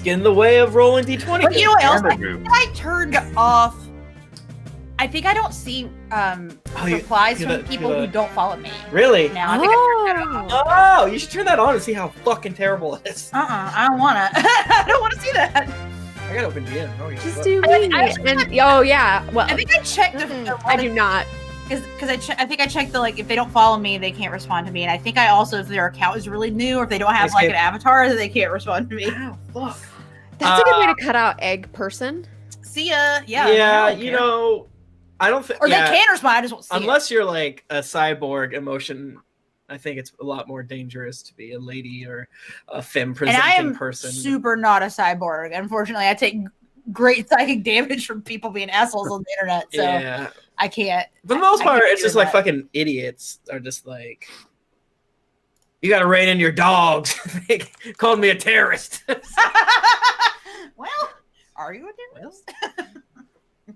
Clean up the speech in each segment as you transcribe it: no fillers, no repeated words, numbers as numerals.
get in the way of rolling D20. But you know what else? Camera I turned off. I think I don't see replies from people who don't follow me. Really? Now I think I turned that off. Oh, you should turn that on and see how fucking terrible it is. I don't wanna. I don't wanna see that. I gotta open DM. Oh, Just do me. Well, I think I checked. I do not. Because I think I checked the if they don't follow me, they can't respond to me, and I think I also, if their account is really new or if they don't have an avatar, then they can't respond to me. Ow, fuck. That's a good way to cut out egg person. See ya. Yeah. Yeah, you know, I don't think. Or they can respond. I just won't see unless you're like a cyborg emotion. I think it's a lot more dangerous to be a lady or a femme presenting and I am person. Super not a cyborg. Unfortunately, I take great psychic damage from people being assholes on the internet. So yeah. I can't. For the most part, it's just like fucking idiots are just like, you gotta rein in your dogs. They called me a terrorist. Well, are you a terrorist?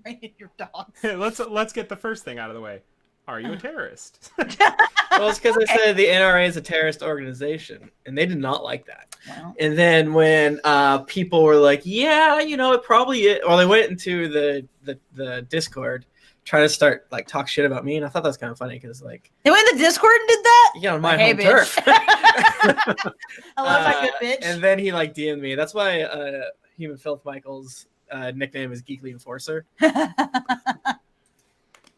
Rein in your dogs. Hey, let's get the first thing out of the way. Are you a terrorist? Well, it's because I said the NRA is a terrorist organization, and they did not like that. Wow. And then when people were like, yeah, you know, it probably is, or they went into the Discord trying to start talk shit about me, and I thought that was kind of funny because they went in the Discord and did that. Yeah, on my home turf. I love my good bitch. And then he DM'd me. That's why Human Filth Michael's nickname is Geekly Enforcer.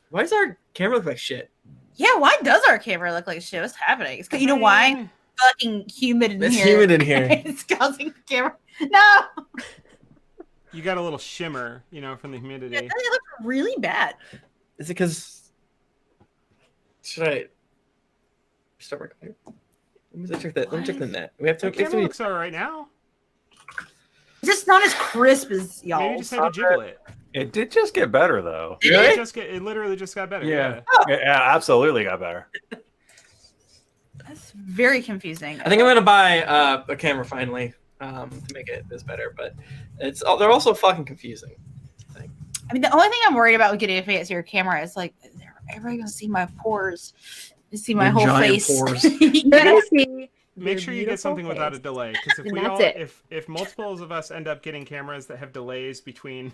Why does our camera look like shit? Yeah, why does our camera look like shit? What's happening? It's you know why? Fucking humid in here. It's humid in here. It's causing the camera. No. You got a little shimmer, from the humidity. Yeah, it looks really bad. Is it because? Should I start recording? Let me check that. Let me check the net. We have to. The camera looks all right now. It's just not as crisp as y'all. Maybe just had to jiggle it. It did just get better though. Really? It literally just got better. Yeah. Oh. Yeah, absolutely got better. That's very confusing. I think I'm gonna buy a camera finally to make it this better, but they're also fucking confusing. I mean, the only thing I'm worried about with getting a fancier camera is everybody gonna see my pores, see my whole face. Pores. Make sure you get something without a delay, because if multiples of us end up getting cameras that have delays between,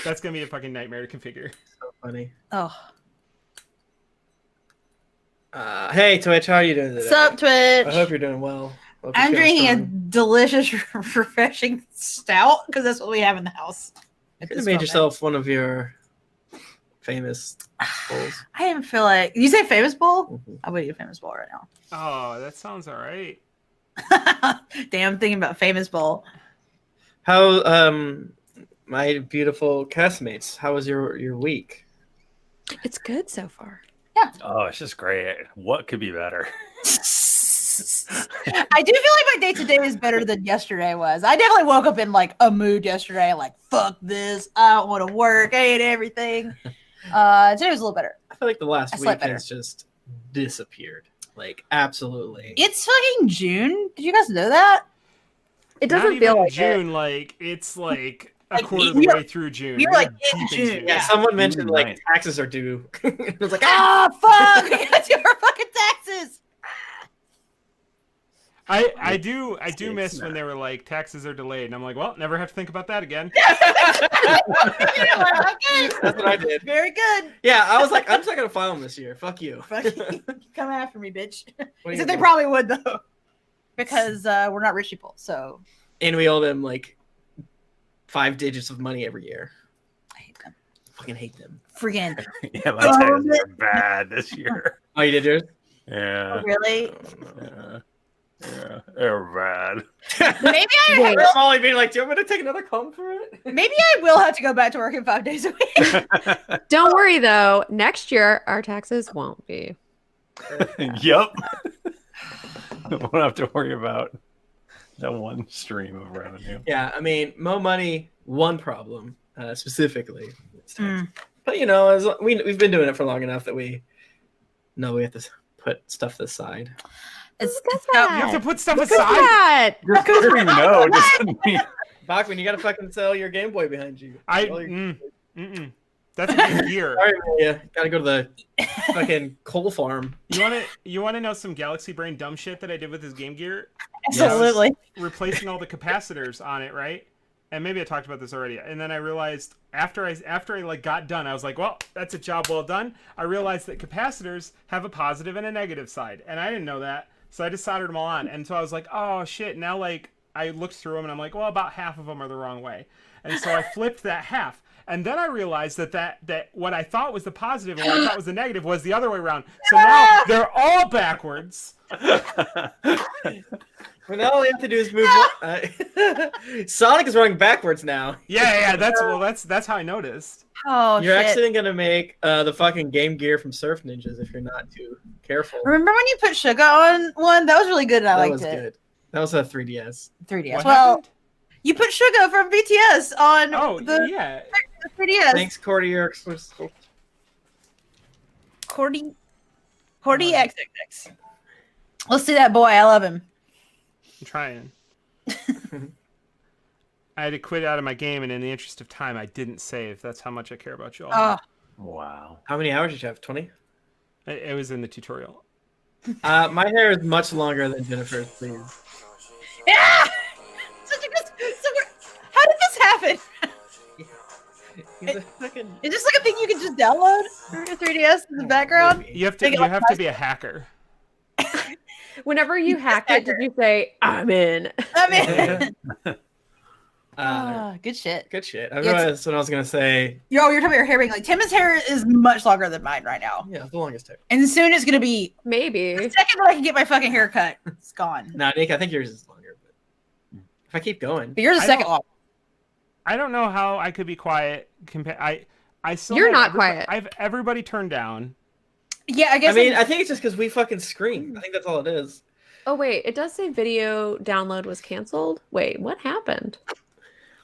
that's gonna be a fucking nightmare to configure. So funny. Oh. Hey Twitch, how are you doing today? Sup, Twitch? I hope you're doing well. I'm drinking a delicious, refreshing stout because that's what we have in the house. You could have made yourself one of your famous bowls. I didn't feel like you say famous bowl. Mm-hmm. I would eat a famous bowl right now. Oh, that sounds all right. Damn, I'm thinking about famous bowl. How my beautiful castmates? How was your week? It's good so far. Yeah. Oh, it's just great. What could be better? I do feel like my day today is better than yesterday was. I definitely woke up in a mood yesterday, fuck this. I don't want to work. I hate everything. Today was a little better. I feel like the last week better. has just disappeared. Absolutely. It's fucking June. Did you guys know that? It doesn't feel like June. It's a quarter of the way through June. You're in June. Yeah, someone mentioned taxes are due. It was like, fuck, we gotta do our fucking taxes. I do miss when they were taxes are delayed, and I'm like, well, never have to think about that again. Okay. That's what I did. Very good. Yeah, I was like, I'm just not gonna file them this year. Fuck you. Fuck you. Come after me, bitch. Except they probably would though, because we're not rich people. So. And we owe them 5 digits of money every year. I hate them. Fucking hate them. Freaking. Yeah, my taxes are bad this year. Oh, you did yours? Yeah. Oh, really? Yeah, they're bad. Maybe I'm only being do you want me to take another comb for it? Maybe I will have to go back to working 5 days a week. Don't worry though. Next year our taxes won't be. Yup. Won't have to worry about that one stream of revenue. Yeah, I mean, more money, one problem specifically. But we've been doing it for long enough that we know we have to put stuff aside. You have to put stuff aside. That. Just because we know doesn't mean. Bachmann, you gotta fucking sell your Game Boy behind you. That's a good gear. Sorry, yeah, gotta go to the fucking coal farm. You wanna know some Galaxy Brain dumb shit that I did with this Game Gear? Absolutely. Replacing all the capacitors on it, right? And maybe I talked about this already. And then I realized after I like got done, I was like, well, that's a job well done. I realized that capacitors have a positive and a negative side, and I didn't know that. So I just soldered them all on. And so I was like, oh shit. Now like I looked through them and I'm like, well, about half of them are the wrong way. And so I flipped that half. And then I realized that what I thought was the positive and what I thought was the negative was the other way around. So now they're all backwards. Well, now all we have to do is move. Sonic is running backwards now. Yeah. That's how I noticed. Oh, You're shit. actually gonna make the fucking Game Gear from Surf Ninjas if you're not too careful. Remember when you put Suga on one? That was really good. And I That liked was it. good. That was a 3DS. 3DS. What Well, happened? you put Suga from BTS on the yeah. 3DS. Thanks, Cordy. Cordy XXX. Let's see that boy. I love him. I'm trying. I had to quit out of my game, and in the interest of time, I didn't save. That's how much I care about you all. Oh, Wow. How many hours did you have? 20? It was in the tutorial. My hair is much longer than Jennifer's, please. yeah! How did this happen? He's a fucking... Is this like a thing you can just download for your 3DS in the background? You have to be a hacker. Whenever you hacked it, did you say, I'm in? I mean, good shit. Good shit. That's what I was gonna say. Yo, you're talking about your hair being like Tim's hair is much longer than mine right now. Yeah, the longest hair. And soon it's gonna be Maybe. the second that I can get my fucking hair cut, it's gone. Nah, Nick, I think yours is longer. But if I keep going, But yours is second long. I don't know how I could be quiet. I still. You're have not quiet. I have everybody turned down. Yeah, I guess. I mean, I think it's just because we fucking scream. I think that's all it is. Oh, wait. It does say video download was canceled. Wait, what happened?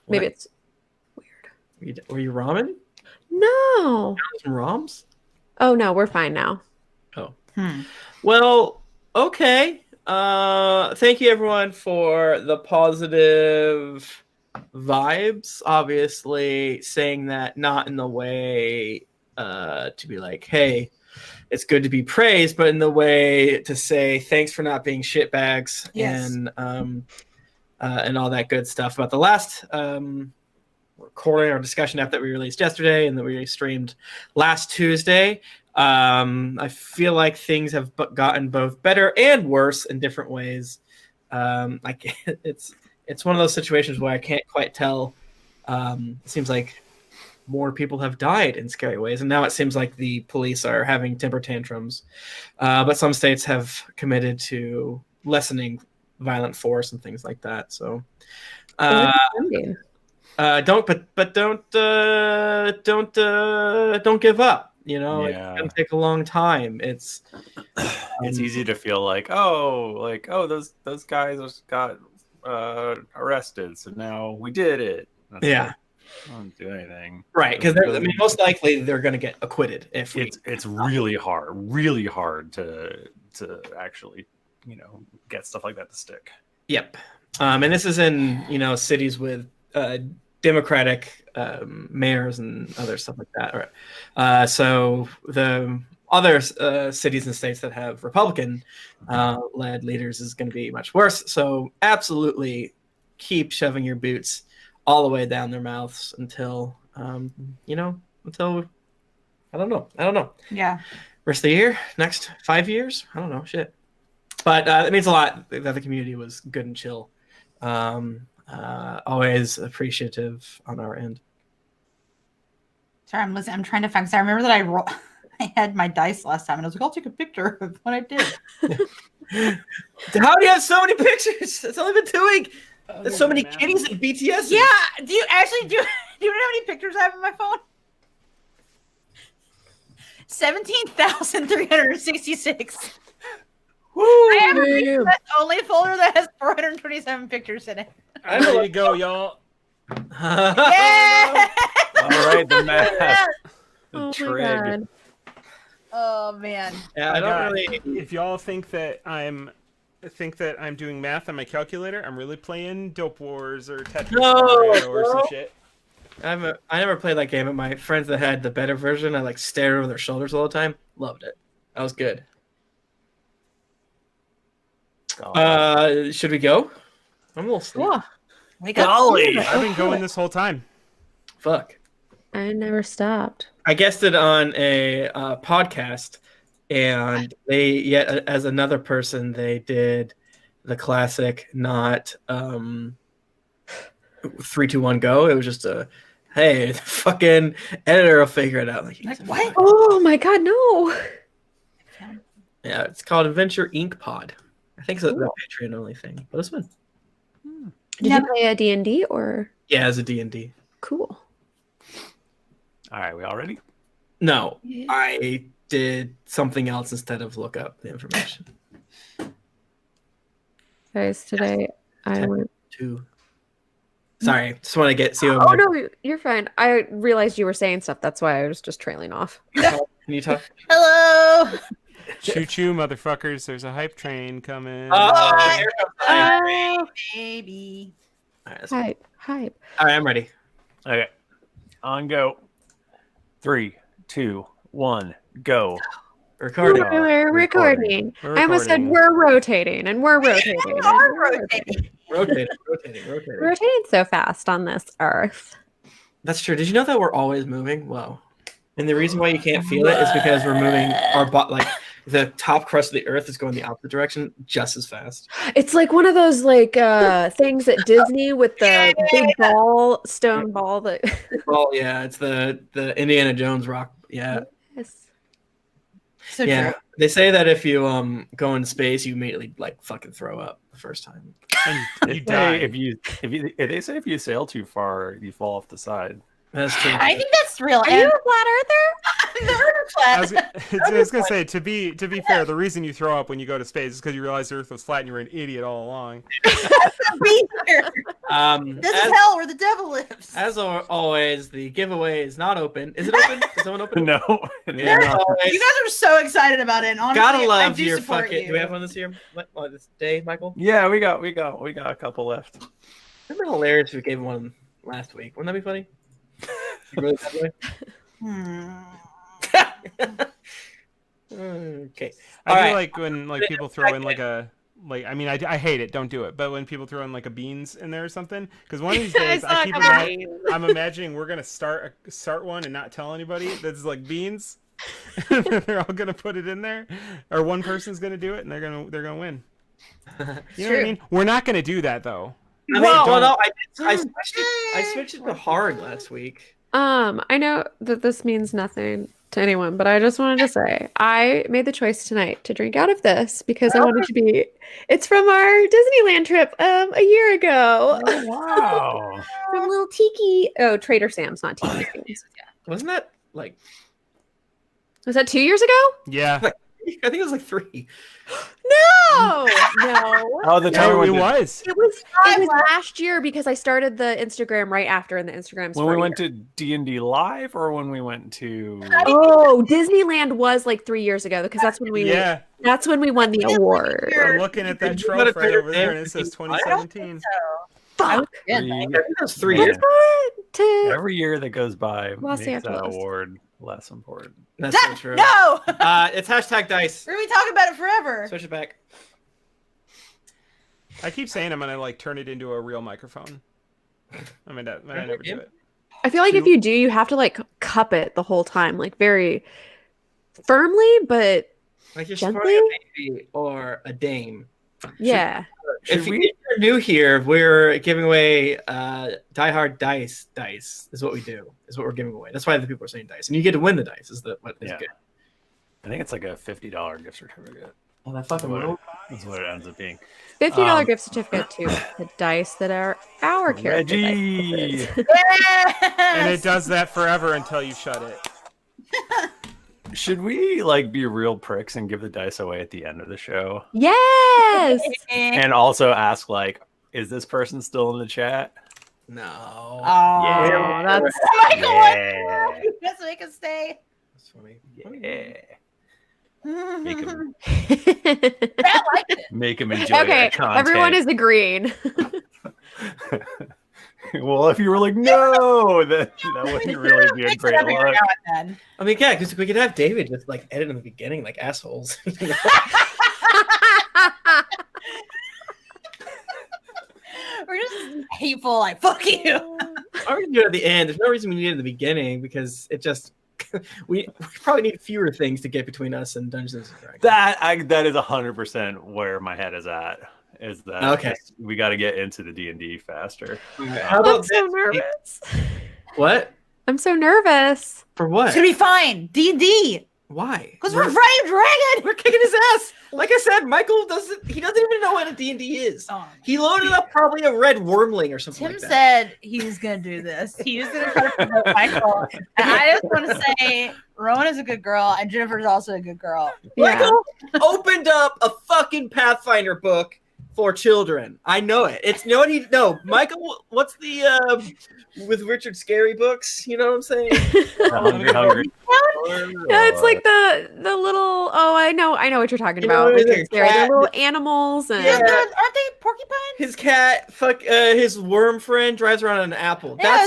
Maybe What? it's weird. Were you ramen? No. Some ROMs? Oh, no. We're fine now. Oh. Well, okay. Thank you everyone for the positive vibes. Obviously, saying that not in the way to be like, hey, it's good to be praised, but in the way to say thanks for not being shitbags. Yes. And all that good stuff about the last recording or discussion app that we released yesterday and that we streamed last Tuesday. I feel like things have gotten both better and worse in different ways. Like it's one of those situations where I can't quite tell. It seems like more people have died in scary ways, and now it seems like the police are having temper tantrums. But some states have committed to lessening violent force and things like that. So don't give up. You know, Yeah. it's gonna take a long time. It's easy to feel like those guys just got arrested, so now we did it. That's yeah. like, I don't do anything, Right, because most likely they're going to get acquitted. If it's really hard to actually get stuff like that to stick. Yep, and this is in cities with Democratic mayors and other stuff like that. Right? So the other cities and states that have Republican led leaders is going to be much worse. So absolutely keep shoving your boots all the way down their mouths until until I don't know. Yeah. Rest of the year, next 5 years, I don't know, shit. But it means a lot that the community was good and chill. Always appreciative on our end. Sorry, I'm trying to find. Because I remember that I had my dice last time, and I was like, I'll take a picture of what I did. How do you have so many pictures? It's only been 2 weeks. There's so many kitties and BTS. Yeah. Do you actually do you know how many pictures I have on my phone? 17,366. Woo! I have a BTS only folder that has 427 pictures in it. I'm ready to go, y'all. Yeah. All right, the math. The Oh, my trig. God. Oh man. Yeah, I don't really. If y'all think that I'm doing math on my calculator, I'm really playing Dope Wars or Tetris or some shit. I never played that game, but my friends that had the better version, I like stared over their shoulders all the time. Loved it. That was good. Should we go? I'm a little sleepy. Yeah. Wake up. Golly. I've been going this whole time. Fuck. I never stopped. I guessed it on a podcast, and they as another person they did the classic, not 3, 2, 1, go. It was just a hey, the fucking editor will figure it out. Like What? Oh my god, no! Yeah, it's called Adventure Inc. Pod. I think it's a Patreon only thing, but it's fun. Did you play a D&D or? Yeah, as a D&D. Cool. All right, we all ready? No, I did something else instead of look up the information. Guys, today I went. Sorry, just want to see what. Oh no, you're fine. I realized you were saying stuff. That's why I was just trailing off. Can you talk? Hello. Choo choo, motherfuckers! There's a hype train coming. Oh, here comes the hype. Baby. All right, fine. Hype. All right, I'm ready. Okay, on go. 3, 2, 1, go. Recording. We're recording. I almost said we're rotating, and we're rotating. We are rotating. Rotating. Rotating so fast on this earth. That's true. Did you know that we're always moving? Wow. And the reason why you can't feel it is because we're moving like the top crust of the earth is going the opposite direction just as fast. It's like one of those things at Disney with the big stone ball that. Well, yeah, it's the Indiana Jones rock. Yeah. Yes. So Yeah. true. They say that if you go into space, you immediately like fucking throw up the first time. And you They die. say they say if you sail too far, you fall off the side. That's true. I think that's real. Are you a flat earther? The Earth flat. I was gonna say to be fair, the reason you throw up when you go to space is because you realize the Earth was flat and you were an idiot all along. Be here. This is As, hell where the devil lives. as always, the giveaway is not open. Is it open? Is someone open? No. Yeah, always. You guys are so excited about it. And honestly, Gotta I love do your support fucking. you. Do we have one this year? What this day, Michael? Yeah, we got a couple left. Remember how hilarious if we gave one last week? Wouldn't that be funny? Really that way? Okay. I All feel right. like when people throw in I hate it. Don't do it. But when people throw in like a beans in there or something, because one of these days I'm imagining we're gonna start one and not tell anybody. That's like beans. They're all gonna put it in there, or one person's gonna do it and they're gonna win. You know what I mean? We're not gonna do that though. I mean, I switched it to hard last week. I know that this means nothing to anyone, but I just wanted to say I made the choice tonight to drink out of this because I wanted to be. It's from our Disneyland trip a year ago. Oh, wow. From Little Tiki. Oh, Trader Sam's, not Tiki. Wasn't that like? Was that 2 years ago? Yeah. I think it was like 3. No. Oh, the time No, we it went It was. was last year because I started the Instagram right after, and the Instagram's when we went to D&D Live, or when we went to. Oh, Disneyland was like 3 years ago because that's when we Yeah. that's when we won the award. I'm looking at that trophy right over there, and it says 2017. Fuck. I think it was 3 Yeah. years. To Every year that goes by Los makes that Angeles. award less important. That's so true. No. It's hashtag dice. We're gonna be talking about it forever. Switch it back. I keep saying I'm gonna turn it into a real microphone. I mean, I never do it. I feel like if you do, you have to cup it the whole time, very firmly, but Like you're gently? supporting a baby or a dame. yeah. If you're new here, we're giving away Die Hard dice. Dice is what we do. Is what we're giving away. That's why the people are saying dice, and you get to win the dice. Is what is Yeah. good. I think it's like a $50 gift certificate. Oh, that fucking That's what it ends up being. $50 gift certificate to the dice that are our character Reggie! dice. And it does that forever until you shut it. Should we be real pricks and give the dice away at the end of the show? Yes. And also ask is this person still in the chat? No. Oh, Yeah. that's Michael, Yeah. let's make us stay. That's funny. Yeah. Make Make him, I like it. make him enjoy okay. our content. Everyone is agreeing. Well, if you were like, no, that wouldn't really be a great look. I mean, yeah, because we could have David just like edit in the beginning, like assholes. We're just hateful, like fuck you. I would do it at the end. There's no reason we need it at the beginning because it just we probably need fewer things to get between us and Dungeons and Dragons. That is 100% where my head is at. Is that okay? We got to get into the D&D faster. How about I'm so nervous. What? I'm so nervous. For what? It's gonna be fine. D&D. Why? Because we're fighting a dragon. We're kicking his ass. Like I said, Michael doesn't even know what a D&D is. Oh. He loaded up probably a red wormling or something Tim like that. said he was gonna do this. He was gonna try to promote Michael. And I just want to say, Rowan is a good girl, and Jennifer's also a good girl. Michael opened up a fucking Pathfinder book for children. I know it. It's Michael. What's the with Richard Scary books? You know what I'm saying? Hungry. Yeah, it's like the little. Oh, I know what you're talking about. They're little animals and Aren't they porcupines? His cat, his worm friend drives around on an apple. Yeah,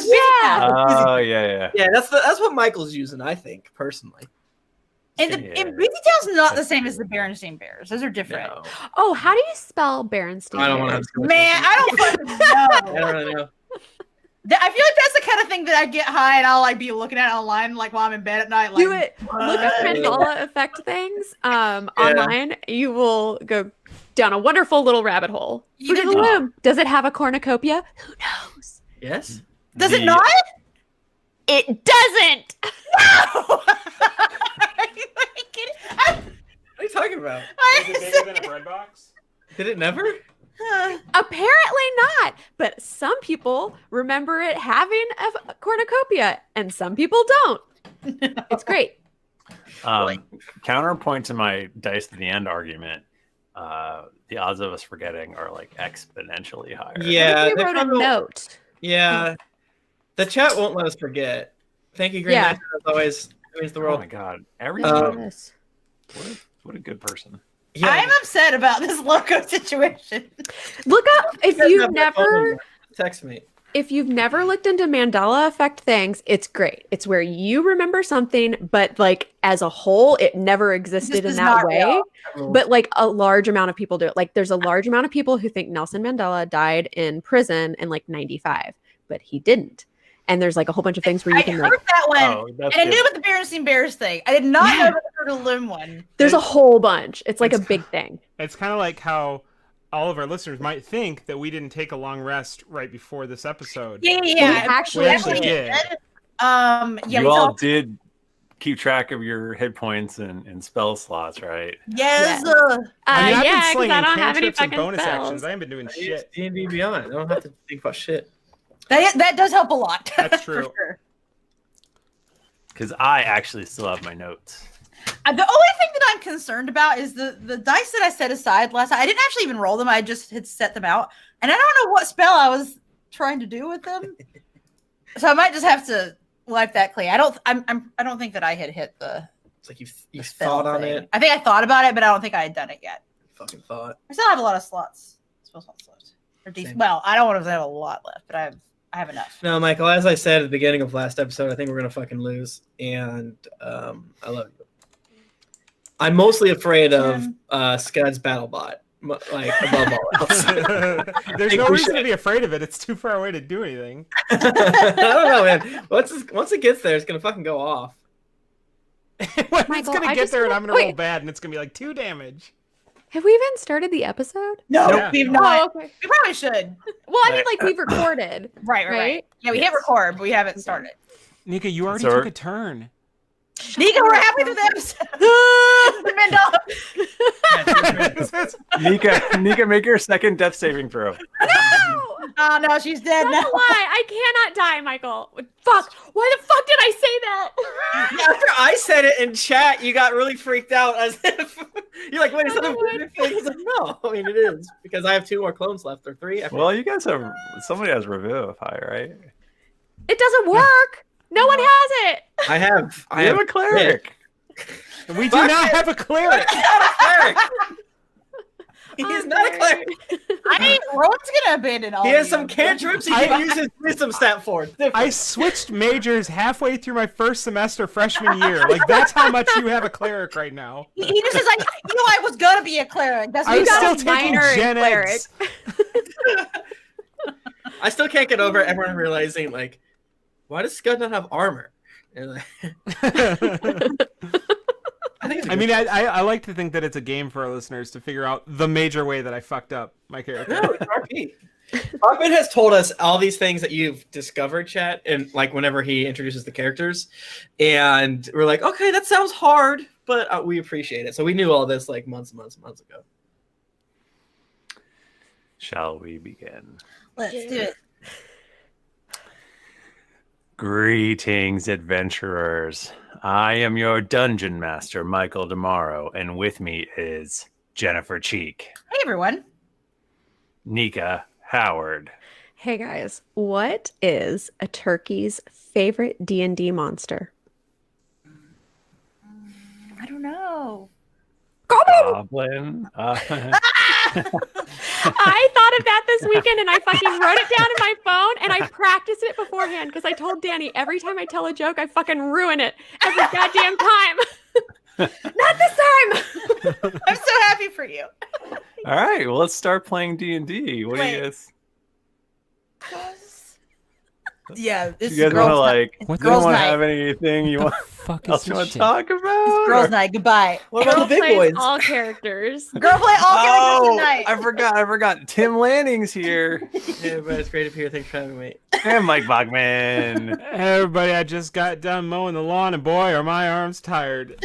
Oh yeah. Yeah, that's what Michael's using. I think personally. And Breezy Tail's not the same as the Berenstain Bears. Those are different. No. Oh, how do you spell Berenstain? I don't want to. Man, I don't fucking know. I don't really know. I feel like that's the kind of thing that I get high and I'll like be looking at it online like while I'm in bed at night. Like, Do it. Look at Mandela effect things online. You will go down a wonderful little rabbit hole. Fruit of the Loom. Does it have a cornucopia? Who knows? Yes. Does it not? It doesn't. No. What are you talking about? Is it bigger than a bread box? Did it never? Apparently not, but some people remember it having a cornucopia, and some people don't. It's great. Counterpoint to my dice to the end argument. The odds of us forgetting are like exponentially higher. Yeah, We wrote a note. Yeah, the chat won't let us forget. Thank you, Green Yeah. Lantern, as always. It means the Oh world. my god, everything. Yes. What a good person. Yeah, I'm upset about this loco situation. Look up if guys you've have my phone never number. Text me. if you've never looked into Mandela effect things. It's great. It's where you remember something, but like as a whole, it never existed in is that not way. real. But like a large amount of people do it. Like there's a large amount of people who think Nelson Mandela died in prison in like 95, but he didn't. And there's like a whole bunch of things where you I can heard like. that one, Oh, that's and I good. knew about the Berenstain Bears thing. I did not Yeah. know about the Fruit of the Loom one. There's a whole bunch. It's like a It's- big thing. It's kind of like how all of our listeners might think that we didn't take a long rest right before this episode. Yeah. We We actually definitely did. Yeah, You we all talked. did keep track of your hit points and spell slots, right? Yes. Yeah. I mean, I've Yeah, been because slinging I don't have any cantrips and fucking bonus spells. actions. I haven't been doing It's shit. D&D Beyond. I don't have to think about shit. That does help a lot. That's for true. sure. Because I actually still have my notes. The only thing that I'm concerned about is the dice that I set aside last night. I didn't actually even roll them. I just had set them out, and I don't know what spell I was trying to do with them. So I might just have to wipe that clean. I don't think that I had hit the. It's like you spell thought on thing. it. I think I thought about it, but I don't think I had done it yet. Fucking thought. I still have a lot of slots. Spell slots left. Or Same. well, I don't want to have a lot left, but I have enough. No, Michael, as I said at the beginning of last episode, I think we're going to fucking lose. And I love you. I'm mostly afraid of Scud's BattleBot, like above all else. There's think no we reason to should- be afraid of it. It's too far away to do anything. I don't know, man. Once it gets there, it's going to fucking go off. When it's Michael, gonna I get just there and wanna- I'm gonna roll wait. bad and it's gonna be like 2 damage. Have we even started the episode? No, Yeah. we've not. okay. We probably should. Well, I mean, like we've recorded. Right. Right? Yeah, we hit Yes. record, but we haven't started. Nika, you already So- took a turn. Nika, we're halfway through the episode. Mandela. Nika, make your second death saving throw. No! Oh no, she's dead That's now. a lie. I cannot die, Michael. Fuck. Why the fuck did I say that? After I said it in chat, you got really freaked out as if you're like, wait, is that a Oh, weird thing? It's like, no, I mean it is because I have 2 more clones left or 3. Well, you guys have somebody has Revivify, right? It doesn't work. No one has it. I have a cleric. We do not have a cleric. Eric. He's not a cleric. Rowan's gonna abandon all. He of has you. some cantrips he can use his wisdom stat for. I switched majors halfway through my first semester freshman year. Like, that's how much you have a cleric right now. He just is like, I was gonna be a cleric. That's what I you was got. still taking gen eds. I still can't get over everyone realizing, like, why does Skud not have armor? And, like, I think it's a I good mean, I like to think that it's a game for our listeners to figure out the major way that I fucked up my character. No, it's RP. Bachmann has told us all these things that you've discovered, chat, and like whenever he introduces the characters, and we're like, okay, that sounds hard, but we appreciate it. So we knew all this like months ago. Shall we begin? Let's do it. Greetings, adventurers. I am your dungeon master, Michael DiMauro, and with me is Jennifer Cheek, Hey everyone. Nika Howard, Hey guys, what is a turkey's favorite D&D monster? I don't know. Goblin. I thought of that this weekend and I fucking wrote it down in my phone and I practiced it beforehand because I told Danny every time I tell a joke, I fucking ruin it every goddamn time. Not this time. I'm so happy for you. All right, well, let's start playing D&D. What do you guys? Yeah, this You is guys want to girls' like? night. You It's girls' want to night. have anything you want? Fuck Else you want to talk about? Girls' night. Goodbye. What about Girl the big plays boys? all characters. Girl play all characters Oh, tonight. I forgot. Tim Lanning's here, Yeah, but it's great to be here. Thanks for having me. and Mike Bachmann. Everybody, I just got done mowing the lawn, and boy, are my arms tired.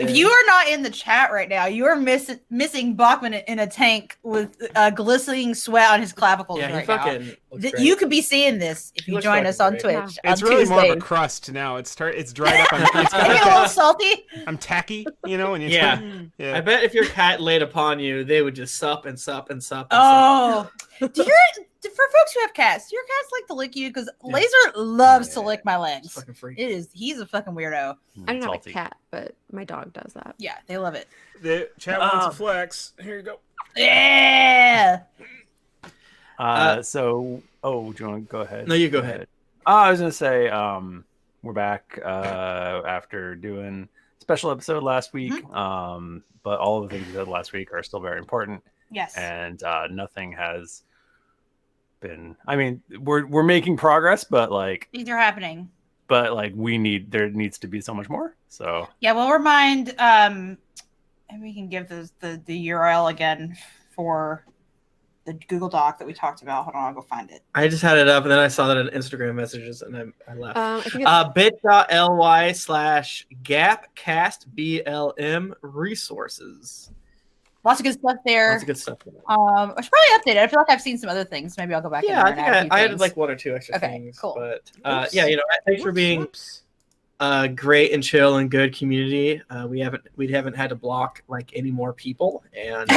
If you are not in the chat right now, you are missing Bachmann in a tank with glistening sweat on his clavicles Yeah, he right now. fucking. looks great. You could be seeing this if He you looks join us on fucking Twitch. great. It's on really more of a Tuesdays. crust now. It's dried up. It's Maybe a little salty. I'm tacky, you know. And Yeah. yeah. I bet if your cat laid upon you, they would just sup and sup and sup. And sup. Oh, for folks who have cats, do your cats like to lick you? Because Yeah. Laser loves to lick my legs. Fucking freak. He's a fucking weirdo. I don't have a Salty. cat, but my dog does that. Yeah, they love it. The chat wants a flex. Here you go. Yeah. So, do you want to go ahead? No, you go ahead. I was gonna say, we're back after doing special episode last week. But all of the things we did last week are still very important, Yes. and nothing has been. I mean, we're making progress, but Things are happening. there needs to be so much more. So Yeah, we'll remind and we can give the URL again for the Google Doc that we talked about. Hold on, I'll go find it. I just had it up, and then I saw that in Instagram messages, and I left. I think it's bit.ly/gapcastblm resources. Lots of good stuff there. Lots of good stuff. In there. I should probably update it. I feel like I've seen some other things. Maybe I'll go back. Yeah, in I there think and add a few I added things. like one or two extra Okay, things. cool. But Oops. yeah, thanks for being a great and chill and good community. We haven't had to block like any more people, and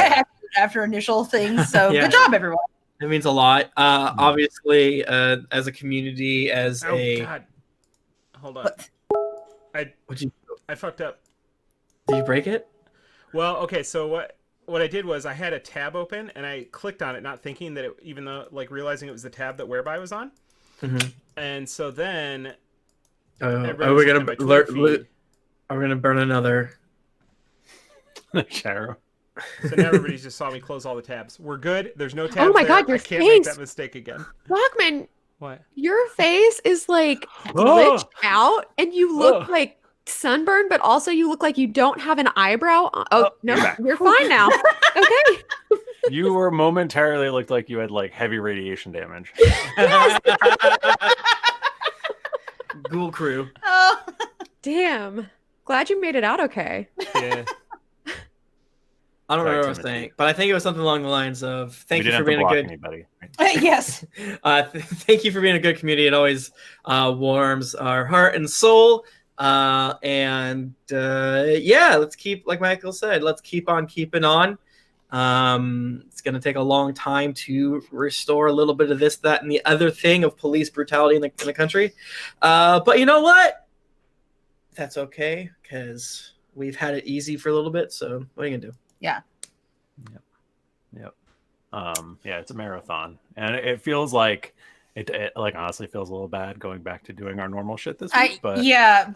after initial things. So Yeah. good job, everyone. it means a lot. Obviously, as a community, as Oh a God. Hold on. What? What'd you I fucked up. did you break it? Well, okay. So what I did was I had a tab open and I clicked on it, not thinking that even though realizing it was the tab that Whereby was on. Mm-hmm. And so then Are everybody we was gonna looking at my Twitter feed. Are we gonna burn another? Cheryl. So now everybody's just saw me close all the tabs. We're good. There's no tabs. Oh my there. God, your I can't make face. that mistake again. Bachmann, What? your face is like Oh. glitched out and you look Oh. like sunburned, but also you look like you don't have an eyebrow. Oh, no, you're back. you're fine now. Okay. You were momentarily looked like you had heavy radiation damage. Ghoul crew. Oh, Damn. Glad you made it out okay. Yeah. I don't Sorry, remember what I was Timothy. saying, but I think it was something along the lines of "Thank we you for didn't being have a to good." block anybody. yes. Thank you for being a good community. It always warms our heart and soul. Yeah, let's keep, like Michael said, let's keep on keeping on. It's going to take a long time to restore a little bit of this, that, and the other thing of police brutality in the country. But you know what? That's okay, because we've had it easy for a little bit. So what are you going to do? Yeah. Yep. Yeah, it's a marathon, and it feels like it like honestly feels a little bad going back to doing our normal shit this week. But yeah,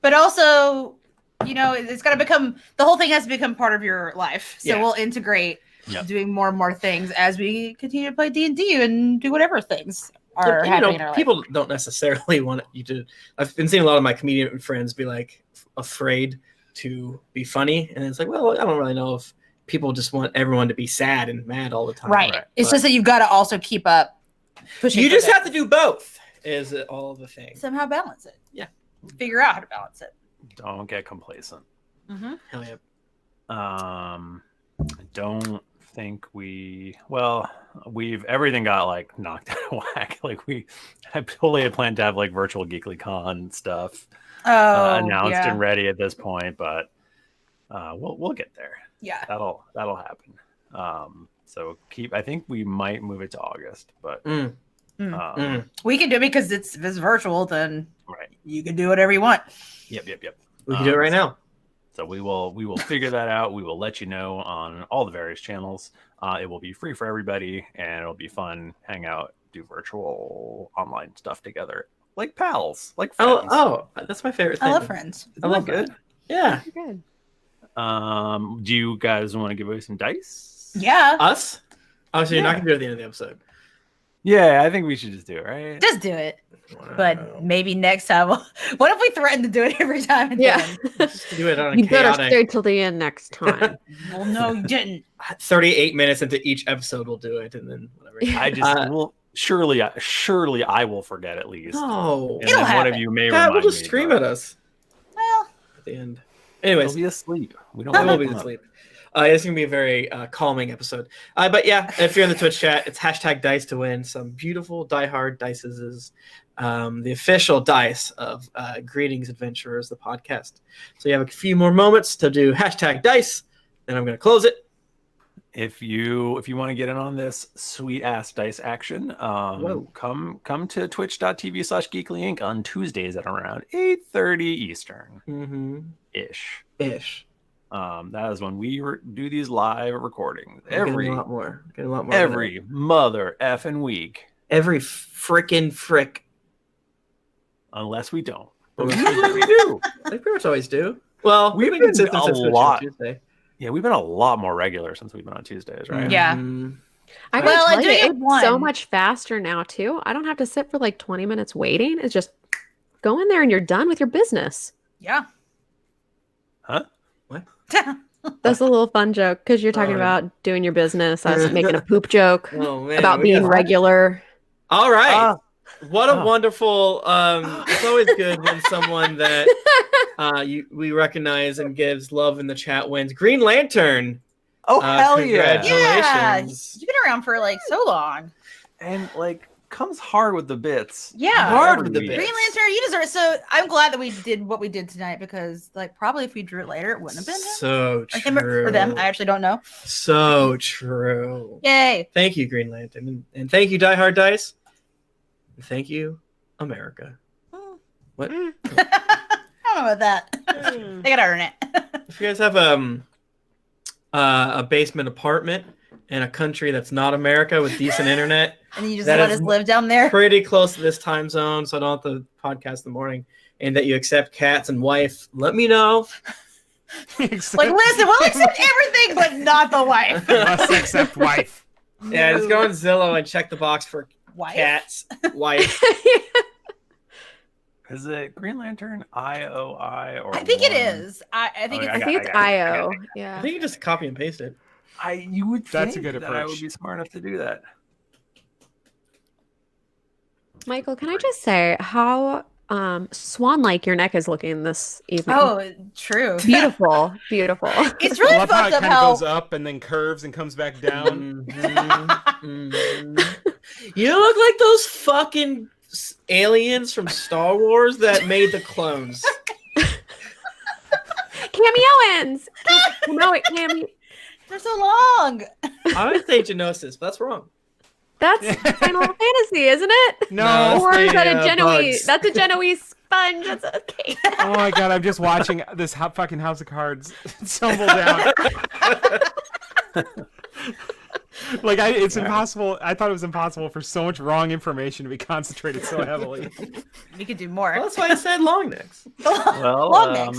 but also, it's got to become, the whole thing has to become part of your life. So we'll integrate doing more and more things as we continue to play D&D and do whatever things are happening in our life. People don't necessarily want you to. I've been seeing a lot of my comedian friends be like afraid to be funny, and it's like, well, I don't really know if people just want everyone to be sad and mad all the time. Right. It's just that you've got to also keep up pushing. You just have to do both. Is it all the thing? Somehow balance it. Yeah. Figure out how to balance it. don't get complacent. Mm-hmm. Hell yeah. I don't think everything got like knocked out of whack. Like I totally had planned to have like virtual GeeklyCon stuff announced and ready at this point, but we'll get there. Yeah, that'll happen. So I think we might move it to August, but we can do it because if it's virtual, then right, you can do whatever you want. Yep. We can do it right now. So we will figure that out. We will let you know on all the various channels. It will be free for everybody, and it'll be fun. Hang out, do virtual online stuff together, like pals, like friends. Oh, that's my favorite thing. I love friends. I love good. Yeah. Good. Do you guys want to give away some dice? Yeah. Us? Oh, so you're not gonna do it at the end of the episode? Yeah, I think we should just do it, right? Just do it. But maybe next time. What if we threaten to do it every time? Just do it on a You better chaotic. stay till the end next time. Well, no, you didn't. 38 minutes into each episode, we'll do it, and then whatever. I just will. Surely I will forget at least. No, And It'll then one happen. of you may God, remind we'll just me, scream but at us Well, at the end. We'll Anyways, be asleep. We don't. we will wake be them up. asleep. It's gonna be a very calming episode. But yeah, if you're in the Twitch chat, it's #dice to win some beautiful Die Hard dices. The official dice of Greetings Adventurers, the podcast. So you have a few more moments to do #dice, then I'm gonna close it. If you want to get in on this sweet ass dice action, come to twitch.tv/GeeklyInc on Tuesdays at around 8:30 Eastern ish. That is when we do these live recordings every Getting a lot more every mother effing week, every frickin' frick. unless we don't. But usually we do. They pretty much always do. Well, We've been been consistent a since Twitch on lot. Tuesday. Yeah, we've been a lot more regular since we've been on Tuesdays, right? Yeah. I Well, well, I tell do you, have it's one. so much faster now too. I don't have to sit for like 20 minutes waiting. It's just go in there and you're done with your business. yeah. Huh? What? That's a little fun joke because you're talking about doing your business. I was making a poop joke Oh man, about we being got- regular. All right. Ah. What a wonderful. It's always good when someone that we recognize and gives love in the chat wins. Green Lantern. Oh hell yeah! Yeah. Congratulations. You've been around for like so long. And like comes hard with the bits. Yeah. Hard Every with the week. bits. Green Lantern, you deserve it. So I'm glad that we did what we did tonight because, like, probably if we drew it later, it wouldn't have been him. So Or him true. or them. I actually don't know. So true. Yay. Thank you, Green Lantern, and thank you, Die Hard Dice. And thank you, America. What? I don't know about that. They gotta earn it. If you guys have a basement apartment in a country that's not America with decent internet, And you just That let is us live down there. pretty close to this time zone, so I don't have to podcast in the morning, and that you accept cats and wife, let me know. Like, listen, we'll accept everything, but not the wife. Must accept wife. Yeah, just go on Zillow and check the box for Wife? cats, wife. Is it Green Lantern IOI or I think it one? is. I think Okay, it's. I think it's IO. Yeah. I think you just copy and paste it. You would That's a think good that I would approach. be smart enough to do that. Michael, can I just say how swan-like your neck is looking this evening? Oh, true. Beautiful, beautiful. It's I really love how it fucked up kind of how. goes up and then curves and comes back down. You look like those fucking aliens from Star Wars that made the clones. Cameo ends. No, it cameo. They're so long. I would say Genosis, but that's wrong. That's Final Fantasy, isn't it? No. Or is that a the, Genoese? bugs. That's a Genoese sponge. That's a cake. Oh my god, I'm just watching this fucking House of Cards tumble down. Like it's impossible. I thought it was impossible for so much wrong information to be concentrated so heavily. We could do more. Well, that's why I said long necks. Well, Long necks.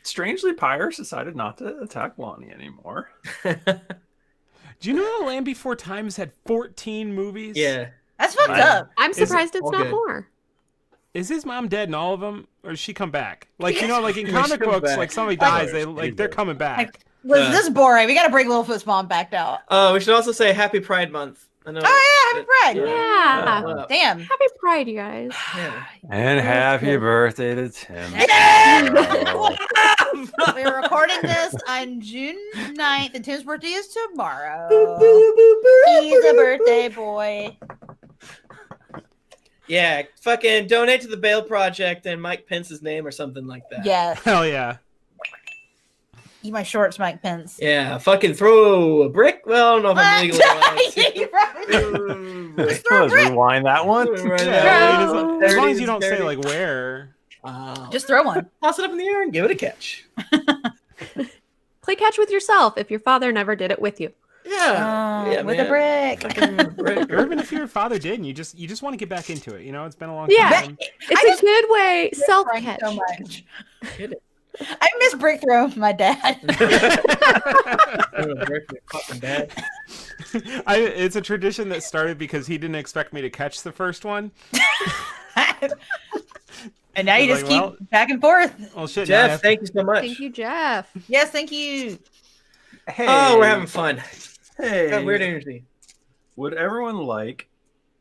strangely, Pyre decided not to attack Lahni anymore. Do you know that Land Before Time has had 14 movies? Yeah. That's fucked up. I'm surprised it's all not good? more. Is his mom dead in all of them, or does she come back? Like in Yeah, comic she come books, back. like somebody dies, Spoilers. they're coming back. Like, was this boring? We gotta bring Littlefoot's mom back out. We should also say Happy Pride Month. I know. Oh yeah, Happy Pride. Yeah. Damn. Happy Pride, you guys. Yeah. And happy birthday to Tim. We're recording this on June 9th, and Tim's birthday is tomorrow. He's a birthday boy. Yeah, fucking donate to the Bail Project and Mike Pence's name or something like that. Yeah. Hell yeah. Eat my shorts, Mike Pence. Yeah, fucking throw a brick. Well, I don't know if I'm legally allowed You probably- to. Just throw a Let's brick. rewind that one. Right Yeah, now. I mean, as long as you don't say Dirty. like where. Just throw one. Toss it up in the air and give it a catch. Play catch with yourself if your father never did it with you. Yeah, yeah, with man. a brick. Fucking brick. Or even if your father did, and you just want to get back into it. You know, it's been a long Yeah. time. It's a good way. Self Frank catch. so much. Get it. I miss brick throwing with my dad. Throw a brick with fucking dad. It's a tradition that started because he didn't expect me to catch the first one. And now you Like, just keep well- back and forth. Well, shit, now I Jeff, have- thank you so much. Thank you, Jeff. Yes, thank you. Hey, Oh, we're having fun. Hey, Got weird energy. would everyone like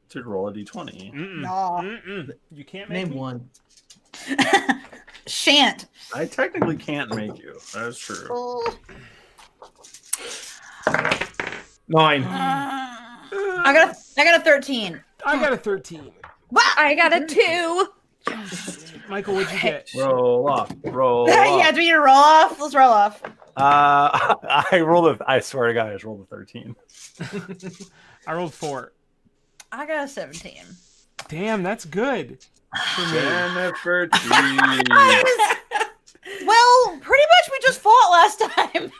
to roll a d20? Mm-mm. No. Mm-mm. You can't make Name me. one. Shan't. I technically can't make you. That's true. Oh. 9. I got a 13. I got a 13. I got a 2. Michael, what'd you get? Roll off. Roll Yeah, off. do we need to roll off? Let's roll off. I swear to God, I just rolled a 13. I rolled 4. I got a 17. Damn, that's good. For me. Jennifer T. Well, pretty much we just fought last time.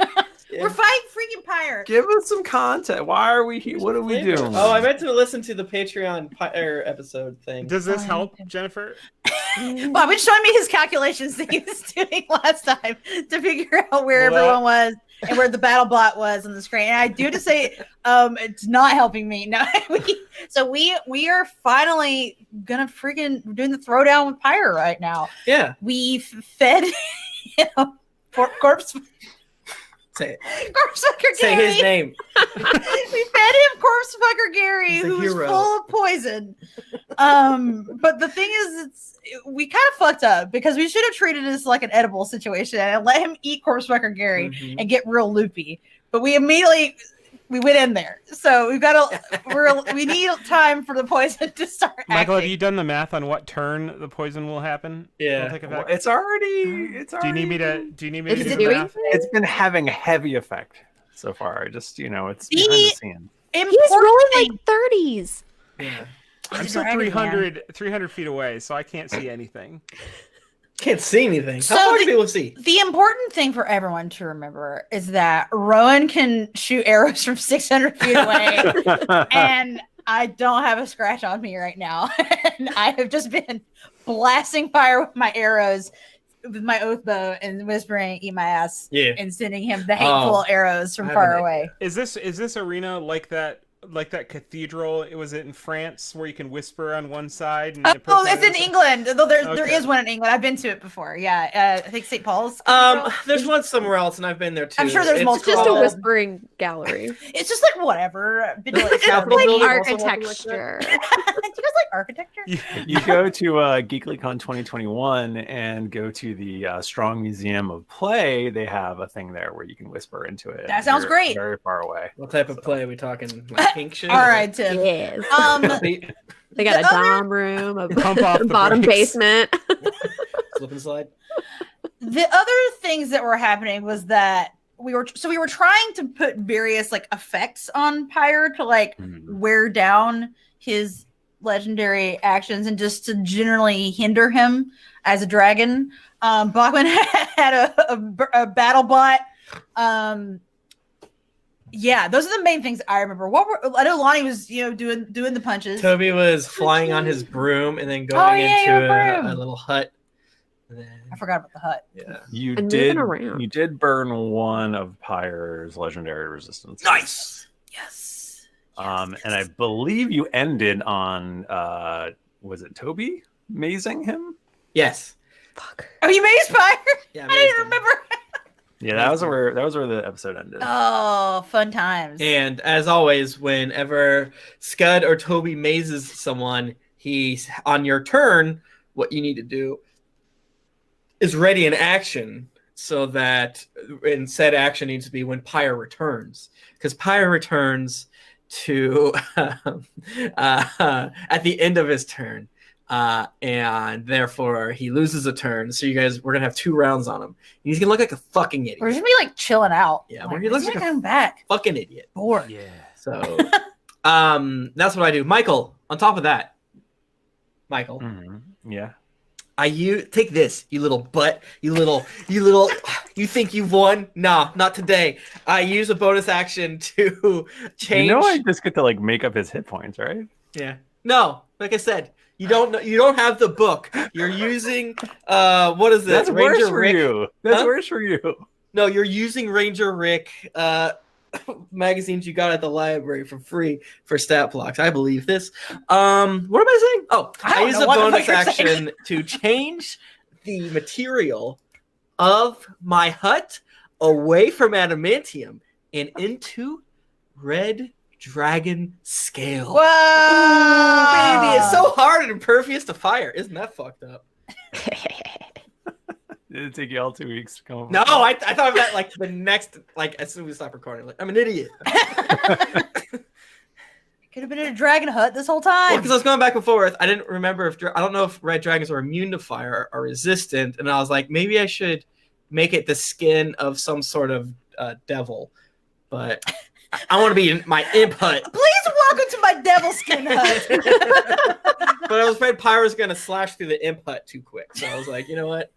We're fighting freaking Pyre. Give us some content. Why are we here? What are we doing? Oh, I meant to listen to the Patreon episode thing. Does this Oh, help, Jennifer? Bob was showing me his calculations that he was doing last time to figure out where Well, everyone was and where the battle bot was on the screen. And I do have to say, it's not helping me. No, we are finally gonna freaking doing the throwdown with Pyre right now. Yeah. We fed corpse Say it. fucker Say Gary. his name. We fed him corpse fucker Gary, He's a who was hero. full of poison. But the thing is, we kind of fucked up because we should have treated this like an edible situation and let him eat corpse fucker Gary Mhm. and get real loopy. But we immediately went in there, so we've got to. We need time for the poison to start. Michael, have acting. you done the math on what turn the poison will happen? Yeah. Will take Well, effect? it's already. Do you need me to? Do you need me to Is do it the doing math? It's been having a heavy effect so far. I just, it's The- behind the scene. He's Important rolling thing- like 30s. Yeah. I'm He's a still dragon, 300 feet away, so I can't see anything. Can't see anything. So How far the- do people see? The important thing for everyone to remember is that Rowan can shoot arrows from 600 feet away, and I don't have a scratch on me right now. And I have just been blasting fire with my arrows with my oath bow and whispering, "Eat my ass," Yeah. and sending him the hateful arrows from I far haven't- away. Is this arena like that cathedral? Was it in France where you can whisper on one side? And the Oh, person on it's the in other side? England. Though there Okay. is one in England. I've been to it before. Yeah, I think St. Paul's. There's one somewhere else, and I've been there too. I'm sure there's It's multiple. Just a called- whispering gallery. It's just like whatever. I've been to it. Capitol Like, building. Architecture. do you guys like architecture? You go to GeeklyCon 2021 and go to the Strong Museum of Play. They have a thing there where you can whisper into it. That sounds You're great. Very far away. What type of play are we talking? Like kink shit? All right, Tim. Yes. Slip They got a the other- dom room, a Pump off the bottom brakes. basement. and slide. The other things that were happening was that we were trying to put various like effects on Pyre to like wear down his legendary actions and just to generally hinder him as a dragon. Bachmann had a battle bot. Yeah, those are the main things I remember. I know Lahni was, doing the punches. Toby was flying on his broom and then going into a little hut. I forgot about the hut. Yeah. You And did. moving around. You did burn one of Pyre's legendary resistance. Nice. Yes. And I believe you ended on was it Toby mazing him? Yes. Fuck. Oh, you mazed Pyre? Yeah, I didn't remember. Yeah, that was where the episode ended. Oh, fun times. And as always, whenever Skud or Toby mazes someone, he's on your turn. What you need to do is ready an action, so that in said action needs to be when Pyre returns, because Pyre returns to at the end of his turn, and therefore he loses a turn. So we're gonna have 2 rounds on him. He's gonna look like a fucking idiot. We're just gonna be like chilling out. Yeah, like, he looks like come back. fucking idiot. Bored. Yeah. So that's what I do. Michael, on top of that, Michael, Yeah. you take this, you little butt, you think you've won? Nah, not today. I use a bonus action to change. I just get to like make up his hit points, right? Yeah. No, like I said, you don't have the book. You're using what is this? That's worse Ranger for Rick. you. That's Huh? worse for you. No, you're using Ranger Rick magazines you got at the library for free for stat blocks. I believe this. What am I saying? Oh, I use a bonus action to change the material of my hut away from adamantium and into red dragon scale. Whoa, Baby, it's so hard and impervious to fire. Isn't that fucked up? Did it take you all 2 weeks to come up? No, I thought of that like the next, like as soon as we stop recording. Like, I'm an idiot. Could have been in a dragon hut this whole time. Because I was going back and forth. I didn't remember I don't know if red dragons are immune to fire or resistant. And I was like, maybe I should make it the skin of some sort of devil. But I want to be in my imp hut. Please welcome to my devil skin hut. But I was afraid Pyre was going to slash through the imp hut too quick. So I was like, you know what?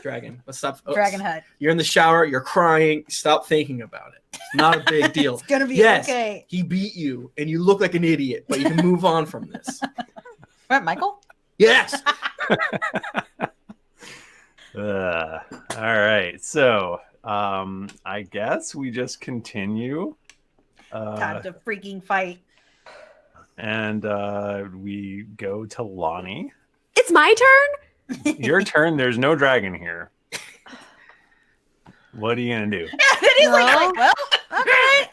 Dragon. Let's stop. Dragon hut. You're in the shower. You're crying. Stop thinking about it. It's not a big deal. It's going to be yes, okay. He beat you and you look like an idiot, but you can move on from this. Right, Michael? Yes. All right. So I guess we just continue. Time to freaking fight. And we go to Lahni. It's my turn? Your turn. There's no dragon here. What are you gonna do? Yeah, and he's like, well, okay.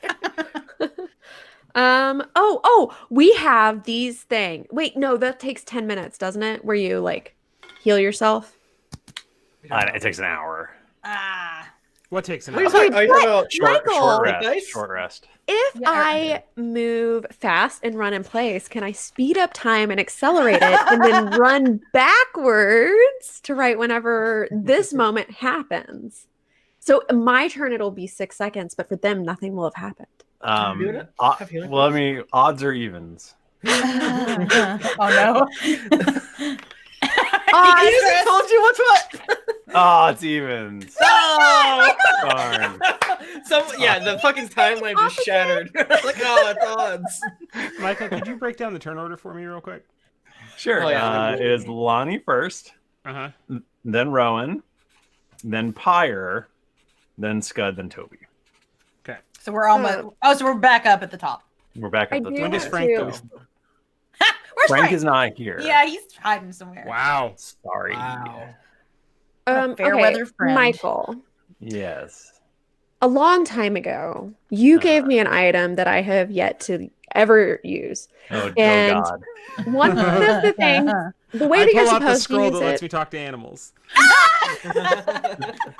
We have these things. Wait, no, that takes 10 minutes, doesn't it? Where you like heal yourself? It takes an hour. What takes an Are hour? you talking about Short rest. If I move fast and run in place, can I speed up time and accelerate it and then run backwards to right whenever this moment happens? So my turn, it'll be 6 seconds, but for them, nothing will have happened. Odds or evens? Oh no. I told you what's what. Oh, it's evens. Oh, darn. The fucking timeline just shattered. Like, oh, it's odds. Michael, could you break down the turn order for me real quick? Sure. It is Lahni first, then Rowan, then Pyre, then Skud, then Toby. Okay. So we're almost. So we're back up at the top. We're back at the top. When does Frank go? Where's Frank is not here. Yeah, he's hiding somewhere. Wow. Sorry. Wow. Fair weather friend. Michael. Yes. A long time ago, you gave me an item that I have yet to ever use. Oh And God. one of the things, the way I that you're pull out the supposed to scroll use that lets it. me talk to animals.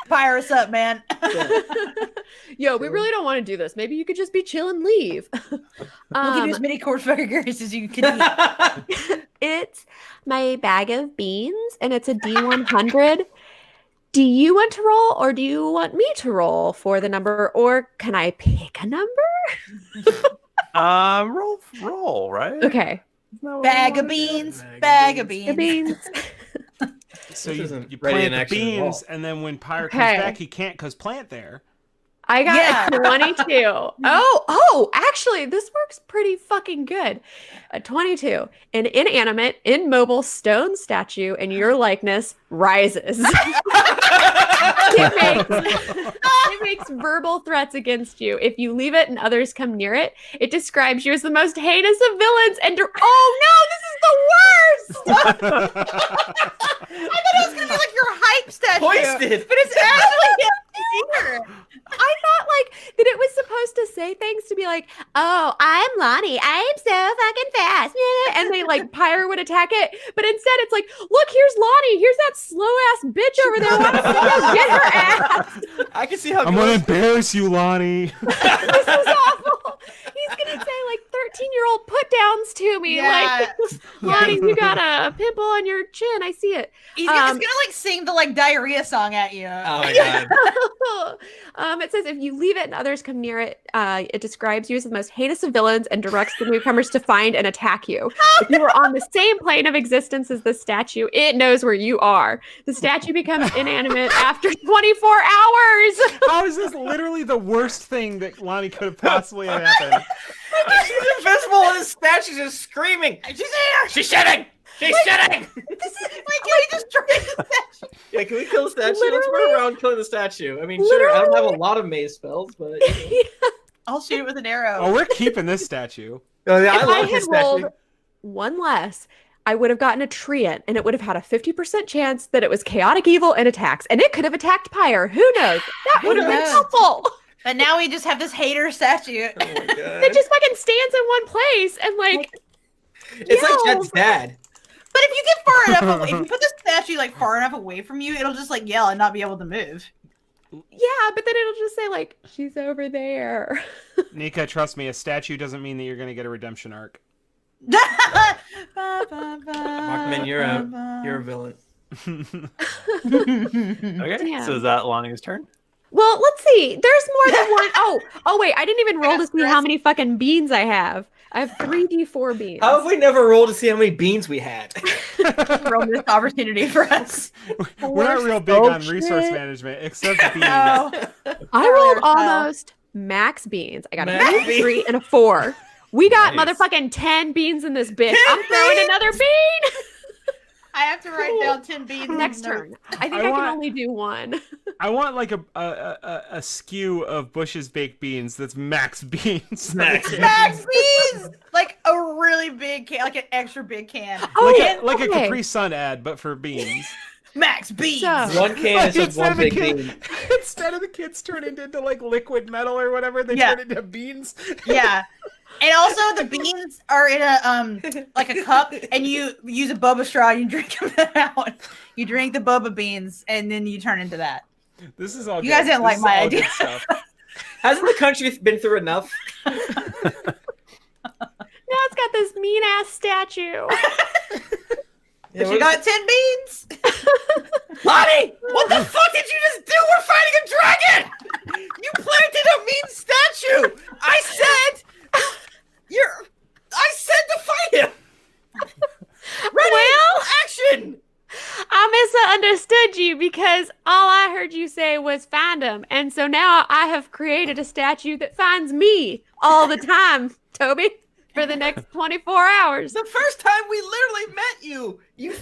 Fire us up, man. Yo, we really don't want to do this. Maybe you could just be chill and leave. We'll give you as many core figures as you can eat. It's my bag of beans, and it's a D100. Do you want to roll, or do you want me to roll for the number, or can I pick a number? Roll, right? Okay. Bag of beans. Bag of beans. The beans. So This you isn't plant ready in the action at beans, all. and then when Pyre comes Okay. back, he can't because plant there. I got a 22. Oh, actually, this works pretty fucking good. A 22. An inanimate, immobile stone statue in your likeness rises. It makes verbal threats against you. If you leave it and others come near it, it describes you as the most heinous of villains and oh no, this is the worst! I thought it was gonna be like your hype statue. Hoisted. But it's actually here. I thought like that it was supposed to say things to be like, oh, I'm Lahni. I'm so fucking fast. And they like Pyre would attack it. But instead it's like, look, here's Lahni. Here's that slow ass bitch over there. Why don't you go get her ass? I can see how I'm gonna embarrass you, Lahni. This is awful. He's gonna say like 13-year-old put downs to me. Yeah. Like, Lahni, you got a pimple on your chin. I see it. He's gonna like sing the like diarrhea song at you. Oh my god. It says if you leave it and others come near it, it describes you as the most heinous of villains and directs the newcomers to find and attack you. If you are on the same plane of existence as the statue, it knows where you are. The statue becomes inanimate after 24 hours. How is this literally the worst thing that Lahni could have possibly had happen? She's invisible and the statue's just screaming. She's here. She's shitting. She's shitting. This is like, can we just try the statue? Yeah, can we kill the statue? Let's Literally. run around killing the statue. I mean, sure, I don't have a lot of maze spells, but I'll shoot it with an arrow. Oh, we're keeping this statue. oh, yeah, If I love had this statue. rolled one less, I would have gotten a treant, and it would have had a 50% chance that it was chaotic evil and attacks, and it could have attacked Pyre. Who knows? That would have been knows? helpful. But now we just have this hater statue. Oh my god. It just fucking stands in one place and like It's like yells. Jed's dad. But if you get far enough away, if you put the statue like far enough away from you, it'll just like yell and not be able to move. Yeah, but then it'll just say like she's over there. Nika, trust me, a statue doesn't mean that you're gonna get a redemption arc. Bachmann, you're a villain. Okay, Damn. so is that Lonnie's turn? Well, let's see. There's more than one. Oh wait, I didn't even roll to see how many fucking beans I have. I have 3d4 beans. How have we never rolled to see how many beans we had? Roll this opportunity for us. We're not real big on resource management, except beans. No. I rolled Well. almost max beans. I got a Max 3 and a 4. We got Nice. motherfucking 10 beans in this bitch. 10 I'm throwing beans? another bean. I have to write down 10 beans. Next turn. I think I I, can want- only do one. I want like a skew of Bush's baked beans that's max beans. Max. Max beans! Like a really big can, like an extra big can. Oh, like a okay. Capri Sun ad, but for beans. Max beans! So- One can is just Instead one of the big kid- bean. Instead of the kids turning into like liquid metal or whatever, they Yeah. turn into beans. Yeah. And also the beans are in a like a cup, and you use a boba straw and you drink them out. You drink the boba beans and then you turn into that. This is all. You good. guys didn't This like is my all good idea. stuff. Hasn't the country been through enough? Now it's got this mean ass statue. But you got 10 beans? Lonnie, what the fuck did you just do? We're fighting a dragon! You planted a mean statue! I said to fight him! Ready, Well, action! I misunderstood you because all I heard you say was find him. And so now I have created a statue that finds me all the time, Toby, for the next 24 hours. The first time we literally met you, you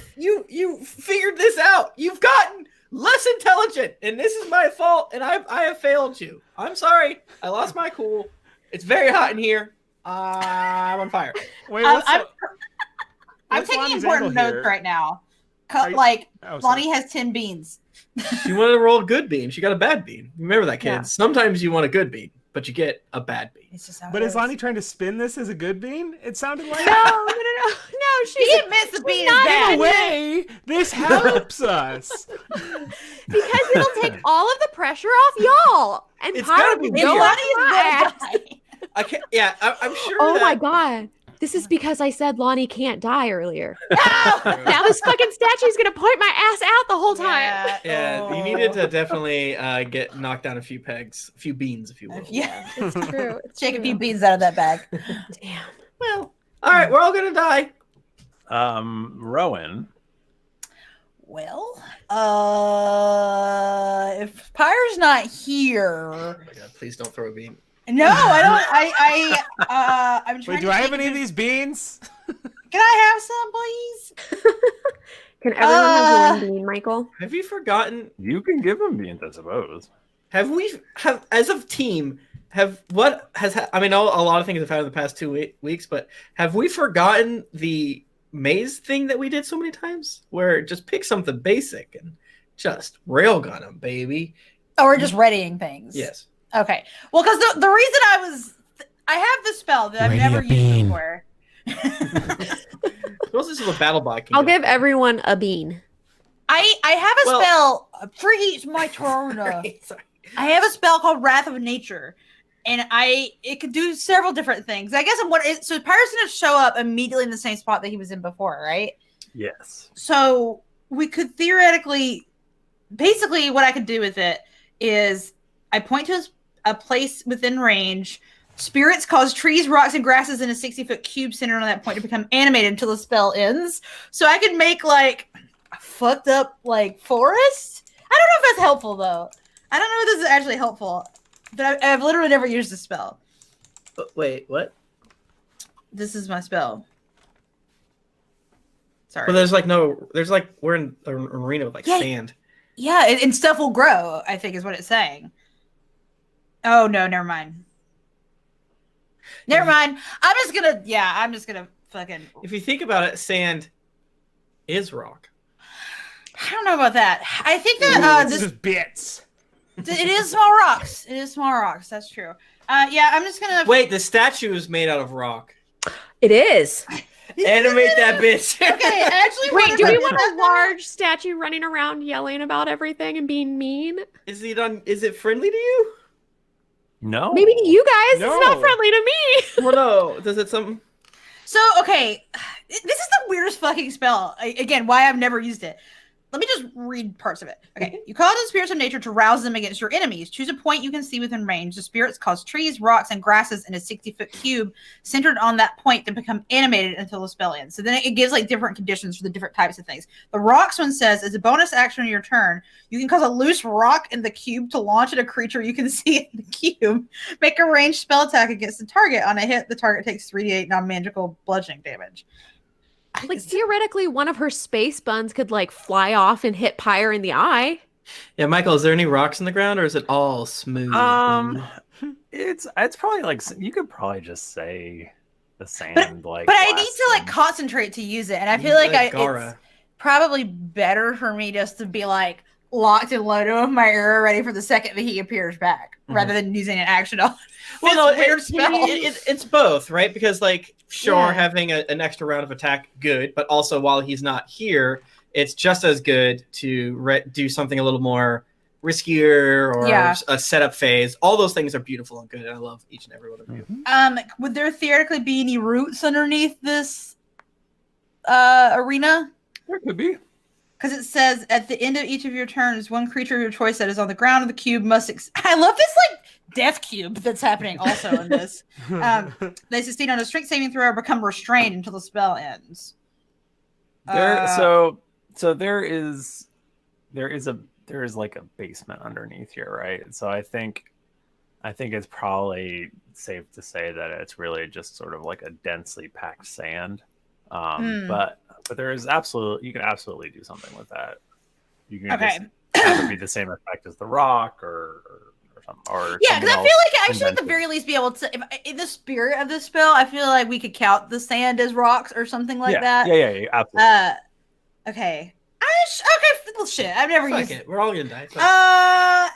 figured this out. You've gotten less intelligent, and this is my fault, and I have failed you. I'm sorry. I lost my cool. It's very hot in here. I'm on fire. Wait, what's I'm what's taking Lonnie's important angle notes here? right now. Are you- Like, Oh, sorry. Lonnie has 10 beans. She wanted to roll a good bean. She got a bad bean. Remember that, kids. Yeah. Sometimes you want a good bean, but you get a bad bean. It's just how But it is goes. Lahni trying to spin this as a good bean? It sounded like. No, He admits the bean is not In a bad. way, this helps us. because it'll take all of the pressure off y'all. And It's Pyre gotta be will weird. go Lonnie off is my gonna ass. die. I can't. Yeah, I'm sure. Oh that, my god. This is because I said Lahni can't die earlier. No! Now this fucking statue's gonna point my ass out the whole time. Yeah, you Oh. needed to definitely get knocked down a few pegs, a few beans, if you will. Yeah. It's true. It's Shake a true. few beans out of that bag. Damn. Well, all right, we're all gonna die. Rowan. Well, if Pyre's not here, Oh my God, please don't throw a beam. no, I don't. I'm trying. Wait, do to I have think any of if- these beans? Can I have some, please? Can everyone have one bean, Michael? Have you forgotten? You can give him beans, I suppose. Have as a team? I know a lot of things have happened in the past 2 weeks, but have we forgotten the maze thing that we did so many times? Where just pick something basic and just railgun them, baby. Oh, we're just reading things. Yes. Okay. Well, because the reason I have this spell that I've never used before. Suppose this is a battle bot. I'll give everyone a bean. I have a spell for each my turn. Sorry. I have a spell called Wrath of Nature, and it could do several different things. I guess so Pyre's gonna show up immediately in the same spot that he was in before, right? Yes. So we could theoretically, basically, what I could do with it is I point to a place within range. Spirits cause trees, rocks, and grasses in a 60-foot cube centered on that point to become animated until the spell ends. So I could make like a fucked up like forest. I don't know if that's helpful though. I don't know if this is actually helpful, but I've literally never used this spell. But wait, what? This is my spell. Sorry. But we're in an arena with sand. Yeah, and stuff will grow, I think is what it's saying. Oh no, never mind. Never mind. I'm just gonna fucking. If you think about it, sand is rock. I don't know about that. I think that This is bits. it is small rocks. It is small rocks. That's true. Yeah, I'm just gonna Wait, the statue is made out of rock. It is. Animate that bitch. Okay, actually, Wait, do we want a large statue running around yelling about everything and being mean? Is it friendly to you? No. Maybe to you guys. No. It's not friendly to me. Well, no. Does it something? So okay, this is the weirdest fucking spell. Again, why I've never used it. Let me just read parts of it. Okay. You call on the spirits of nature to rouse them against your enemies. Choose a point you can see within range. The spirits cause trees, rocks, and grasses in a 60-foot cube centered on that point to become animated until the spell ends. So then it gives like different conditions for the different types of things. The rocks one says, as a bonus action on your turn, you can cause a loose rock in the cube to launch at a creature you can see in the cube. Make a ranged spell attack against the target. On a hit, the target takes 3d8 non-magical bludgeoning damage. Like theoretically, one of her space buns could like fly off and hit Pyre in the eye. Yeah, Michael, is there any rocks in the ground or is it all smooth? It's probably like you could probably just say the sand But I need to like concentrate to use it, and I feel like it's probably better for me just to be like locked and loaded with my arrow ready for the second that he appears back, rather than using an action on. Well, no, it's both, right? Because having an extra round of attack, good, but also while he's not here, it's just as good to do something a little more riskier or a setup phase. All those things are beautiful and good, and I love each and every one of you. Would there theoretically be any roots underneath this arena? There could be. Because it says at the end of each of your turns, one creature of your choice that is on the ground of the cube must. I love this like death cube that's happening also in this. They succeed on a strength saving throw or become restrained until the spell ends. So there is like a basement underneath here, right? So I think it's probably safe to say that it's really just sort of like a densely packed sand. But there is you can absolutely do something with that. You can just have it be the same effect as the rock or something. Or yeah, because I feel like I should at the very least be able to. If, in the spirit of this spell, I feel like we could count the sand as rocks or something like that. Yeah, absolutely. Okay. Well, shit. I've never used it. We're all gonna die.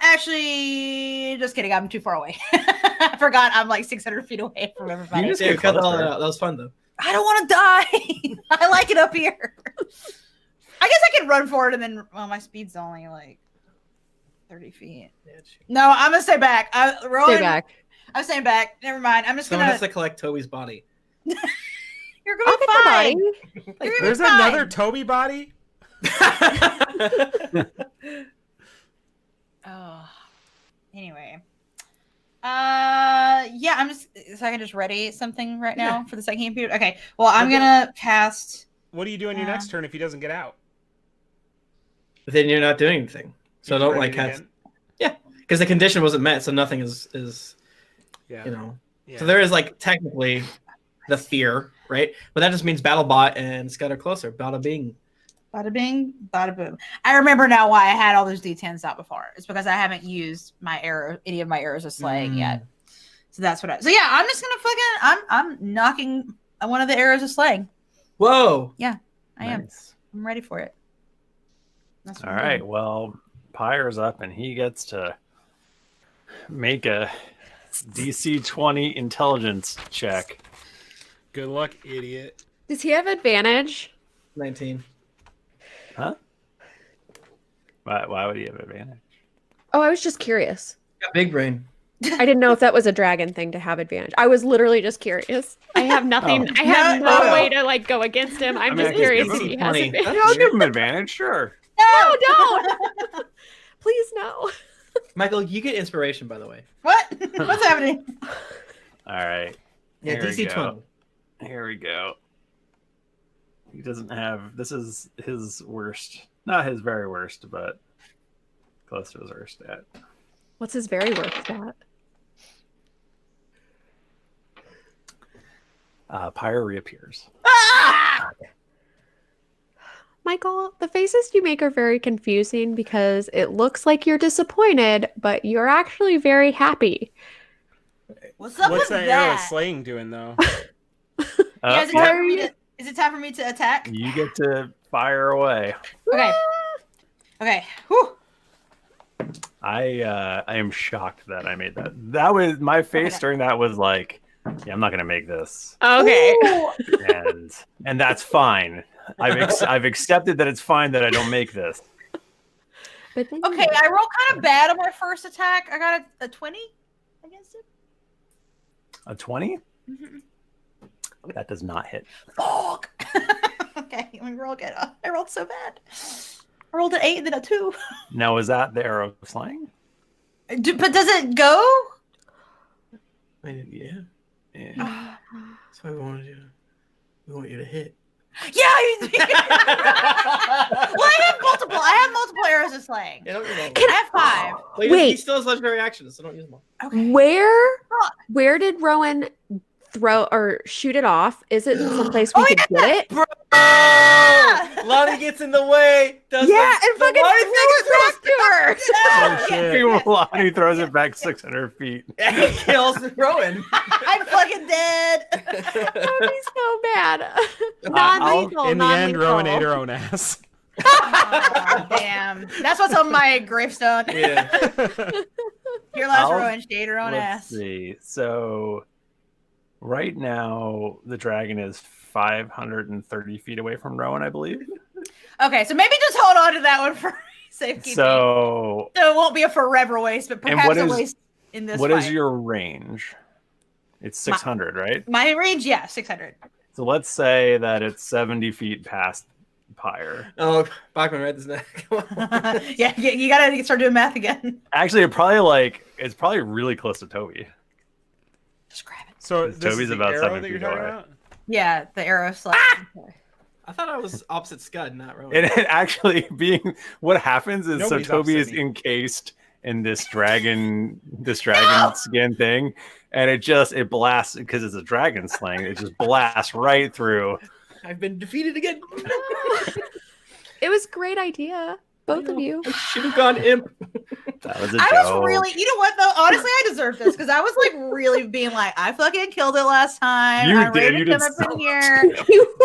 Actually, just kidding. I'm too far away. I forgot. I'm like 600 feet away from everybody. You just cut all that out. That was fun though. I don't want to die. I like it up here. I guess I could run forward and then. Well, my speed's only like 30 feet. Yeah, no, I'm gonna stay back. Rowan, stay back. I'm staying back. Never mind. I'm just Someone has to collect Toby's body. You're gonna be fine. There's another Toby body. Oh. Anyway. Yeah, I'm just so I can just ready something right now for the second period. Okay. Well, I'm gonna cast. What do you do on your next turn if he doesn't get out? then you're not doing anything. So You don't try like it have. again? Yeah, because the condition wasn't met, so nothing is Yeah. you know. Yeah. So there is like technically the fear, right? But that just means BattleBot and Scud are closer. Bada bing. Bada bing, bada boom. I remember now why I had all those D10s out before. It's because I haven't used any of my arrows of slaying yet. So that's what So yeah, I'm just gonna I'm knocking one of the arrows of slaying. Whoa. Yeah, I am. Nice. I'm ready for it. That's what All I'm right. doing. Well, Pyre's up, and he gets to make a DC 20 intelligence check. Good luck, idiot. Does he have advantage? 19. Huh? Why would he have advantage? Oh, I was just curious. Got big brain. I didn't know if that was a dragon thing to have advantage. I was literally just curious. I have nothing. Oh. I have No. no way to like go against him. I'm mean, just I can curious give if him he has 20. advantage. I'll give him advantage, sure. No, don't. Please no. Michael, you get inspiration, by the way. What? What's happening? All right. Yeah, Here we DC go. 20. Here we go. He doesn't have. This is his worst. Not his very worst, but close to his worst stat. What's his very worst stat? Pyre reappears. Ah! Michael, the faces you make are very confusing because it looks like you're disappointed, but you're actually very happy. What's up What's with that arrow of that? slaying doing though? Yeah, is it Yep, time for me to, is it time for me to attack? you get to fire away. Okay. Okay. Whew. I am shocked that I made that. That was my face Okay. during that was like, yeah, I'm not gonna make this, Okay. Ooh. and that's fine. I've accepted that it's fine that I don't make this. But then Okay, I rolled kind of bad on my first attack. I got a 20 against it. A 20? Mhm. That does not hit. Fuck. Okay, let me roll again. I rolled so bad. I rolled an 8 and then a 2. Now is that the arrow of slaying? But does it go? Yeah. Yeah. That's why we want you. We want you to hit. Yeah. Well, I have multiple arrows of slaying. Yeah, don't use all of I them. have 5. Well, he Wait. still has legendary actions, so don't use them all. Okay. where did Rowan throw or shoot it off? Is it someplace we Oh, could get it? Bro! Lonnie gets in the way. Does Yeah, the, and fucking throw it back to her. Oh, shit. He throws it back 600 feet. and he kills Rowan. I'm fucking dead. That would be so bad. I'll- Non-lethal. In the end, non-lethal. Rowan ate her own ass. Oh, damn. That's what's on my gravestone. Yeah. Here lies I'll- Rowan. She ate her own Let's ass. see. So right now the dragon is 530 feet away from Rowan, I believe. Okay, so maybe just hold on to that one for safekeeping. So So it won't be a forever waste, but And perhaps what a is- waste in this what fight. is your range? It's 600, right? My range? Yeah, 600. So let's say that it's 70 feet past Pyre. Oh, Bachmann, right? Isn't that? Come on. Yeah, you gotta start doing math again. Actually, it's probably really close to Toby. Just grab it. So Toby's this is the about arrow 7 that you're feet talking away. about? Yeah, the arrow slide. I thought I was opposite Scud, not Rowan. And it actually being what happens is Nobody's so Toby is upset me. encased in this dragon skin thing, and it blasts because it's a dragon slaying. It just blasts right through. I've been defeated again. It was a great idea, both of you. I should have gone imp. That was a I joke. was really, you know what though? Honestly, I deserve this because I was like really being like, I fucking killed it last time. You I did, rated you did him up so in here,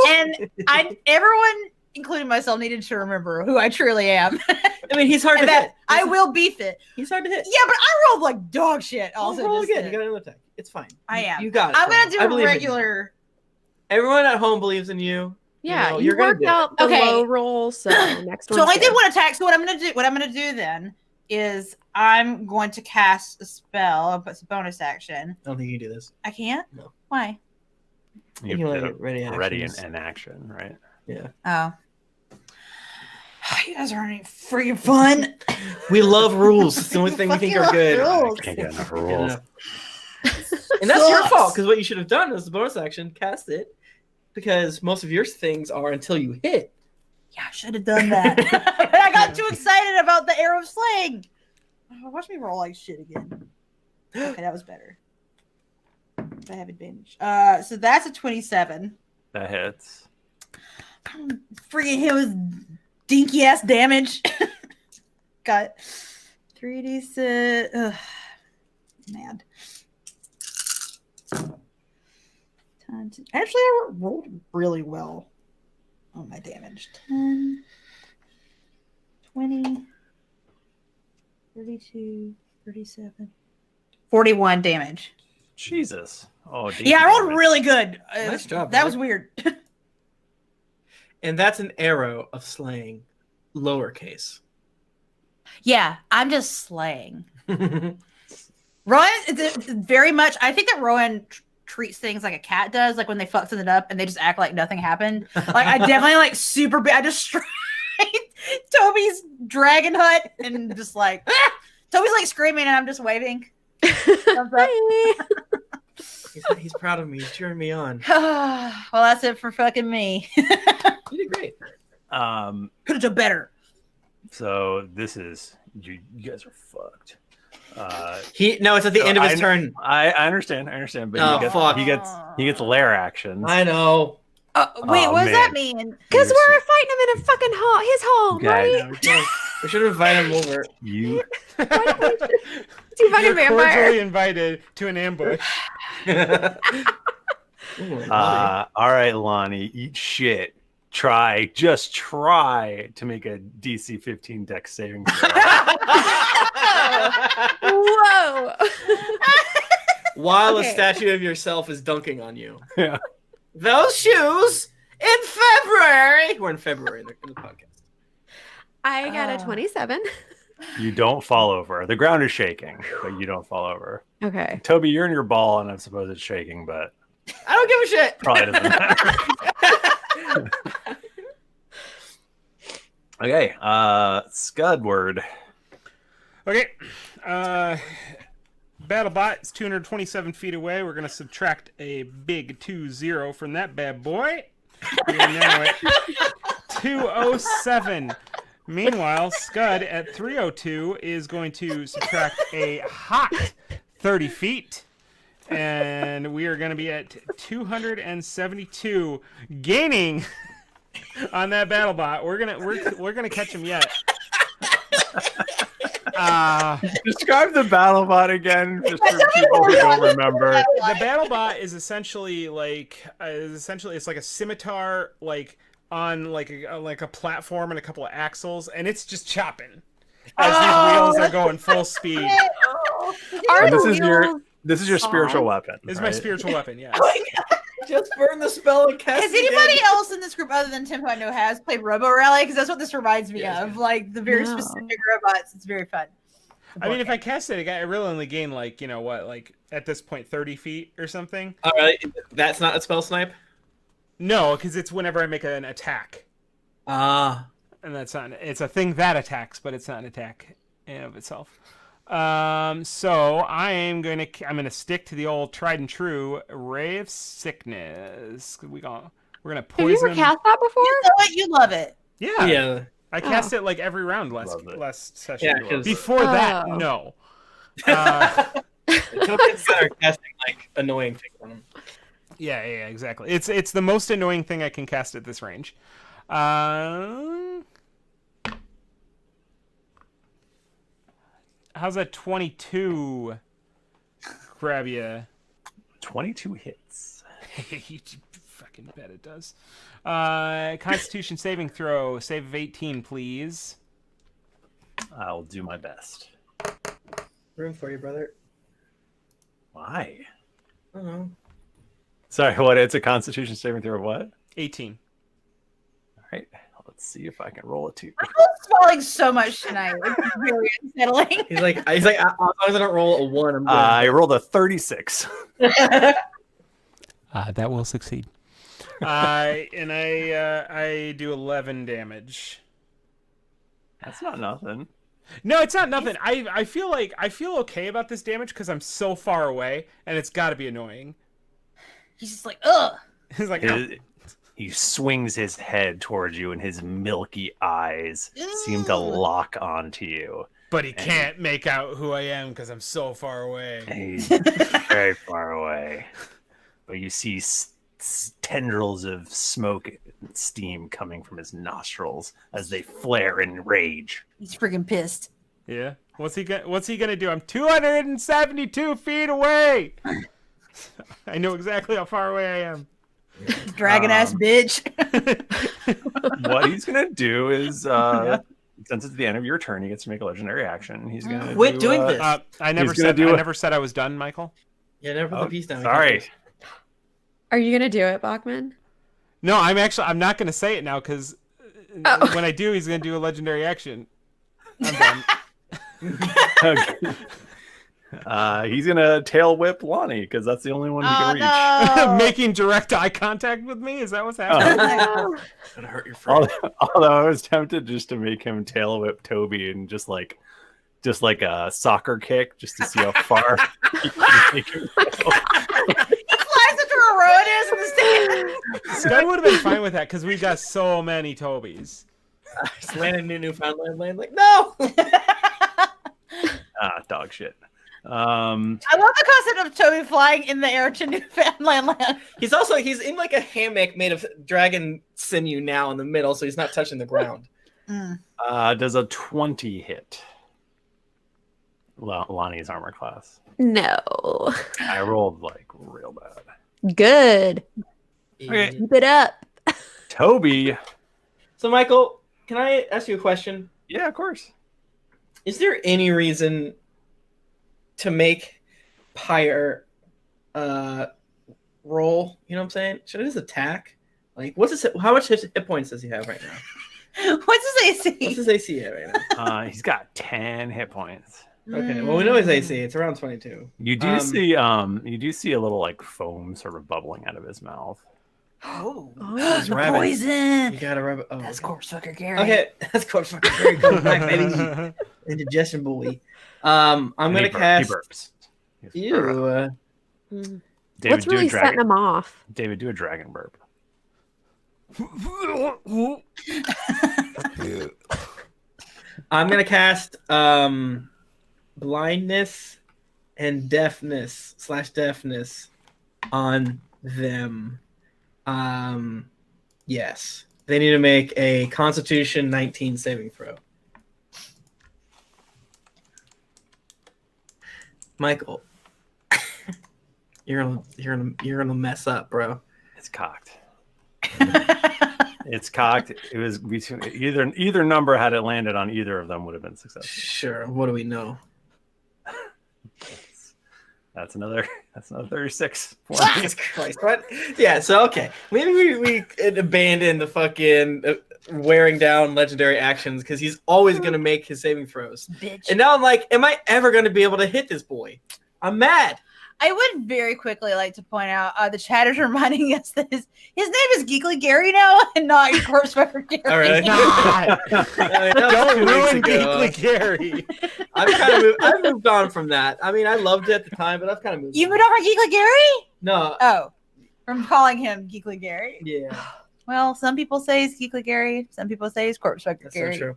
and everyone, including myself, needed to remember who I truly am, I mean, he's hard to and that hit. I will beef it. He's hard to hit. Yeah, but I rolled like dog shit. Also, roll just again. then. You got another attack. It's fine. I am. You got it. I'm Rowan. gonna I do believe a in you. regular. Everyone at home believes in you. Yeah, know, you you're gonna worked do it. out the Okay. low roll, so next one. So I only did one attack. So what I'm gonna do then is I'm going to cast a spell, but it's a bonus action. I don't think you can do this. I can't. No. Why? You You have only to get ready ready in, actions. in action, right? Yeah. Oh. You guys aren't any freaking fun. We love rules. It's the only thing we think are Fucking good. love rules. Can't get enough Good rules. enough. And that's your Sucks. fault, because what you should have done is the bonus action, cast it, because most of your things are until you hit. Yeah, I should have done that. But I got too excited about the arrow slaying. Oh, watch me roll like shit again. Okay, that was better. I have advantage. So that's a 27. That hits. Freaking hit with dinky ass damage. Got 3d6. Mad. Actually, I rolled really well on my damage. 10, 20, 32, 37, 41 damage. Jesus. Oh, Yeah, I rolled really good. Nice job. That brother. was weird. And that's an arrow of slaying, lowercase. Yeah, I'm just slaying. Rowan, it's very much. I think that Rowan treats things like a cat does, like when they fuck something up and they just act like nothing happened. Like I definitely like super big. I just destroyed Toby's dragon hut and just like Toby's like screaming and I'm just waving. Thumbs up. He's proud of me. He's cheering me on. Well, that's it for fucking me. You did great. Could have done better. So this is you guys are fucked. No, it's at the end of his turn. I understand, but Oh, fuck. he gets lair actions. I know. Wait, what does that mean? Because we're fighting him in a fucking his home, Guys, right? We should invite him over. You You fucking You're vampire. cordially invited to an ambush. Ooh, all right, Lahni, eat shit. Just try to make a DC 15 dex saving throw. Whoa. While Okay. a statue of yourself is dunking on you. Yeah. Those shoes in February. We're in February in the podcast. I got a 27. You don't fall over. The ground is shaking, but you don't fall over. Okay. Toby, you're in your ball, and I suppose it's shaking, but I don't give a shit. probably doesn't matter. Okay, Scudward. Okay. BattleBot is 227 feet away. We're going to subtract a big 20 from that bad boy. We are now at 207. Meanwhile, Scud at 302 is going to subtract a hot 30 feet. And we are going to be at 272, gaining on that BattleBot. We're gonna catch him yet. Describe the BattleBot again, just for people who don't remember. The BattleBot is essentially it's like a scimitar, like on like a platform and a couple of axles, and it's just chopping as these wheels are going full speed. Are And the this is your spiritual weapon. This is my right? spiritual weapon. Yes. Just burn the spell and cast Has it anybody again. else in this group other than Tim who I know has played Robo Rally? Because that's what this reminds me Yes. of. Like the very No. specific robots. It's very fun. I mean, if I cast it, I really only gain like at this point 30 feet or something. All right, that's not a spell snipe. No, because it's whenever I make an attack, Ah, and that's not. It's a thing that attacks, but it's not an attack in and of itself. So I'm gonna stick to the old tried and true Ray of Sickness. We're gonna Have poison you ever him. cast that before? You know what? You love it. Yeah, yeah. I cast it like every round Love it. last session. Yeah, 'cause- Before that, Oh. no. Toby's better at casting like annoying things on him. Yeah, exactly. It's the most annoying thing I can cast at this range. How's that 22 grab you? 22 hits. You fucking bet it does. Constitution saving throw. Save of 18, please. I'll do my best. Room for you, brother. Why? I don't know. Sorry, what? It's a Constitution saving throw of what? 18. All right, let's see if I can roll a 2. I'm swallowing so much tonight. It's very unsettling. He's like, as long as I don't roll a 1, I'm good. I rolled a 36. That will succeed. I do 11 damage. That's not nothing. No, it's not nothing. I feel okay about this damage because I'm so far away, and it's got to be annoying. He's just like, ugh. He's like, His, He swings his head towards you, and his milky eyes seem to lock onto you. But he can't make out who I am because I'm so far away. He's very far away. But you see tendrils of smoke and steam coming from his nostrils as they flare in rage. He's freaking pissed. Yeah. What's he gonna do? I'm 272 feet away. I know exactly how far away I am. Dragon ass bitch. What he's gonna do is, since it's the end of your turn, he gets to make a legendary action. He's gonna quit doing this. I never said I was done, Michael. Yeah, never put the piece down. Sorry. Are you gonna do it, Bachmann? No, I'm not gonna say it now because when I do, he's gonna do a legendary action. I'm done. Okay. He's gonna tail whip Lahni because that's the only one he can reach. No. Making direct eye contact with me? Is that what's happening? Gonna hurt your friend. Although I was tempted just to make him tail whip Toby and just like a soccer kick just to see how far he can make him go. He flies into where Rowan is in the stand. Skud would have been fine with that because we got so many Tobys. Just landing in Newfoundland land like, no! Dog shit. I love the concept of Toby flying in the air to Newfoundland land. He's in like a hammock made of dragon sinew now in the middle, so he's not touching the ground. Does a 20 hit Lonnie's armor class? No. I rolled like real bad. Good. Okay. Keep it up. Toby. So, Michael, can I ask you a question? Yeah, of course. Is there any reason to make Pyre roll? You know what I'm saying? Should his attack? Like, how much hit points does he have right now? What's his AC? What's his AC at right now? He's got 10 hit points. Okay, well, we know his AC. It's around 22. You do see a little like foam sort of bubbling out of his mouth. Oh, He's the rabbit. poison. You gotta rub it. Oh, That's okay. corpse fucker Gary. Okay, that's corpse fucker Gary. Come back, baby. Indigestion boy. I'm gonna cast. He burps. Ew. David, What's really setting him off? David, do a dragon burp. I'm gonna cast blindness and deafness on them. Yes, they need to make a Constitution 19 saving throw. Michael, you're gonna mess up, bro. It's cocked. It's cocked. It was between either number. Had it landed on either of them, would have been successful. Sure. What do we know? That's another 36. Jesus Christ! What? Yeah. So okay, maybe we abandon the fucking wearing down legendary actions because he's always gonna make his saving throws. Bitch. And now I'm like, am I ever gonna be able to hit this boy? I'm mad. I would very quickly like to point out the chat is reminding us that his name is Geekly Gary now and not corpse fucker Gary. All right. Don't ruin Geekly Gary. I've moved on from that. I mean, I loved it at the time, but I've kind of moved. You moved on from Geekly Gary? No. Oh, from calling him Geekly Gary. Yeah. Well, some people say he's Geekly Gary. Some people say he's corpse fucker That's Gary. so true.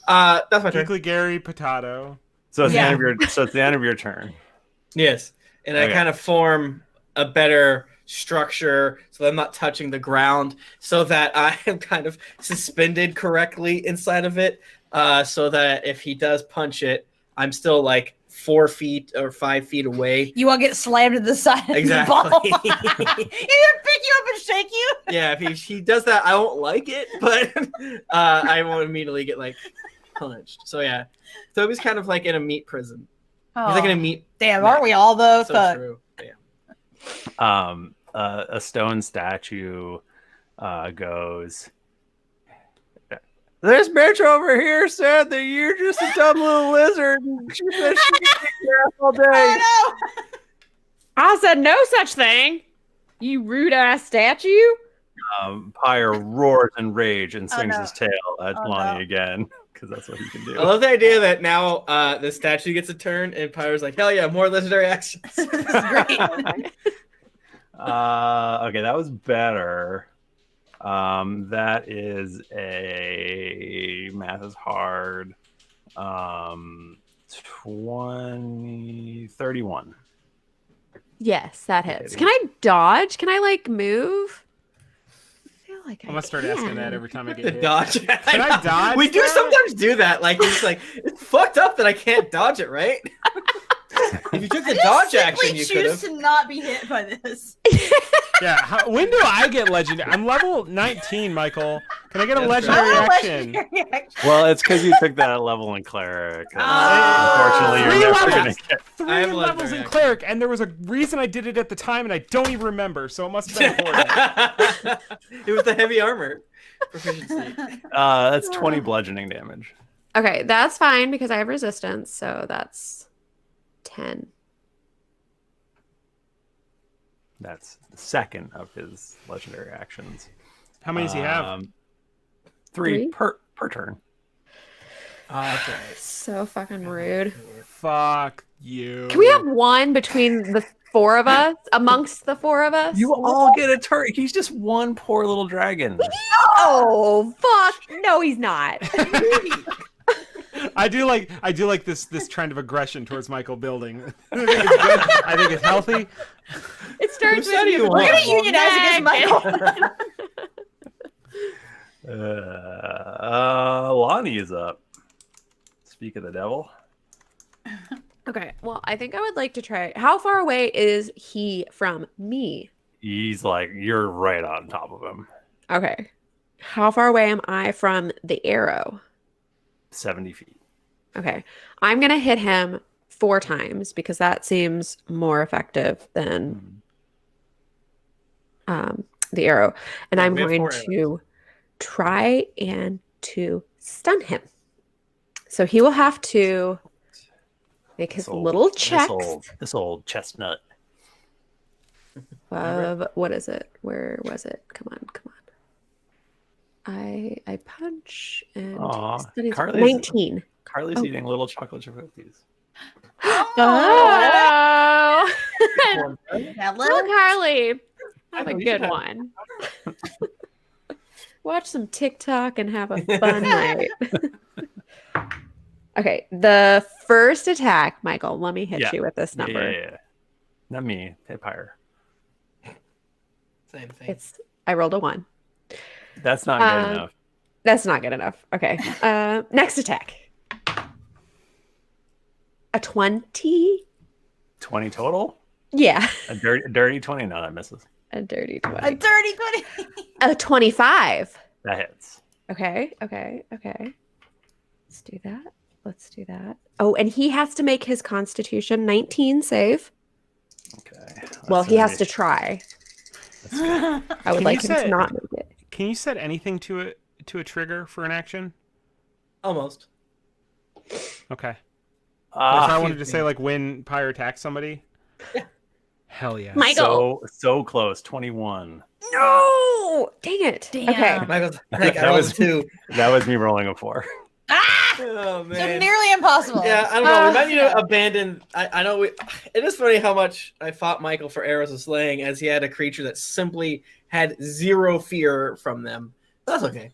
That's my turn. Geekly Gary Potato. So it's the end of your turn. Yes. And I kind of form a better structure so that I'm not touching the ground, so that I am kind of suspended correctly inside of it, so that if he does punch it, I'm still like 4 feet or 5 feet away. You won't get slammed to the side Exactly. of the ball. He's gonna pick you up and shake you. Yeah, if he does that, I won't like it, but I won't immediately get like punched. So yeah, Toby's kind of like in a meat prison. He's like in a meat. Damn, aren't we all though? So Fuck. true. Yeah. A stone statue goes, this bitch over here said that you're just a dumb little lizard and she said she can take care of all day. Oh, no. I said no such thing. You rude ass statue. Pyre roars in rage and swings no. his tail at Oh, Lahni no. again because that's what he can do. I love the idea that now the statue gets a turn and Pyre's like, hell yeah, more legendary actions. This is great. Okay, that was better. That is a math is hard. 31. Yes, that hits. Can I dodge? Can I like move? I feel like I'm gonna start asking that every time I get hit. Dodge. Can I dodge? We do that? sometimes do that. Like it's like it's fucked up that I can't dodge it, right? If you took the dodge action, you could choose have. to not be hit by this. Yeah. When do I get legendary? I'm level 19, Michael. Can I get a legendary action? Well, it's because you took that level in cleric. Unfortunately, you're never gonna get. 3 I have levels in legendary cleric, and there was a reason I did it at the time, and I don't even remember. So it must have been important. It was the heavy armor proficiency. That's 20 bludgeoning damage. Okay, that's fine because I have resistance, so that's 10. That's the second of his legendary actions. How many does he have? 3 per turn. Okay. So fucking rude. Fuck you. Can we have one between the 4 of us? Amongst the 4 of us? You all get a turn. He's just one poor little dragon. Oh fuck! No, he's not. I do like this trend of aggression towards Michael building. I think it's good. I think it's healthy. It starts Who said with you you. won? We're gonna unionize against Michael. Lahni is up. Speak of the devil. Okay, well, I think I would like to try. How far away is he from me? He's like, you're right on top of him. Okay. How far away am I from the arrow? 70 feet. Okay. I'm going to hit him 4 times because that seems more effective than the arrow. And Yeah, I'm we have going 4 to try and to stun him. So he will have to make his little checks. This old chestnut. What is it? Where was it? Come on. I punch and Carly's 19. Carly's eating little chocolate chip cookies. Oh, Hello? Little Carly, have a know, you good should one. Watch some TikTok and have a fun night. Okay, the first attack, Michael. Let me hit you with this number. Yeah. Not me. Hit Pyre. Same thing. I rolled a 1. That's not good enough. That's not good enough. Okay. Next attack. A 20. 20 total? Yeah. A dirty 20? No, that misses. A dirty 20. A dirty 20. A 25. That hits. Okay. Let's do that. Oh, and he has to make his Constitution 19 save. Okay. Well, he has to try. I would like him to not make it. Can you set anything to a trigger for an action? Almost. Okay. If I wanted to say like when Pyre attacks somebody. Yeah. Hell yeah. Michael. So close. 21. No! Dang it. Damn. Okay. Michael's like, I rolled a 2. That was me rolling a 4. Oh man. So nearly impossible. Yeah, I don't know. We might need to abandon. I know. It is funny how much I fought Michael for arrows of slaying, as he had a creature that simply had 0 fear from them. That's okay.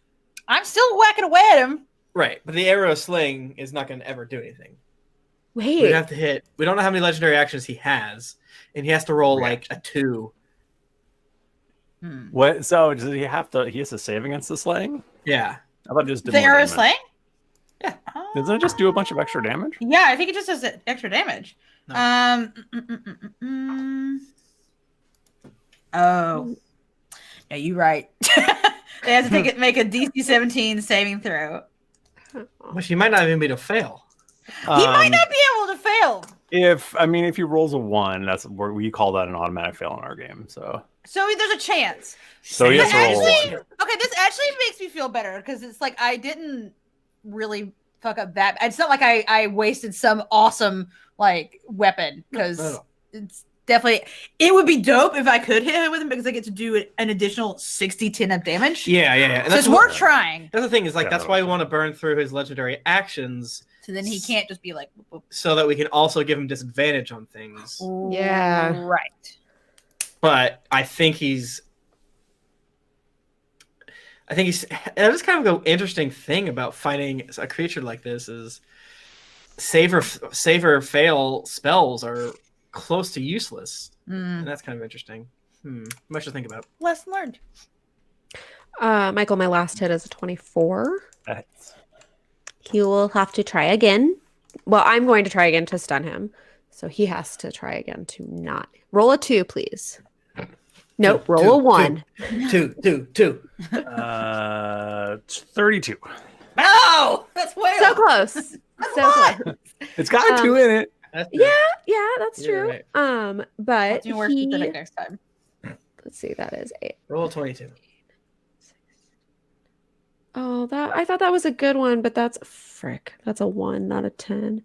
I'm still whacking away at him. Right, but the arrow of slaying is not going to ever do anything. Wait. We'd have to hit. We don't know how many legendary actions he has, and he has to roll like a 2. What? So does he have to? He has to save against the slaying? Yeah. I thought it just did The more arrow damage. slaying? Yeah. Doesn't it just do a bunch of extra damage? Yeah, I think it just does extra damage. No. Oh. Yeah, you're right. They have to make a DC 17 saving throw. Which he might not even be to fail. He might not be able to fail. If he rolls a 1, that's where we call that an automatic fail in our game. So there's a chance. he has to roll a 1. Okay, this actually makes me feel better because it's like I didn't really fuck up that. It's not like I wasted some awesome like weapon because it's definitely it would be dope if I could hit him with him because I get to do an additional 60-10 of damage. Yeah. And So it's worth trying. That's the thing is like that's why we want to burn through his legendary actions. So then he can't just be like whoop, whoop. So that we can also give him disadvantage on things. Yeah. Right. But I think he's I think that is kind of an interesting thing about fighting a creature like this is save or fail spells are close to useless. And that's kind of interesting. Much to think about. Lesson learned. Michael, my last hit is a 24. That's... He will have to try again. Well, I'm going to try again to stun him. So he has to try again to not. Roll a 2, please. Nope, roll a 1. 2. 32. No! That's way So off. close. So close. It's got a 2 in it. Yeah, that's You're true. right. But Do more specific next time. let's see, that is 8. Roll 22. Oh, I thought that was a good one, but that's frick. That's a 1, not a 10.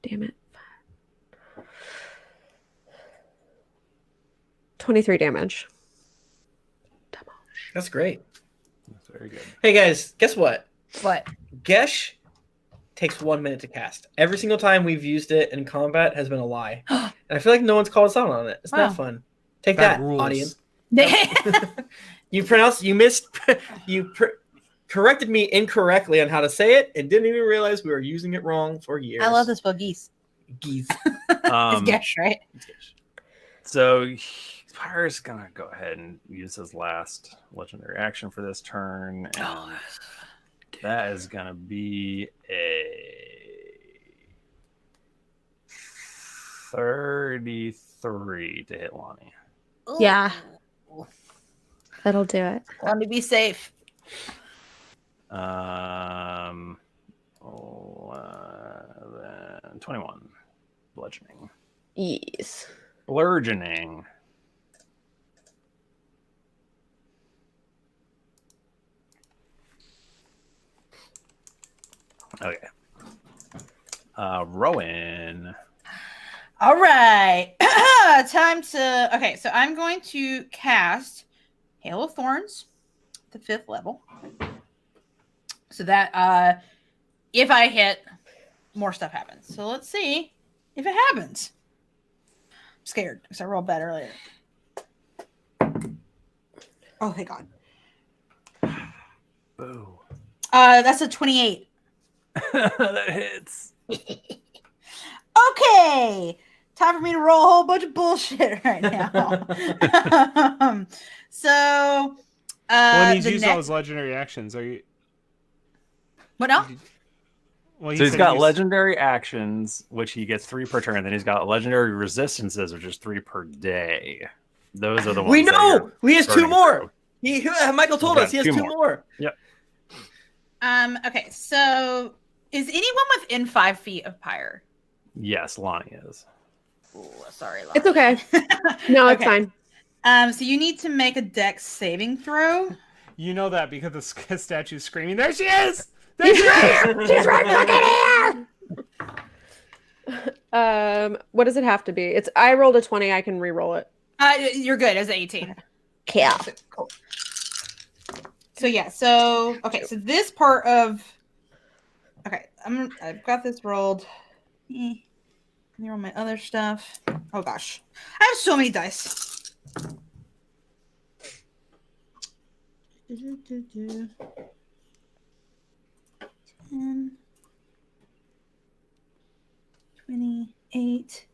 Damn it. 23 damage. That's great. That's very good. Hey guys, guess what? What? Gesh takes 1 minute to cast. Every single time we've used it in combat has been a lie. And I feel like no one's called us out on it. It's not fun. Take that, rules. audience. You corrected me incorrectly on how to say it and didn't even realize we were using it wrong for years. I love this spell, geese. Geese. It's Gesh, right? So Pyre's gonna go ahead and use his last legendary action for this turn, and that is gonna be a 33 to hit Lahni. Yeah. That'll do it. Let me be safe. 11, 21. Bludgeoning. Yes. Bludgeoning. Okay. Rowan. All right. Time to... Okay, so I'm going to cast Hail of Thorns, the 5th level. So that if I hit, more stuff happens. So let's see if it happens. I'm scared because I rolled bad earlier. Oh, thank God. Boo. That's a 28. That hits. Okay. Time for me to roll a whole bunch of bullshit right now. So, Well, he's used all his legendary actions. Are you? What now? Well, So he's got legendary actions, which he gets 3 per turn. And then he's got legendary resistances, which is 3 per day. Those are the ones. We know. He has 2 more. Through. Michael told us he has 2 more. Yep. Okay. So, is anyone within 5 feet of Pyre? Yes, Lahni is. Ooh, sorry, Lahni. It's okay. No, it's fine. So you need to make a dex saving throw. You know that because the statue's screaming. There she is. There she is. She's right here. What does it have to be? I rolled a 20. I can re-roll it. You're good. It's 18. Yeah. Cool. So yeah. So okay. So this part of. Okay, I've got this rolled. Let me roll my other stuff. Oh gosh, I have so many dice. 10, 28.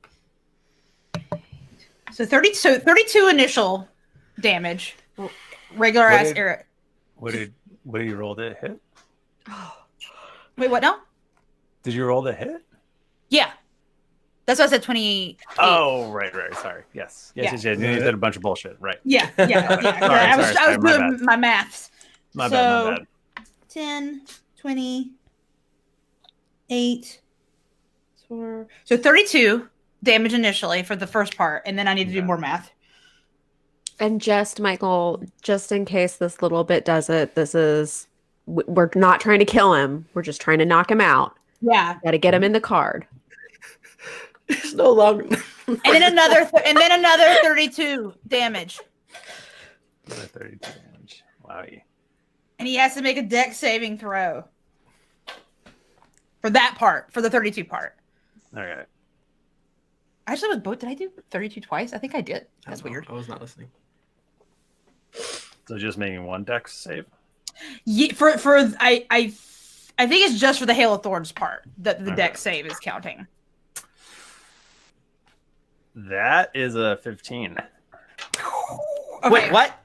So 32 initial damage. Regular ass arrow. What did you roll to hit? Wait, what now? Did you roll the hit? Yeah. That's why I said 28. Oh, right. Sorry. Yes. You did a bunch of bullshit. Right. Yeah. Sorry, I was my doing bad. my maths. My bad. 10, 28. So 32 damage initially for the first part, and then I need to do more math. And Michael, just in case this little bit does it, we're not trying to kill him. We're just trying to knock him out. Yeah. Got to get him in the card. It's no longer. And then another 32 damage. Another 32 damage. Wowie. And he has to make a dex saving throw. For that part, for the 32 part. All right. Actually, with both, did I do 32 twice? I think I did. That's weird. I was not listening. So just making 1 dex save? I think it's just for the Hail of Thorns part that the deck save is counting. That is a 15. Okay. Wait, what?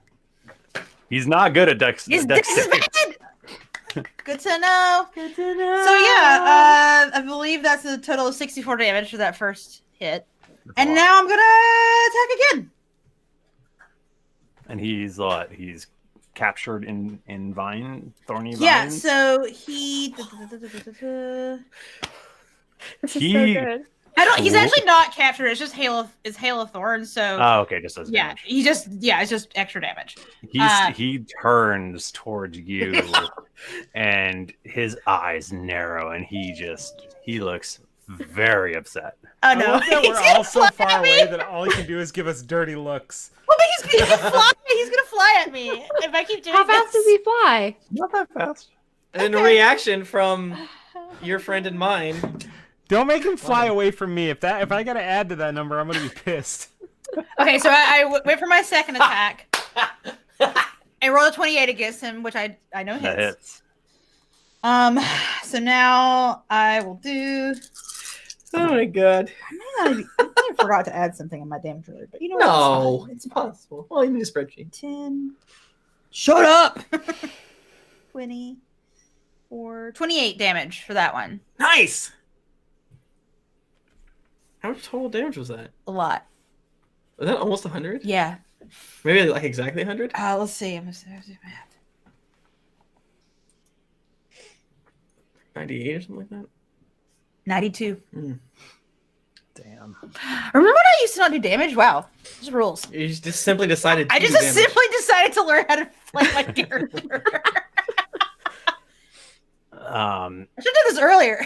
He's not good at dex. His dex dex is saves. bad. Good to know. Good to know. So yeah, I believe that's a total of 64 damage for that first hit. And now I'm gonna attack again. And he's what? He's captured in thorny vines. Yeah. So he. This is so good. He's actually not captured. It's just Hail of Thorns. So. Oh, okay. Just as Yeah. damage. It's just extra damage. He turns towards you, and his eyes narrow, and he looks very upset. Oh no! I love that He's we're gonna all so fly far at me. away that all he can do is give us dirty looks. Well, but he's gonna fly. He's gonna fly at me if I keep doing How fast this. does he fly? Not that fast. In reaction from your friend and mine. Don't make him fly away from me. If I gotta add to that number, I'm gonna be pissed. Okay, so I went for my second attack. I rolled a 28 against him, which I know That hits. hits. So now I will do. Oh my god. I forgot to add something on my damage roller, but you know what? No, it's possible. Well, you need a spreadsheet. 10. Shut up. 24, 28 damage for that one. Nice. How much total damage was that? A lot. Was that almost 100? Yeah. Maybe like exactly 100? Let's see. I'm gonna do math. 98 or something like that? 92. Damn. Remember when I used to not do damage? Wow. Just rules. You just simply decided to I do just damage. simply decided to learn how to play my character. I should have done this earlier.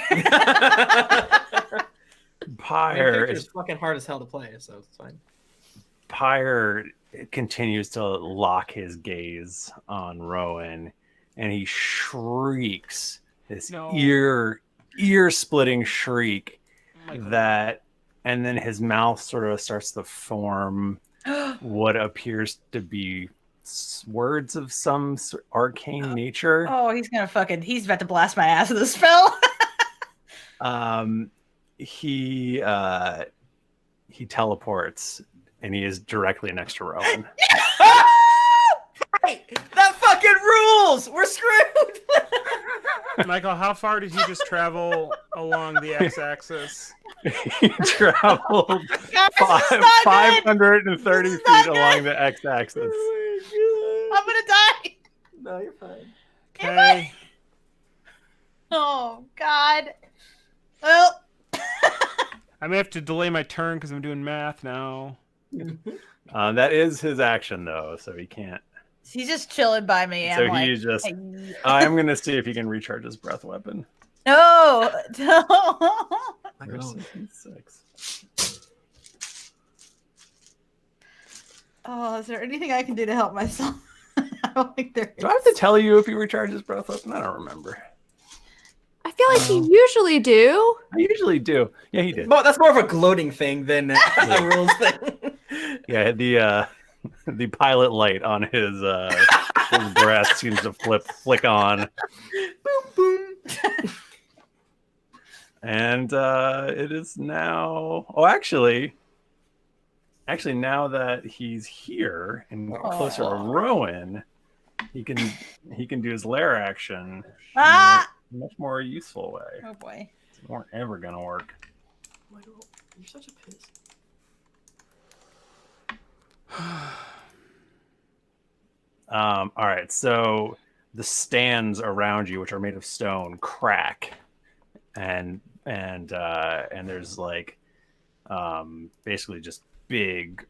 Pyre is fucking hard as hell to play, so it's fine. Pyre continues to lock his gaze on Rowan, and he shrieks this ear-splitting shriek and then his mouth sort of starts to form what appears to be words of some arcane nature. Oh, he's about to blast my ass with a spell. He teleports, and he is directly next to Rowan. Hey, that fucking rules! We're screwed! Michael, how far did he just travel along the x-axis? He traveled 530 feet along the x-axis. I'm gonna die. No, you're fine. Okay. Oh, God. Well. I may have to delay my turn because I'm doing math now. That is his action, though, so he can't. He's just chilling by me. So I'm he's just. hey. I'm going to see if he can recharge his breath weapon. No. Versus 6. Oh, is there anything I can do to help myself? I don't think there is. Do I have to tell you if he recharges breath weapon? I don't remember. I feel like you usually do. I usually do. Yeah, he did. Well, that's more of a gloating thing than a rules thing. Yeah, the pilot light on his breast seems to flick on. Boom, boom. And it is now. Oh, actually, now that he's here and closer to Rowan, he can do his lair action in a much more useful way. Oh boy, It's not ever gonna work. Michael, you're such a piss. All right, so the stands around you, which are made of stone, crack, and there's like basically just big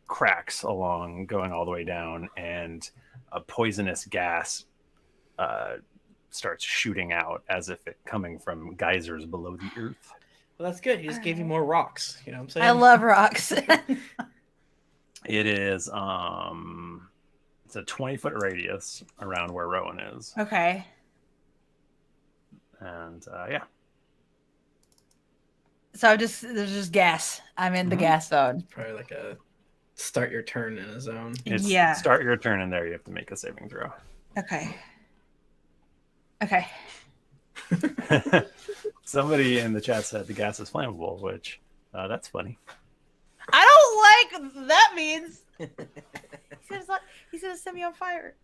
cracks going all the way down, and a poisonous gas starts shooting out as if it coming from geysers below the earth. Well, that's good. He just gave you more rocks. You know what I'm saying? I love rocks. It is it's a 20-foot radius around where Rowan is. Okay. And yeah. So there's just gas. I'm in the gas zone. Probably like a start your turn in a zone. It's Yeah. Start your turn in there. You have to make a saving throw. Okay. Okay. Somebody in the chat said the gas is flammable, which that's funny. I don't like that means. He's gonna set me on fire.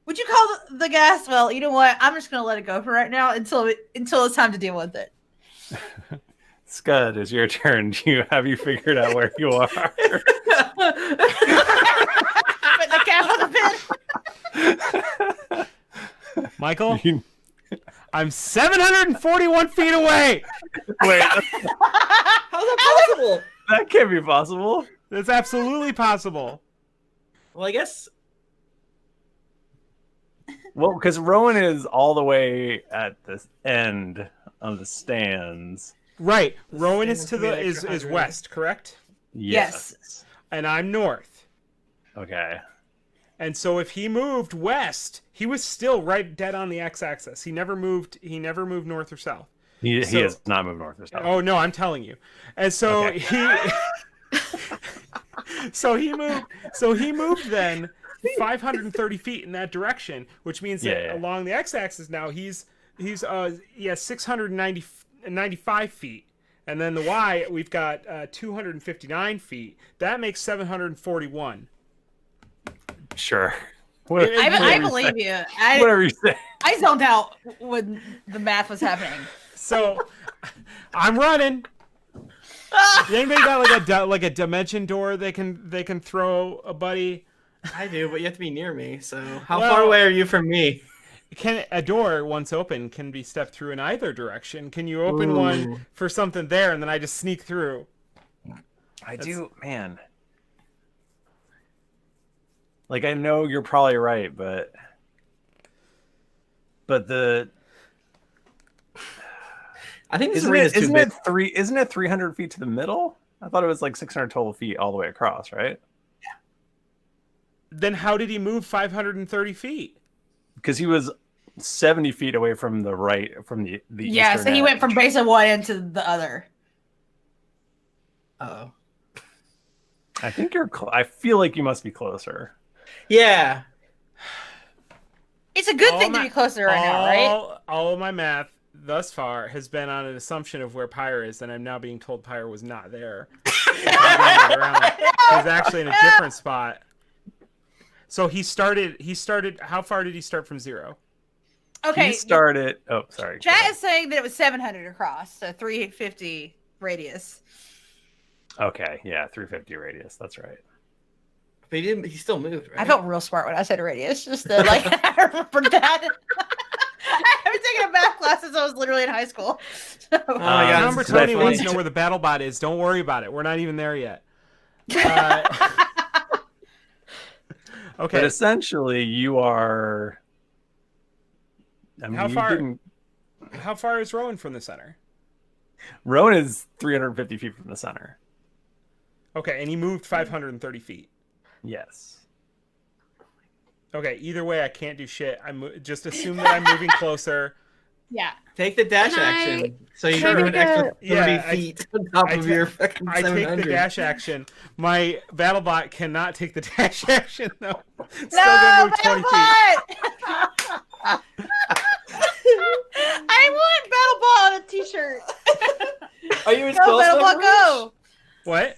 Would you call the gas? Well, you know what? I'm just gonna let it go for right now until it's time to deal with it. Skud, it's your turn. Have you figured out where you are? Put the cap on the pin. Michael, I'm 741 feet away. Wait, How's that possible? that can't be possible. That's absolutely possible. Well, I guess. Well, because Rowan is all the way at the end of the stands. Right. Rowan same is as to me, the like, is 100. west, correct? Yes. And I'm north. Okay. And so if he moved west, he was still right dead on the x-axis. He never moved north or south. He So- has not moved north or south. Oh no, I'm telling you. And so Okay. he moved then 530 feet in that direction, which means that Yeah. along the x-axis now he has 695 feet. And then the y, we've got 259 feet. That makes 741. Sure. I believe you. Whatever you say. I zoned out when the math was happening. So I'm running. Anybody got like a dimension door they can throw a buddy? I do, but you have to be near me. So how Well- far away are you from me? Can a door once open can be stepped through in either direction? Can you open Ooh. one for something there and then I just sneak through? I do, man. Like, I know you're probably right, but the I think this isn't arena's it, too isn't big. it 300 feet to the middle? I thought it was like 600 total feet all the way across, right? Then how did he move 530 feet? Because he was 70 feet away from the the Yeah, eastern so he edge. went from base of one end to the other. Oh. I think you're. I feel like you must be closer. Yeah. It's a good thing to be closer right now, right? All of my math thus far has been on an assumption of where Pyre is, and I'm now being told Pyre was not there. He's actually in a different spot. So he started. How far did he start from zero? Okay. He started. Oh, sorry. Chat is saying that it was 700 across, so 350 radius. Okay, yeah, 350 radius. That's right. But he still moved, right? I felt real smart when I said radius. Just to, like, I remember that. I was taking a math class since I was literally in high school. So. Oh my God, Remember, this is so Tony funny. wants to know where the battle bot is. Don't worry about it. We're not even there yet. Okay. But essentially, you are. I mean, How you far- didn't- How far is Rowan from the center? Rowan is 350 feet from the center. Okay, and he moved 530 feet. Yes. Okay, either way, I can't do shit. Just assume that I'm moving closer. Yeah. Take the dash Can I- action. So you can I move an make extra 30 Yeah, feet on top I of ta- your fucking I 700. take the dash action. My BattleBot cannot take the dash action, though. It's still No, gonna move 20 feet. BattleBot! I want BattleBot on a t-shirt. Are you in Go, spell BattleBot, sniper? go! What?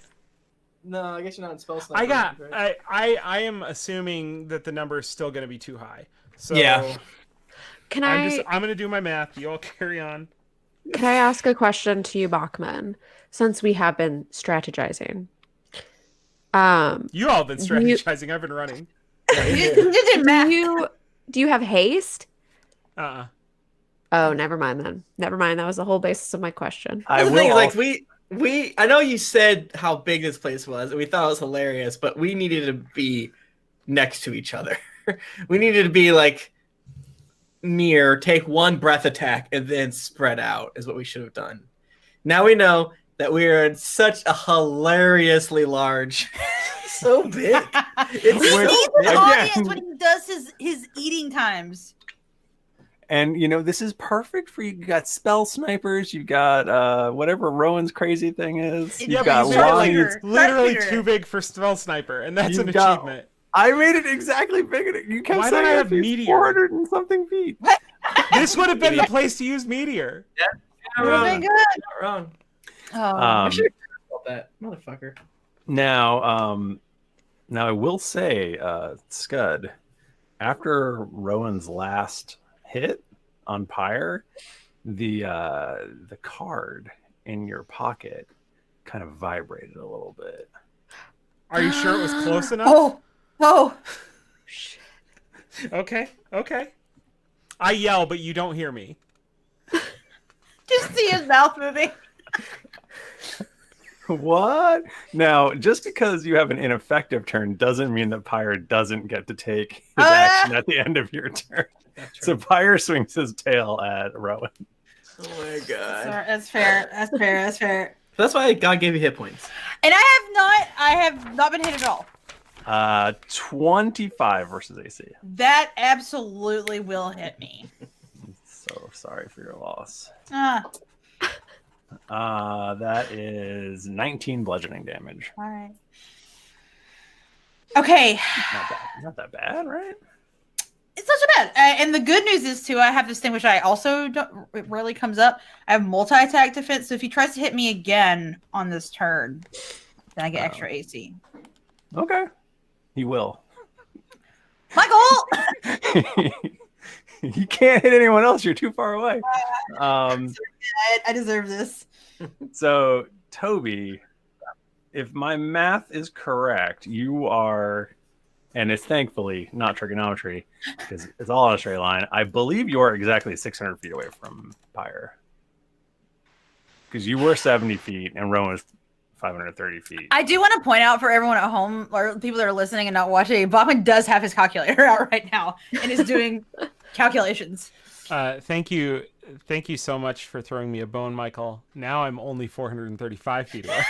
No, I guess you're not in spell sniper. I got. right? I am assuming that the number is still going to be too high. So Yeah. Can I'm I going to do my math. You all carry on. can I ask a question to you, Bachmann? Since we have been strategizing, You all have been You- strategizing. I've been running. You did math. do you have haste? Uh-uh. Oh, never mind then. Never mind. That was the whole basis of my question. I The will. thing is, like, also- we I know you said how big this place was, and we thought it was hilarious, but we needed to be next to each other. We needed to be like near, take one breath attack, and then spread out is what we should have done. Now we know that we are in such a hilariously large, so big. He It's needs so the big. audience when he does his eating times. And you know, this is perfect for you. You got spell snipers. You've got whatever Rowan's crazy thing is. Yeah, You've but got he's Sharp Lahni. Lahni. It's literally Sharpshooter. too big for Spell Sniper, and that's You've an got- achievement. I made it exactly big enough. You kept Why saying don't I have it's meteor? 400 and something feet. This would have been the place to use meteor. Would have been good. Not wrong. Oh. I should have that motherfucker. Now, I will say, Scud, after Rowan's last hit on Pyre, the card in your pocket kind of vibrated a little bit. Are you sure it was close enough? Oh. Okay. I yell, but you don't hear me. Just see his mouth moving. What? Now, just because you have an ineffective turn doesn't mean that Pyre doesn't get to take his action at the end of your turn. So Pyre swings his tail at Rowan. Oh my god. That's fair. That's why God gave you hit points. And I have not been hit at all. 25 versus AC. That absolutely will hit me. So sorry for your loss. All That is 19 bludgeoning damage. right. Okay. Not that bad, right? It's not so bad. And the good news is, too, I have this thing which I also don't, it rarely comes up. I have multi-attack defense, so if he tries to hit me again on this turn, then I get extra AC. Okay. He will. Michael! You can't hit anyone else. You're too far away. I deserve this. So, Toby, if my math is correct, you are, and it's thankfully not trigonometry because it's all on a straight line. I believe you are exactly 600 feet away from Pyre because you were 70 feet and Rowan was 530 feet. I do want to point out for everyone at home or people that are listening and not watching, Bachmann does have his calculator out right now and is doing calculations. Thank you so much for throwing me a bone, Michael. Now I'm only 435 feet away.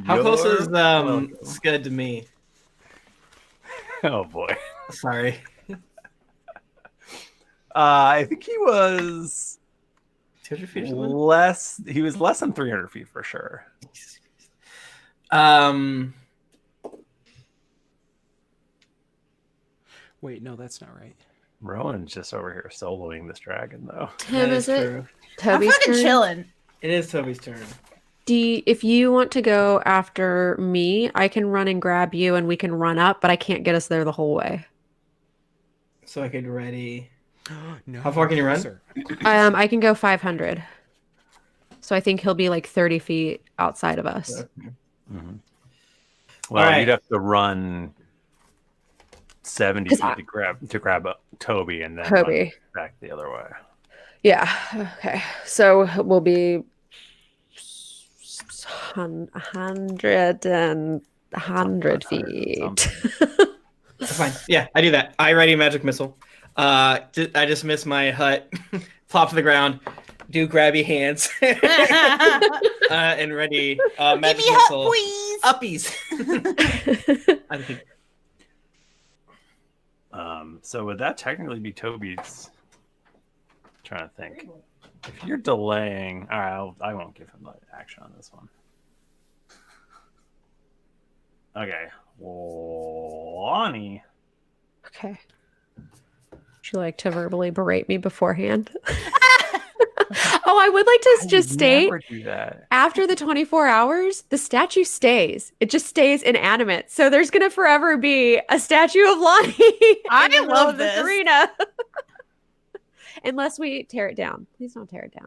How close is Scud to me? Oh boy. Sorry. I think he was 200 feet or something? less. He was less than 300 feet for sure. Wait, no, that's not right. Rowan's just over here soloing this dragon, though. Tim, is it true. I'm Toby's fucking turn? chilling. It is Toby's turn. If you want to go after me, I can run and grab you and we can run up, but I can't get us there the whole way. So I could ready. No, How far can you run? sir. I can go 500. So I think he'll be like 30 feet outside of us. Mm-hmm. Well, All right. you'd have to run 70 feet to grab Toby and then run back the other way. Yeah. Okay. So we'll be 100 feet. That's fine. Yeah, I do that. I ready magic missile. I just miss my hut. Flop to the ground. Do grabby hands. And ready. Magic Give me missile. hut, please. Uppies. I think. So would that technically be Toby's? I'm trying to think. If you're delaying, all right, I won't give him the action on this one. Okay, Lahni. Okay. Would you like to verbally berate me beforehand? Oh, I would like to just state, Do that. after the 24 hours, the statue stays. It just stays inanimate. So there's going to forever be a statue of Lonnie I in the middle love of this this. arena. Unless we tear it down. Please don't tear it down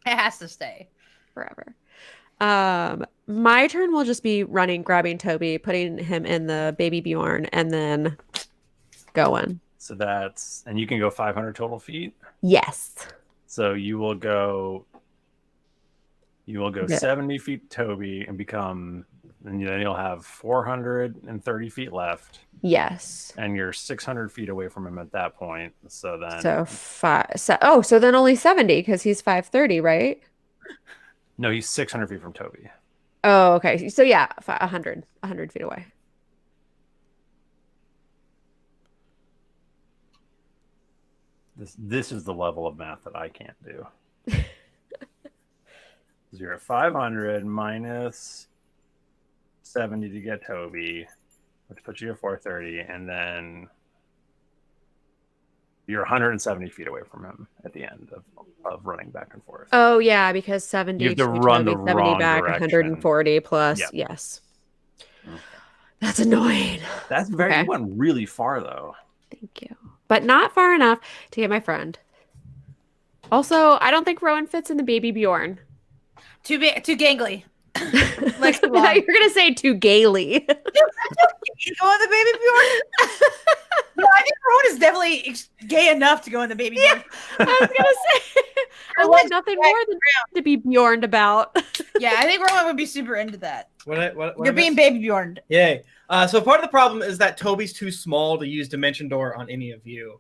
It has to stay. forever. My turn will just be running, grabbing Toby, putting him in the baby Bjorn, and then going. So that's, and you can go 500 total feet. Yes. So you will go Yeah. 70 feet to Toby and become, and then you'll have 430 feet left. Yes. And you're 600 feet away from him at that point. So then, So then only 70 because he's 530, right? no, he's 600 feet from Toby. Oh, okay. So yeah, 100 feet away. This is the level of math that I can't do. 0 500 minus 70 to get Toby, which puts you at 430, and then you're 170 feet away from him at the end of running back and forth. Oh yeah, because 70 You have to to run the 70 wrong back, direction. 140 plus. Yep. Yes. Okay. That's annoying. That's very. Okay. You went really far though. Thank you. But not far enough to get my friend. Also, I don't think Rowan fits in the baby Bjorn. Too gangly. Like, I thought you were gonna say too gaily. You go on the baby Bjorn? No, I think Rowan is definitely gay enough to go in the baby Bjorn. I was gonna say I want nothing more than to be Bjorned about. Yeah, I think Rowan would be super into that. What You're being baby Bjorned. Yay. So part of the problem is that Toby's too small to use Dimension Door on any of you.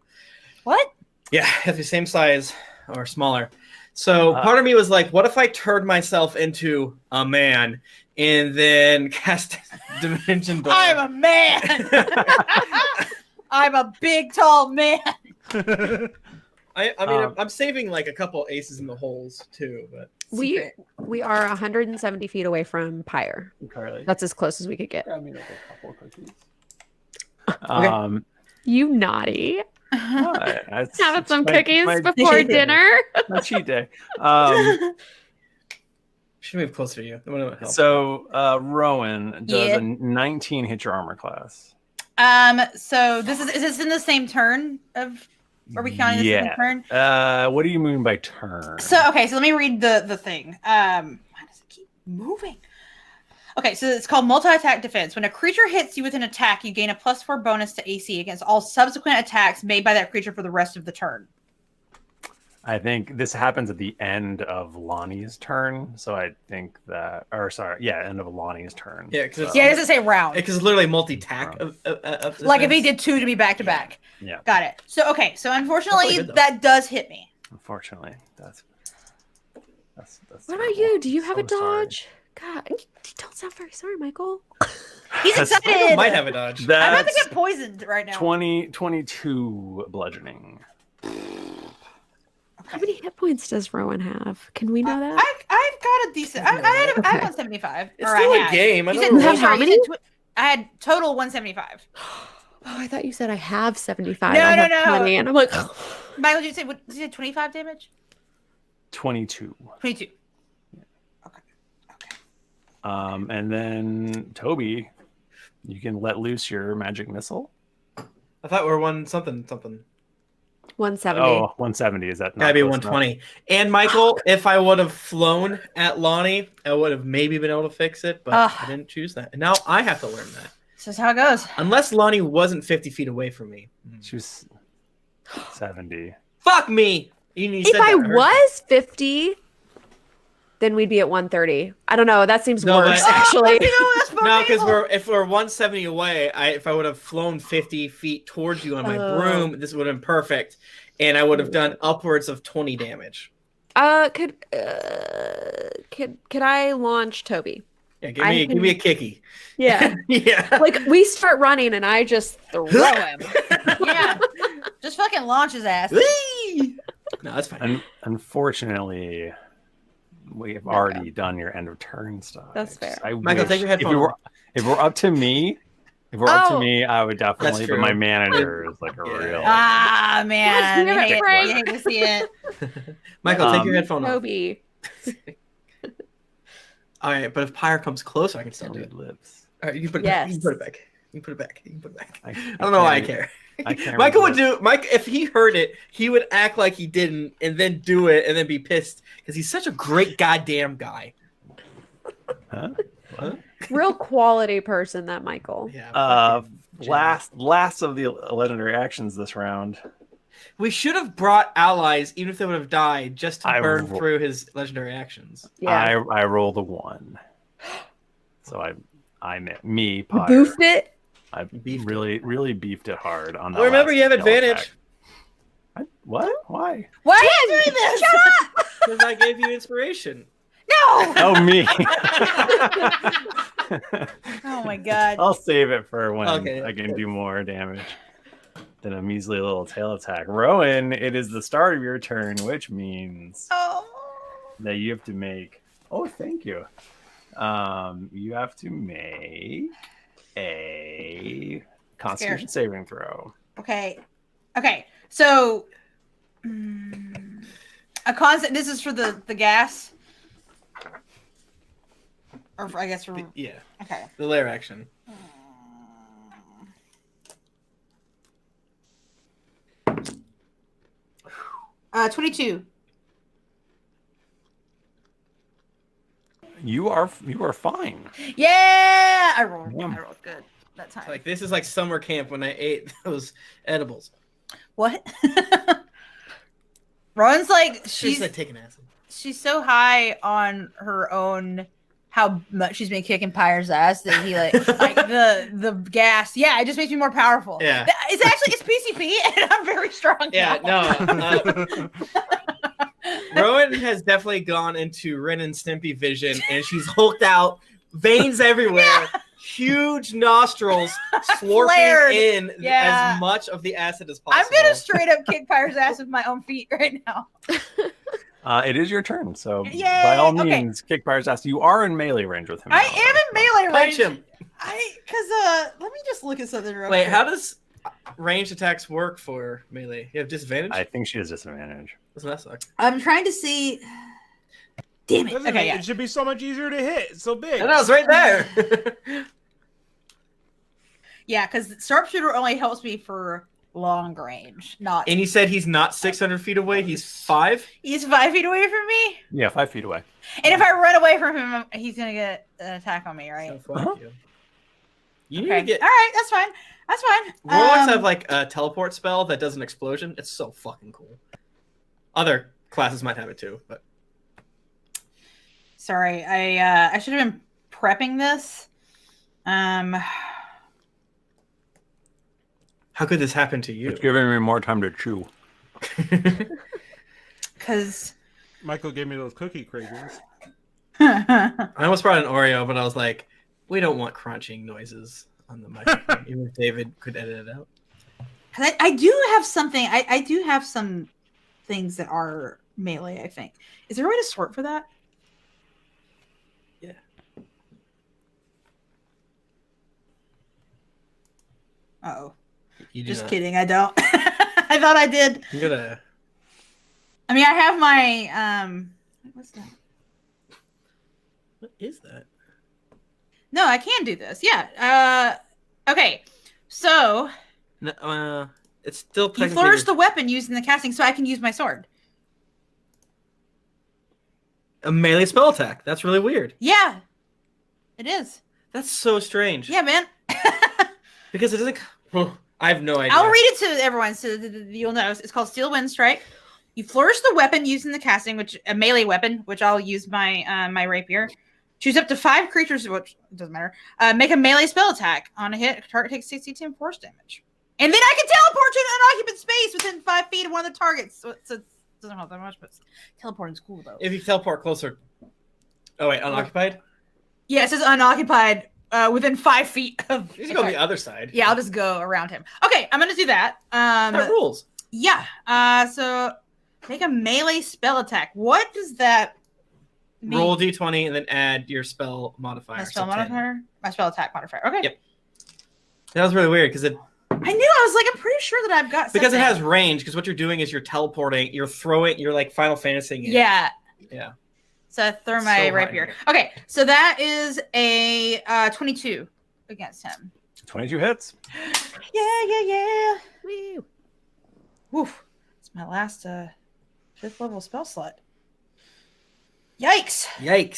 What? Yeah, if the same size or smaller. So part of me was like, what if I turned myself into a man and then cast Dimension Door? I'm a man. I'm a big, tall man. I mean, I'm saving like a couple aces in the holes too, but we are 170 feet away from Pyre. Carly. That's as close as we could get. I mean, like a couple of cookies. Okay. You naughty. Having some my- cookies my before cheat day. dinner. My cheat day. Should move closer to you. That would help. So Rowan does Yeah. a 19 hit your armor class. So is this in the same turn of? Are we counting this in the turn? What do you mean by turn? So okay, so let me read the thing. Why does it keep moving? Okay, so it's called multi-attack defense. When a creature hits you with an attack, you gain a +4 bonus to AC against all subsequent attacks made by that creature for the rest of the turn. I think this happens at the end of Lonnie's turn. So I think that, end of Lonnie's turn. Yeah, because Yeah, it doesn't say round. Because it's literally multi-tack. Like if he did 2 to be back to back. Yeah. Got it. So okay, so unfortunately That's really good, though. that does hit me. Unfortunately, that's What about terrible. you? Do you have a So sorry. dodge? God, you don't sound very sorry, Michael. He's That's- excited. might have a dodge. I'm about to That's get poisoned right now. 22 bludgeoning. How many hit points does Rowan have? Can we know that? I've got a decent. I had 175. It's or still I a had. game. I You don't said, know. You have how you said many? I had total 175. Oh, I thought you said I have 75. No, I have no. 20, and I'm like, Michael, did you say 25 damage? 22. 22. And then Toby, you can let loose your magic missile. I thought we were one something. 170. Oh, 170. Is that not Gotta be close 120. And Michael, if I would have flown at Lahni, I would have maybe been able to fix it, but I didn't choose that. And now I have to learn that. This is how it goes. Unless Lahni wasn't 50 feet away from me. enough? She was 70. Fuck me! You If said I that, heard was 50, then we'd be at 130. I don't know. That seems No, worse, but- actually. No, because if we're 170 away, if I would have flown 50 feet towards you on my broom, this would have been perfect, and I would have done upwards of 20 damage. Could I launch Toby? Yeah, give me a kicky. Yeah. Yeah. Like we start running and I just throw him. Yeah. Just fucking launch his ass. Whee! No, that's fine. Unfortunately, we have already done your end of turn stuff. That's fair. Michael, take your headphones off. If it were up to me, I would definitely. true. But my manager is like a real. Ah, man. Yes, I Frank. hate to see it. Michael, take your headphone off. Toby. All right, but if Pyre comes closer, I can still do it. Lips. All right, you can put it Yes. back. You can put it back. You can put it back. You can put it back. I I don't know why I care. I can't Michael would remember. do. Mike, if he heard it, he would act like he didn't, and then do it, and then be pissed because he's such a great goddamn guy. Huh? What? Real quality person, that Michael. Yeah. Last of the legendary actions this round. We should have brought allies, even if they would have died, just to I burn ro- through his legendary actions. Yeah. I rolled a 1. So I meant me, Pyre. Boofed it. I Beefed really beefed it hard on that. Well, remember, last you have spell advantage attack. What? Why? Why are you doing this? Shut up! because I gave you inspiration. No! Oh, me. Oh my god. I'll save it for when Okay. I can do more damage than a measly little tail attack. Rowan, it is the start of your turn, which means Oh. that you have to make. Oh, thank you. You have to make a Constitution saving throw. Okay. So a constant. This is for the gas, or I guess for yeah. Okay. The lair action. 22. You are fine. Yeah, I rolled good that time. Like this is like summer camp when I ate those edibles. What? Rowan's like She's like taking acid. She's so high on her own how much she's been kicking Pyre's ass that he like the gas. Yeah, it just makes me more powerful. Yeah, it's PCP and I'm very strong. Yeah, no. Rowan has definitely gone into Ren and Stimpy vision, and she's hulked out, veins everywhere, huge nostrils, slurping in as much of the acid as possible. I'm gonna straight up kick Pyre's ass with my own feet right now. It is your turn, so by all means, kick Pyre's ass. You are in melee range with him. I am in melee range. Punch him. Let me just look at something real Wait, quick. how does ranged attacks work for melee? You have disadvantage? I think she has disadvantage. Doesn't that suck? I'm trying to see. Damn it. Okay, It should be so much easier to hit. It's so big. I know, it's right there. Yeah, because sharpshooter only helps me for long range, not. And you said he's not 600 feet away. He's 5. He's 5 feet away from me. Yeah, 5 feet away. And if I run away from him, he's gonna get an attack on me, right? So you need to get. All right, that's fine. That's fine. Rolex have like a teleport spell that does an explosion. It's so fucking cool. Other classes might have it too, but. Sorry, I should have been prepping this. How could this happen to you? It's giving me more time to chew. Because Michael gave me those cookie cravings. I almost brought an Oreo, but I was like, we don't want crunching noises on the microphone, even if David could edit it out. I do have something. I do have some things that are melee, I think. Is there a way to sort for that? Yeah. Uh-oh. Just kidding, I don't. I thought I did. I'm gonna... I mean, I have my what's that? What is that? No, I can do this. Yeah. Okay. So No, it's still you technically... flourish the weapon using the casting, so I can use my sword. A melee spell attack. That's really weird. Yeah. It is. That's so strange. Yeah, man. Because it doesn't... Oh, I have no idea. I'll read it to everyone so you'll know. It's called Steel Wind Strike. You flourish the weapon using the casting, which a melee weapon, which I'll use my my rapier. Choose up to 5 creatures, which doesn't matter. Make a melee spell attack. On a hit, target takes 60 force damage. And then I can teleport to an unoccupied space within 5 feet of one of the targets. So it doesn't help that much, but teleporting's cool, though. If you teleport closer... Oh, wait, unoccupied? Yeah, it says unoccupied within 5 feet of... You just go on the other side. Yeah, I'll just go around him. Okay, I'm going to do that. That rules. Yeah. So make a melee spell attack. What does that mean? Roll d20 and then add your spell modifier. My spell so 10. modifier? My spell attack modifier. Okay. Yep. That was really weird because it... I knew. I was like, I'm pretty sure that I've got Because it something. has range, because what you're doing is you're teleporting, you're throwing, you're like Final Fantasying it. Yeah. Yeah. So I throw my So rapier. Okay, so that is a 22 against him. 22 hits. Yeah. Woo. Woof. It's my last 5th level spell slot. Yikes. Okay,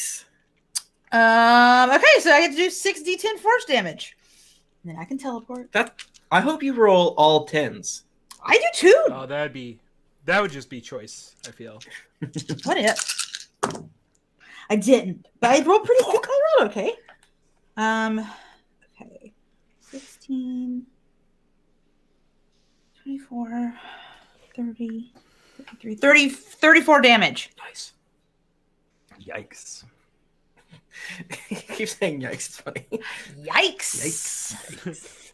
so I get to do 6d10 force damage. And then I can teleport. I hope you roll all 10s. I do too. Oh, that would just be choice, I feel. What if? I didn't, but I rolled pretty good. I rolled okay. Okay. 16, 24, 30, 33, 34 damage. Nice. Yikes. Keep saying yikes. It's funny. Yikes.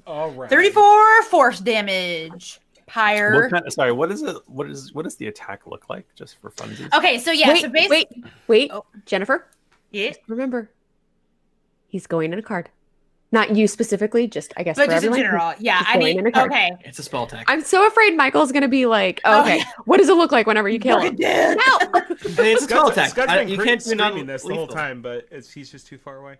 All right. 34 force damage. Pyre. What is it? What does the attack look like, just for funsies? Okay, so yeah. Wait, so basically, wait. Oh. Jennifer, Yeah. Remember, he's going in a card. Not you specifically, just I guess But for just in everyone. general. Yeah, He's I going need. in a card. Okay. It's a spell attack. I'm so afraid Michael's gonna be like, Oh, okay, yeah. what does it look like whenever you kill him? Dead. No. I mean, it's a spell attack. Scud's been You can't do screaming this the whole non-lethal. time, but he's just too far away.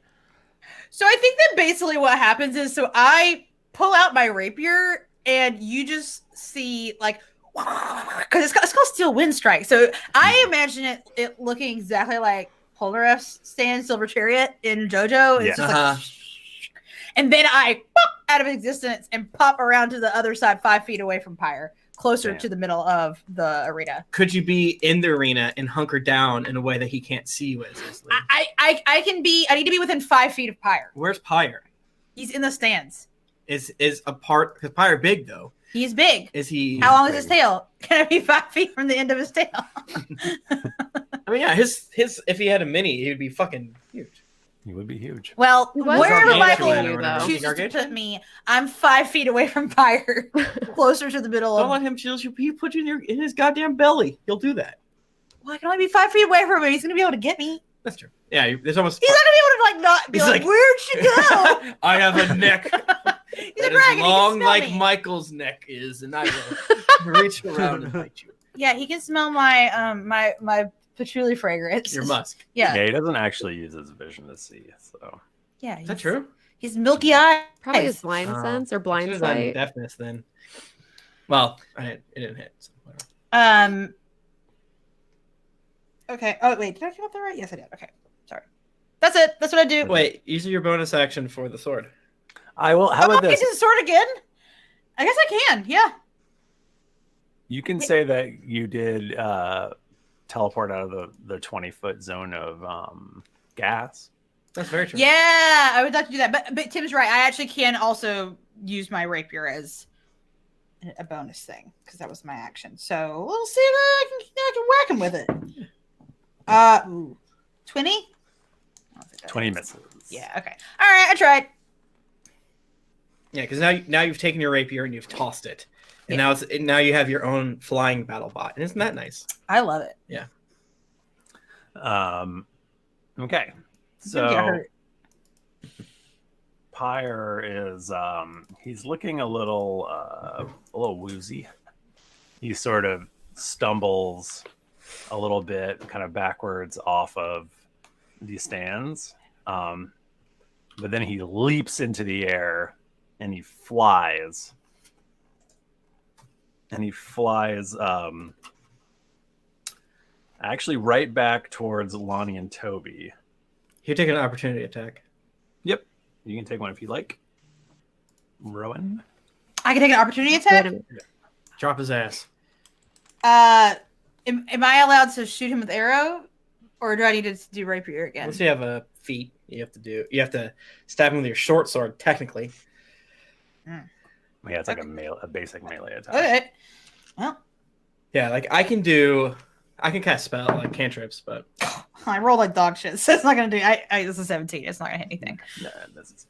So I think that basically what happens is, so I pull out my rapier, and you just see like, because it's called Steel Wind Strike. So I imagine it looking exactly like Polnareff's stand Silver Chariot in JoJo. It's just like, and then I pop out of existence and pop around to the other side, 5 feet away from Pyre, closer to the middle of the arena. Could you be in the arena and hunker down in a way that he can't see you as easily? I can be. I need to be within 5 feet of Pyre. Where's Pyre? He's in the stands. Is a part because Pyre big though? He's big. Is he? How long is his tail? Can I be 5 feet from the end of his tail? I mean, yeah, his if he had a mini, he would be fucking huge. He would be huge. Well, He was wherever gargantuan, Michael though. chooses to Gargantuan? put me, I'm 5 feet away from Pyre, closer to the middle Don't of. let him shield you. He put you in his goddamn belly. He'll do that. Well, I can only be 5 feet away from him. He's gonna be able to get me. That's true. Yeah, there's almost. He's not gonna be able to like not be He's like, like- where'd she go? I have a neck He's that a dragon. is long he can like smell me. Michael's neck is, and I will reach around and bite you. Yeah, he can smell my my patchouli fragrance. Your musk. Yeah, Yeah, he doesn't actually use his vision to see. So yeah. Is that true? He's milky eyes. Probably his blind sense or blind Should've done sight. deafness then. Well, it didn't hit. So whatever. Okay. Oh wait, did I come up there right? Yes, I did. Okay. Sorry. That's it. That's what I do. Wait, use your bonus action for the sword. I will. How about this? Is it sword again? I guess I can. Yeah. You can say that you did teleport out of the 20-foot zone of gas. That's very true. Yeah, I would like to do that. But Tim's right. I actually can also use my rapier as a bonus thing because that was my action. So we'll see if I can whack him with it. 20? 20 misses. Yeah. Okay. All right. I tried. Yeah, because now you've taken your rapier and you've tossed it, and Yeah. now you have your own flying battle bot, and isn't that nice? I love it. Yeah. Okay. He's gonna get So hurt. Pyre is he's looking a little woozy. He sort of stumbles a little bit kind of backwards off of the stands. But then he leaps into the air and he flies. And he flies actually right back towards Lahni and Toby. You're taking an opportunity attack. Yep. You can take one if you like. Rowan? I can take an opportunity attack. Drop his ass. Am I allowed to shoot him with arrow, or do I need to do rapier again? Once you have a feat, you have to stab him with your short sword. Technically, Yeah, it's like a basic melee attack. Okay. Well, yeah. Like I can cast spell like cantrips, but I rolled like dog shit, so it's not gonna do. This is 17. It's not gonna hit anything. No, this is,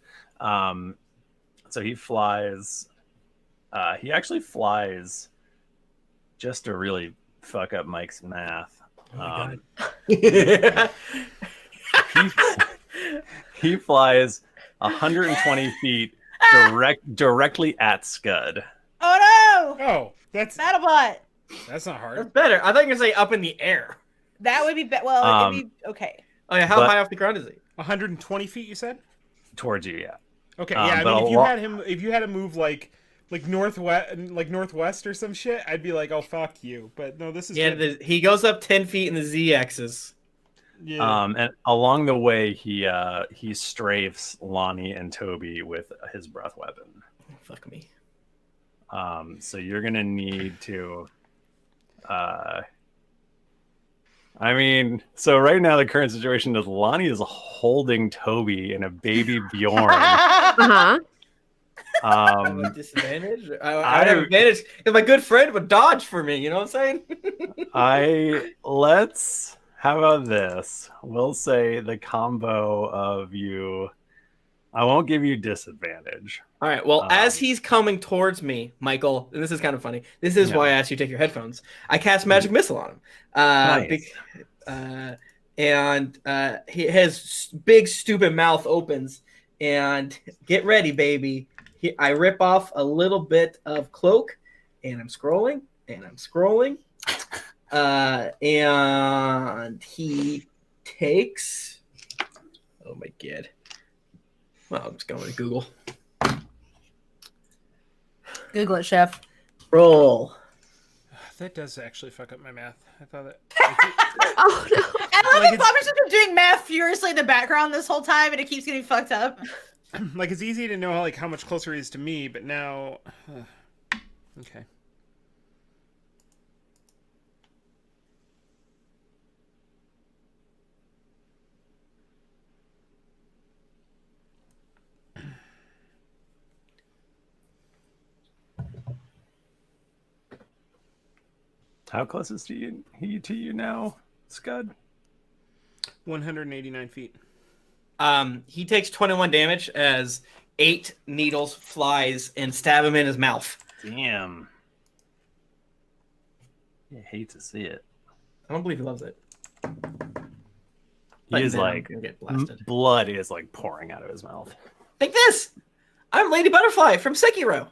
so he flies. He actually flies just to really fuck up Mike's math. He flies 120 feet directly at Skud. Oh no! Oh, that's BattleBot. not that's hard. better. I thought you were gonna say up in the air. That would be well. It'd be okay. Oh yeah, how But- high off the ground is he? 120 feet, you said? Towards you, yeah. Okay, yeah. I but mean, a if you had to move like northwest or some shit, I'd be like, oh fuck you. But no, this is Yeah, good. he goes up 10 feet in the z-axis. Yeah. And along the way, he strafes Lahni and Toby with his breath weapon. Fuck me. So you're gonna need to. I mean, so right now the current situation is Lahni is holding Toby and a baby Bjorn. Uh-huh. Disadvantage? I would have advantage because my good friend would dodge for me. You know what I'm saying? How about this? We'll say the combo of you. I won't give you disadvantage. All right. Well, as he's coming towards me, Michael, and this is kind of funny. This is why I asked you to take your headphones. I cast magic missile on him. Nice. and his big stupid mouth opens, and get ready, baby. I rip off a little bit of cloak, and I'm scrolling, and he takes. Oh my god! Well, I'm just going to Google. Google it, chef. Roll. That does actually fuck up my math. I thought that. Oh no! And I think Bobby's just been doing math furiously in the background this whole time, and it keeps getting fucked up. Like, it's easy to know how much closer he is to me, but now, okay. How close is he to you now, Skud? 189 feet. He takes 21 damage as 8 needles flies and stab him in his mouth. Damn. You hate to see it. I don't believe he loves it. He is then I'm like gonna get blasted. blood is like pouring out of his mouth. Take this. I'm Lady Butterfly from Sekiro.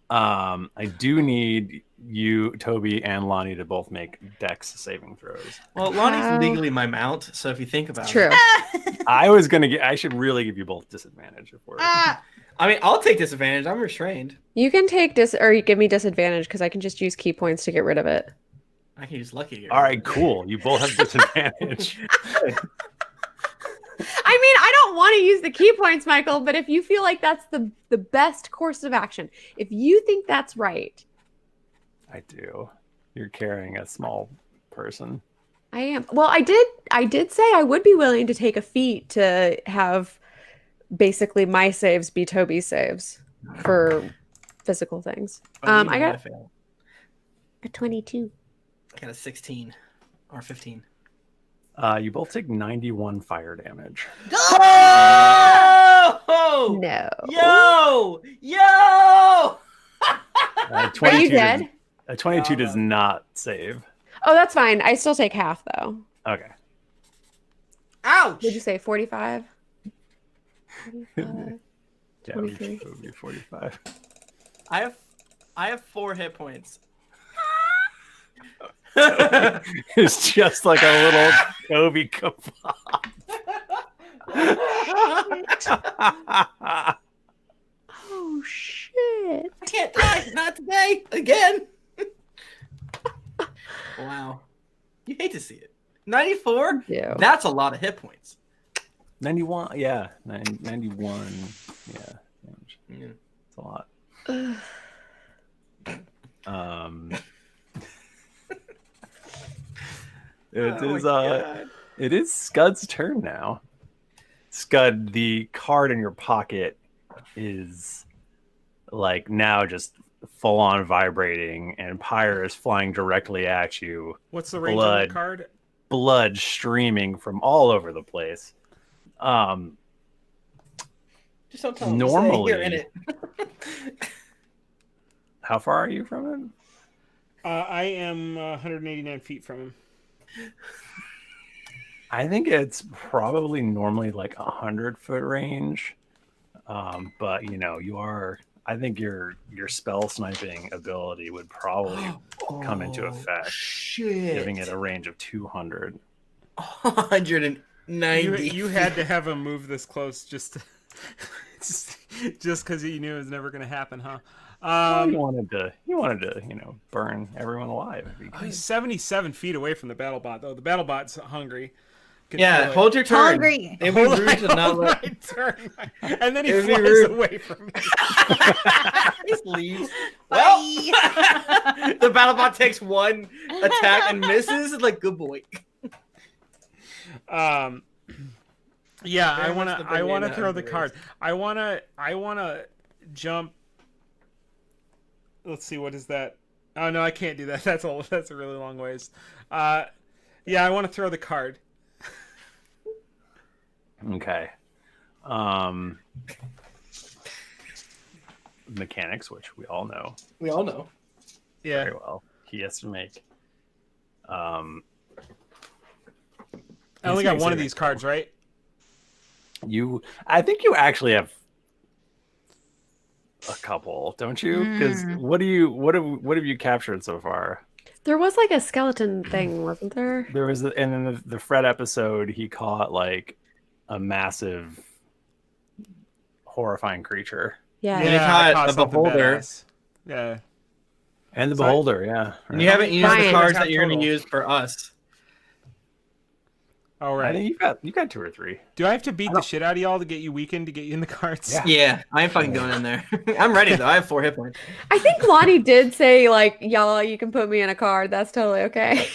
I do need you, Toby, and Lahni to both make Dex saving throws. Well, Lonnie's legally my mount, so if you think about True. it. I should really give you both disadvantage if we're I mean, I'll take disadvantage. I'm restrained. You can take or you give me disadvantage because I can just use key points to get rid of it. I can use lucky to get all rid right, of it. cool. You both have disadvantage. I mean, I don't want to use the key points, Michael, but if you feel like that's the best course of action, if you think that's right. I do. You're carrying a small person. I am. Well, I did say I would be willing to take a feat to have basically my saves be Toby's saves for physical things. I got a 22. I got a 16 or 15. You both take 91 fire damage. Oh! No. Yo! 22 Are you dead? A 22 does not save. Oh, that's fine. I still take half though. Okay. Ouch! Would you say 45? 45. Yeah, 23. it would be 45. I have 4 hit points. It's just like a little Toby kebab. Oh shit. I can't die. Not today. Again. Wow. You hate to see it. 94? Yeah. That's a lot of hit points. 91, yeah. 91, yeah. Yeah. It's a lot. It is Scud's turn now. Scud, the card in your pocket is like now just full on vibrating, and Pyre is flying directly at you. What's the range on the card? Blood streaming from all over the place. Just don't tell him normally, to say you're in it. How far are you from him? I am 189 feet from him. I think it's probably normally like 100-foot range. But you know, I think your spell sniping ability would probably come into effect, giving it a range of 200. 190. You had to have him move this close just because you knew it was never going to happen, huh? He wanted to, burn everyone alive. He's 77 feet away from the BattleBot, though. The BattleBot's hungry. Yeah, hold your turn. Hungry. It'd be rude to not let. My turn. And then he It'd be flies rude. away from me. Just leaves. Well, the BattleBot takes one attack and misses. It's like, good boy. Yeah, Very I much the want to banana throw the upgrades. card. I want to jump. Let's see, what is that? Oh no, I can't do that. That's a really long ways. Yeah, I want to throw the card. Okay. Mechanics, which we all know We all know. Yeah. very well. He has to make I only got one of these cards, right? I think you actually have a couple, don't you? Because what have you captured so far? There was like a skeleton thing, wasn't there? There was, and in the Fred episode, he caught like a massive, horrifying creature. Yeah. And he caught a something beholder. badass. Yeah. And the beholder, yeah. And you haven't used the Fine. cards that you're going to use for us. All I right. think you got 2 or 3. Do I have to beat the shit out of y'all to get you weakened to get you in the cards? Yeah. Yeah, I ain't fucking going in there. I'm ready though. I have 4 hit points. I think Lahni did say like, y'all, you can put me in a card. That's totally okay.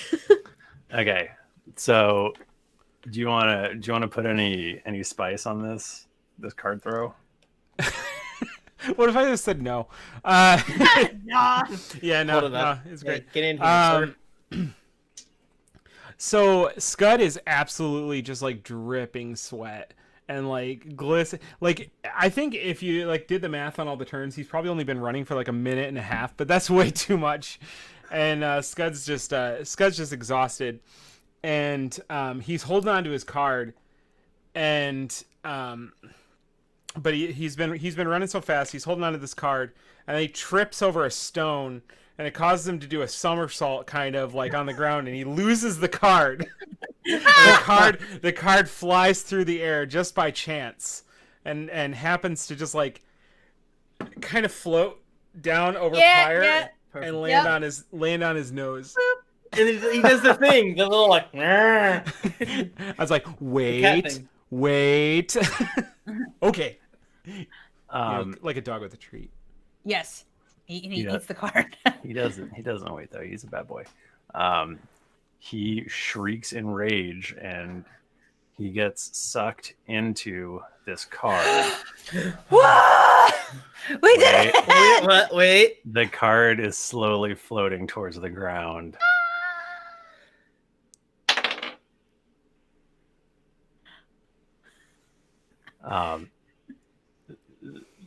Okay, so do you want to put any spice on this card throw? What if I just said no? Nah. Yeah, no, Hold it no, up. it's Yeah, great. get in here, sir. So Skud is absolutely just like dripping sweat and like glisten. Like I think if you like did the math on all the turns, he's probably only been running for like a minute and a half, but that's way too much. And Scud's just exhausted, and he's holding on to his card, and but he's been running so fast. He's holding on to this card, and he trips over a stone. And it causes him to do a somersault kind of like on the ground, and he loses the card. The card flies through the air just by chance, and happens to just like kind of float down over Pyre and land on his nose. And he does the thing, the little like. I was like, wait. Okay. Like a dog with a treat. Yes. He eats the card. He doesn't wait though. He's a bad boy. He shrieks in rage and he gets sucked into this card. What? We did it! Wait. The card is slowly floating towards the ground.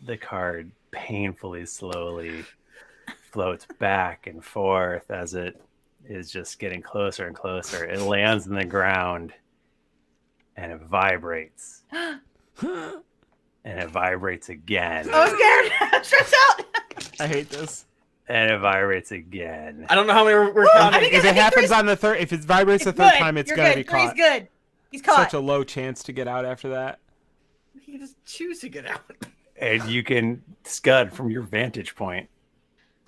The card painfully slowly floats back and forth as it is just getting closer and closer. It lands in the ground and it vibrates. And it vibrates again. I was scared. I'm stressed out. I hate this. And it vibrates again. I don't know how many we're counting. If it happens on the third, if it vibrates the third time, it's You're gonna good. be caught. He's good. He's caught. Such a low chance to get out after that. You can just choose to get out. And you can scud from your vantage point,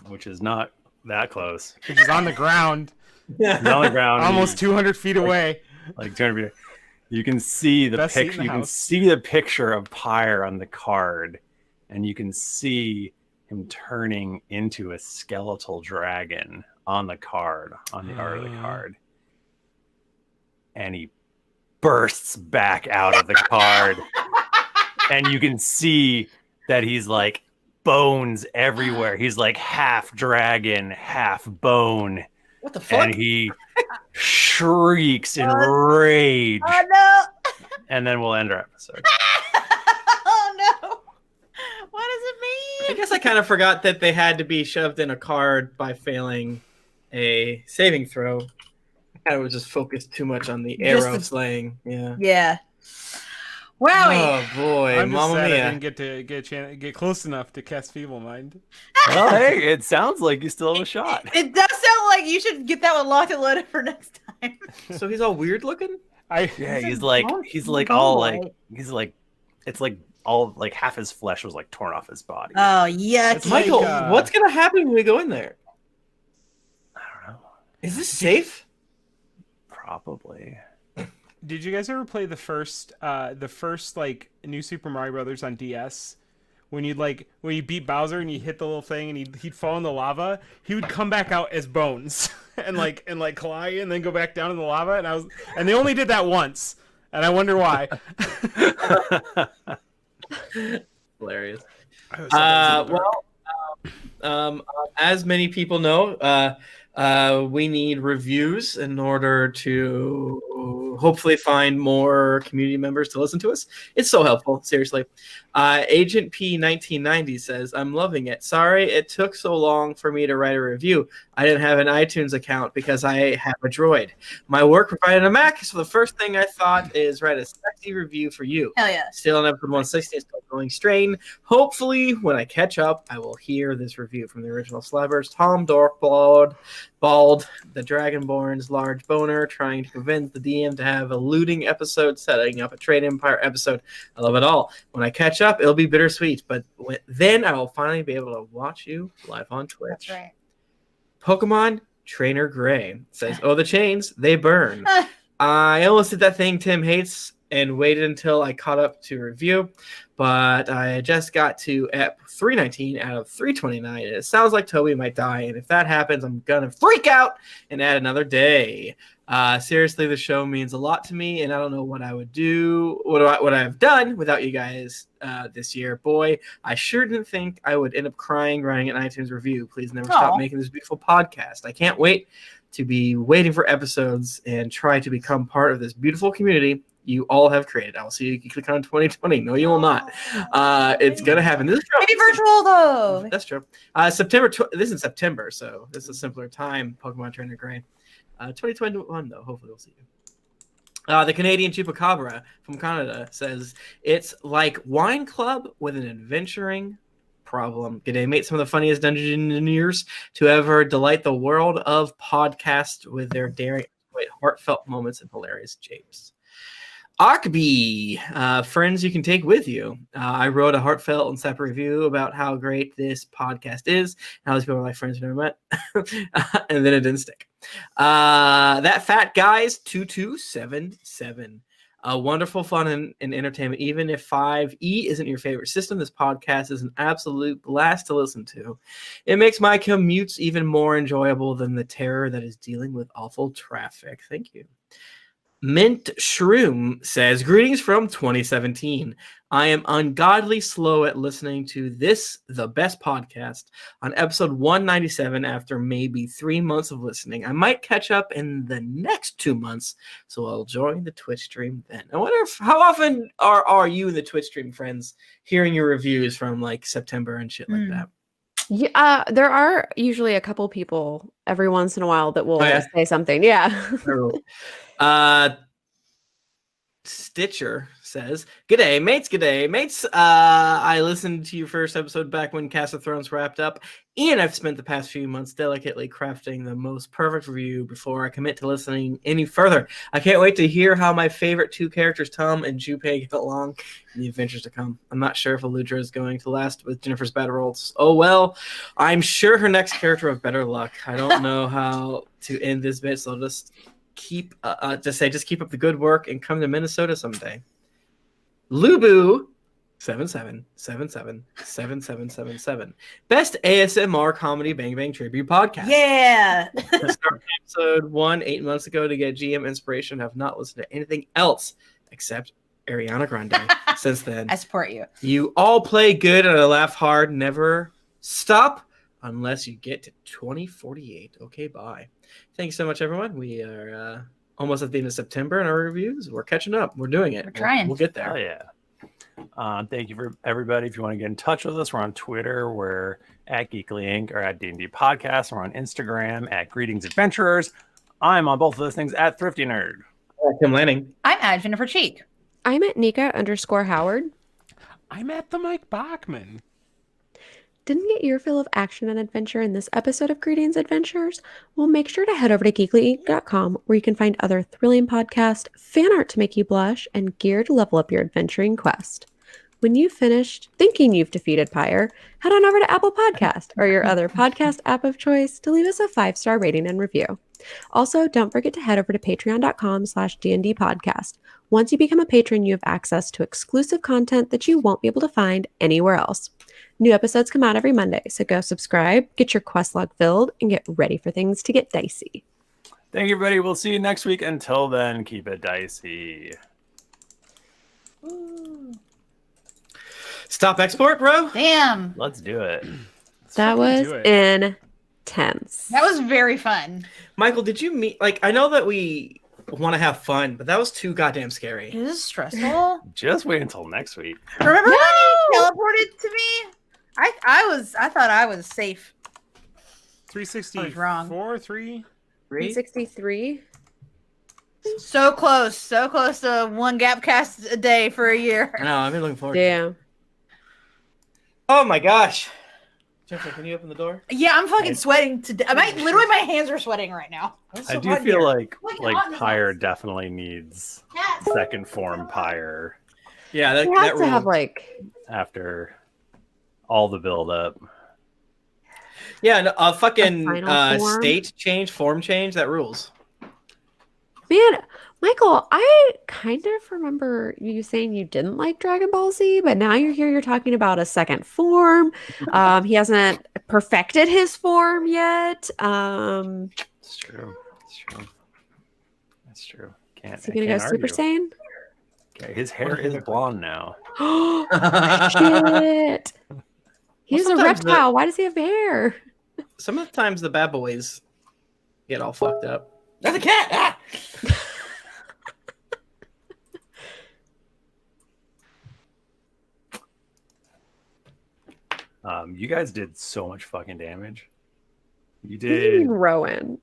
which is not that close. Which is on the ground. It's on the ground, Almost 200 feet away. like 200 feet. You can see the Best seat in picture. the You can house. see the picture of Pyre on the card, and you can see him turning into a skeletal dragon on the card, on the art of the card, and he bursts back out of the card, and you can see that he's like bones everywhere. He's like half dragon, half bone. What the fuck? And he shrieks in rage. Oh no! And then we'll end our episode. Oh no! What does it I mean? guess I kind of forgot that they had to be shoved in a card by failing a saving throw. I kind of was just focused too much on the arrow slaying. Yeah. Yeah. Wowie. Oh boy, I'm just Mamma sad I Mia. didn't get close enough to cast Feeble Mind. Well, hey, it sounds like you still have a shot. It does sound like you should get that one locked and loaded for next time. So he's all weird looking? Yeah, he's like it's like all like half his flesh was like torn off his body. Oh, yuck. It's like, Michael, what's gonna happen when we go in there? I don't know. Is this safe? Probably. Did you guys ever play the first like New Super Mario Brothers on DS? When you beat Bowser and you hit the little thing and he'd fall in the lava, he would come back out as bones and collide and then go back down in the lava, and they only did that once, and I wonder why. Hilarious. As many people know, we need reviews in order to hopefully find more community members to listen to us. It's so helpful, seriously. Agent P 1990 says, "I'm loving it. Sorry it took so long for me to write a review. I didn't have an iTunes account because I have a Droid. My work provided a Mac, so the first thing I thought is write a sexy review for you. Hell yeah. Still on episode 160, still going strain. Hopefully, when I catch up, I will hear this review from the original Slabbers. Tom Dorkbald, Bald, the Dragonborn's large boner, trying to convince the DM to have a looting episode, setting up a Trade Empire episode. I love it all. When I catch up, it'll be bittersweet, but then I will finally be able to watch you live on Twitch. That's right. Pokemon Trainer Gray says, "Oh, the chains, they burn." I almost did that thing Tim hates and waited until I caught up to review, but I just got to ep 319 out of 329, and it sounds like Toby might die, and if that happens, I'm gonna freak out and add another day. Seriously, the show means a lot to me, and I don't know what I would do, what I've done without you guys this year. Boy, I sure didn't think I would end up crying writing an iTunes review. Please never stop making this beautiful podcast. I can't wait to be waiting for episodes and try to become part of this beautiful community you all have created. I will see you at GeeklyCon 2020. No, you will not. It's going to happen. This is Maybe virtual, though. That's true. September. This is in September, so this is a simpler time. Pokemon Trainer Gray. 2021, though. Hopefully, we'll see you. The Canadian Chupacabra from Canada says, "It's like Wine Club with an adventuring problem. G'day, mate. Some of the funniest dungeon engineers to ever delight the world of podcast with their daring, heartfelt moments and hilarious japes." Akbi, friends you can take with you. I wrote a heartfelt and separate review about how great this podcast is, and how these people are like friends you never met, and then it didn't stick. That fat guy's 2277. Wonderful fun and entertainment. Even if 5e isn't your favorite system, this podcast is an absolute blast to listen to. It makes my commutes even more enjoyable than the terror that is dealing with awful traffic. Thank you. Mint Shroom says, "Greetings from 2017. I am ungodly slow at listening to this, the best podcast, on episode 197 after maybe 3 months of listening. I might catch up in the next 2 months, so I'll join the Twitch stream then." I wonder how often are you and the Twitch stream friends hearing your reviews from like September and shit like that? Yeah, there are usually a couple people every once in a while that will say something. Yeah. Stitcher says, "G'day, mates. G'day, mates. I listened to your first episode back when Cast of Thrones wrapped up, and I've spent the past few months delicately crafting the most perfect review before I commit to listening any further. I can't wait to hear how my favorite two characters, Tom and Junpei, get along in the adventures to come. I'm not sure if Aludra is going to last with Jennifer's battle rolls. Oh well, I'm sure her next character will have better luck. I don't know how to end this bit, so I'll just keep up the good work and come to Minnesota someday." Lubu 77777777. Best ASMR comedy Bang Bang tribute podcast. Yeah. Start episode 1 8 months ago to get GM inspiration. Have not listened to anything else except Ariana Grande since then. I support you. You all play good and I laugh hard. Never stop unless you get to 2048. Okay, bye. Thanks so much, everyone. We are almost at the end of September in our reviews. We're catching up. We're doing it. We're trying. We'll get there. Oh, yeah. Thank you for everybody. If you want to get in touch with us, we're on Twitter. We're at GeeklyInc or at D&D Podcast. We're on Instagram at Greetings Adventurers. I'm on both of those things at Thrifty Nerd. Tim Lanning. I'm at Jennifer Cheek. I'm at Nika_Howard. I'm at the Mike Bachmann. Didn't get your fill of action and adventure in this episode of Greetings Adventures? Well, make sure to head over to GeeklyInc.com where you can find other thrilling podcasts, fan art to make you blush, and gear to level up your adventuring quest. When you've finished thinking you've defeated Pyre, head on over to Apple Podcast or your other podcast app of choice to leave us a 5-star rating and review. Also, don't forget to head over to patreon.com/DND podcast. Once you become a patron, you have access to exclusive content that you won't be able to find anywhere else. New episodes come out every Monday, so go subscribe, get your quest log filled, and get ready for things to get dicey. Thank you, everybody. We'll see you next week. Until then, keep it dicey. Ooh. Stop export, bro. Damn. Let's do it. That was intense. That was very fun. Michael, did you meet, I know that we want to have fun, but that was too goddamn scary. It is stressful. Just wait until next week. Remember when he teleported to me? I thought I was safe. 364, 363. So close to one gap cast a day for a year. I know. I've been looking forward. to it. Damn. Oh my gosh. Jennifer, can you open the door? Yeah, I'm fucking sweating today. Literally, my hands are sweating right now. I do feel like Pyre definitely needs second form Pyre. Yeah, that You have to rule. have like After all the build up. Yeah, no, a fucking final form? form change, that rules. Man, Michael, I kind of remember you saying you didn't like Dragon Ball Z, but now you're talking about a second form. He hasn't perfected his form yet. It's true. That's true. Is he gonna go Super Saiyan? Okay, his hair is blonde now. Shit. He's a sometimes reptile. Why does he have hair? Sometimes the bad boys get all fucked up. That's a cat! Ah! You guys did so much fucking damage. You What do you mean, did. Rowan?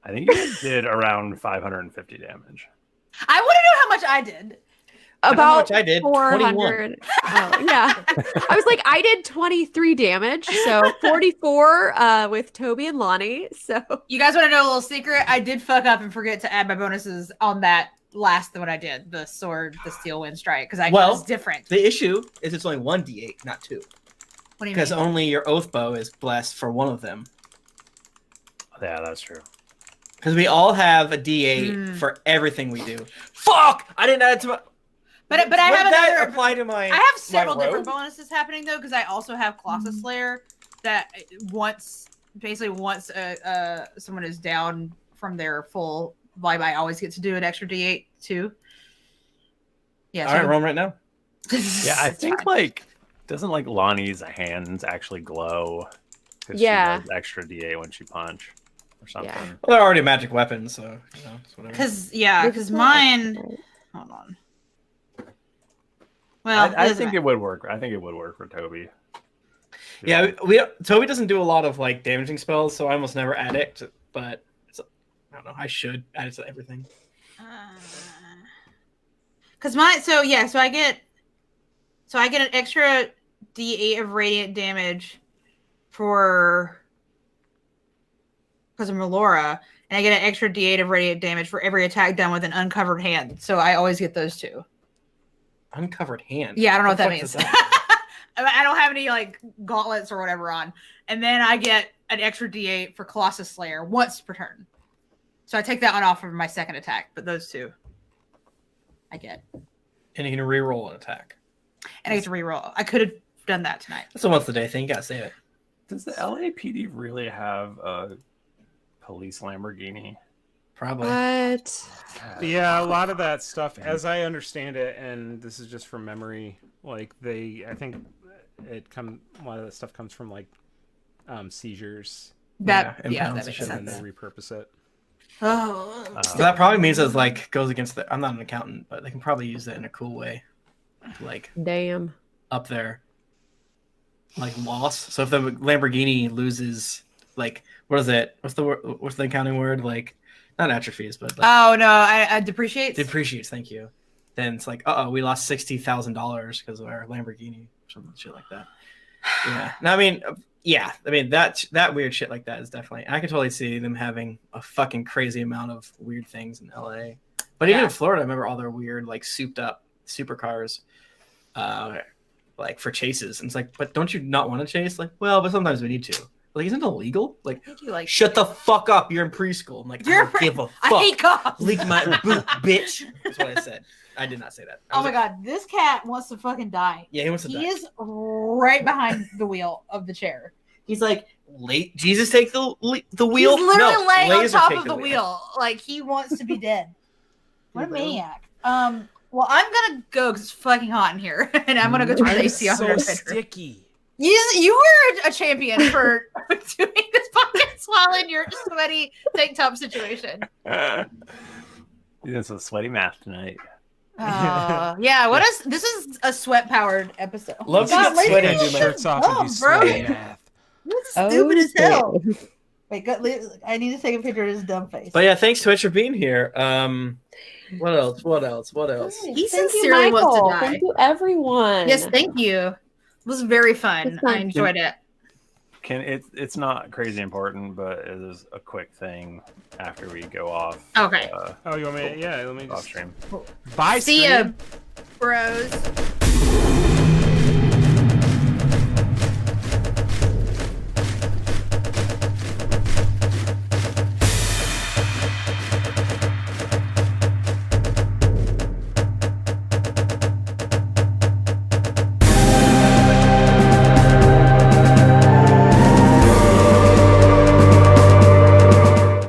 I think you guys did around 550 damage. I want to know how much I did. How About much I did? 400. Oh, yeah. I was like, I did 23 damage, so 44 with Toby and Lahni. So You guys want to know a little secret? I did fuck up and forget to add my bonuses on that last one I did, the sword, the steel wind strike, because it was different. The issue is it's only 1d8, not 2. What do you Because mean? only your oath bow is blessed for one of them. Yeah, that's true. Because we all have a d8 for everything we do. Fuck! I didn't add it to my... But I Would have that another. apply to my... I have several my different robe? bonuses happening though, because I also have Colossus Slayer that once someone is down from their full vibe, I always get to do an extra d8 too. Yeah. All right, roll 'em right now. Yeah, I think doesn't Lahni's hands actually glow? 'Cause Yeah. she does extra DA when she punch or something. Yeah. Well, they're already magic weapons, so it's whatever. Because mine. Hold on. Well, I think it would work. I think it would work for Toby. Yeah, Toby doesn't do a lot of damaging spells, so I almost never add it. But I don't know. I should add it to everything. Because mine. So I get an extra d8 of radiant damage because of Melora, and I get an extra d8 of radiant damage for every attack done with an uncovered hand. So I always get those two. Uncovered hand. Yeah, I don't know what that the means. fuck is that? I don't have any gauntlets or whatever on. And then I get an extra d8 for Colossus Slayer once per turn. So I take that one off for my second attack, but those two I get. And you can re-roll an attack. And I get to reroll. I could have done that tonight. That's a once a day thing. You gotta save it. Does the LAPD really have a police Lamborghini? Probably. What? Yeah, a lot of that stuff, as I understand it, and this is just from memory, I think a lot of that stuff comes from seizures, That impounds makes and and sense. then they repurpose it. Oh, So that probably means it goes against I'm not an accountant, but they can probably use it in a cool way. Damn. Up there. Loss. So if the Lamborghini loses what is it? What's the accounting word? Not atrophies, but oh no, I depreciates. depreciates, thank you. Then it's we lost $60,000 because of our Lamborghini or something shit like that. Yeah. No, that weird shit like that is definitely. I could totally see them having a fucking crazy amount of weird things in LA. But even in Florida, I remember all their weird souped up supercars, for chases. And it's but don't you not want to chase? But sometimes we need to. Isn't it illegal? Shut the fuck up! You're in preschool. I'm I don't give a fuck. I hate cops. Leak my boot, bitch. That's what I said. I did not say that. Oh my god, this cat wants to fucking die. Yeah, he wants to die. He is right behind the wheel of the chair. He's late. Jesus, take the wheel. He's literally laying on Laser top take of the wheel. He wants to be dead. What a maniac. Well, I'm gonna go because it's fucking hot in here, and I'm gonna go turn the AC on. So sticky. You were a champion for doing this podcast while in your sweaty tank top situation. Doing some sweaty math tonight. Yeah. This is a sweat powered episode. Love to God, get sweaty ladies, and do my Shirts off and do bro. sweaty math. This is stupid as hell. Wait, I need to take a picture of his dumb face. But yeah, thanks Twitch for being here. What else? He Thank sincerely you, wants Michael. to die. Thank you, everyone. Yes, thank you. It was very fun. It's fun. I enjoyed it. It's not crazy important, but it is a quick thing after we go off. Okay. Oh, you want me? Yeah, let me off just stream. Bye. See ya, stream. bros.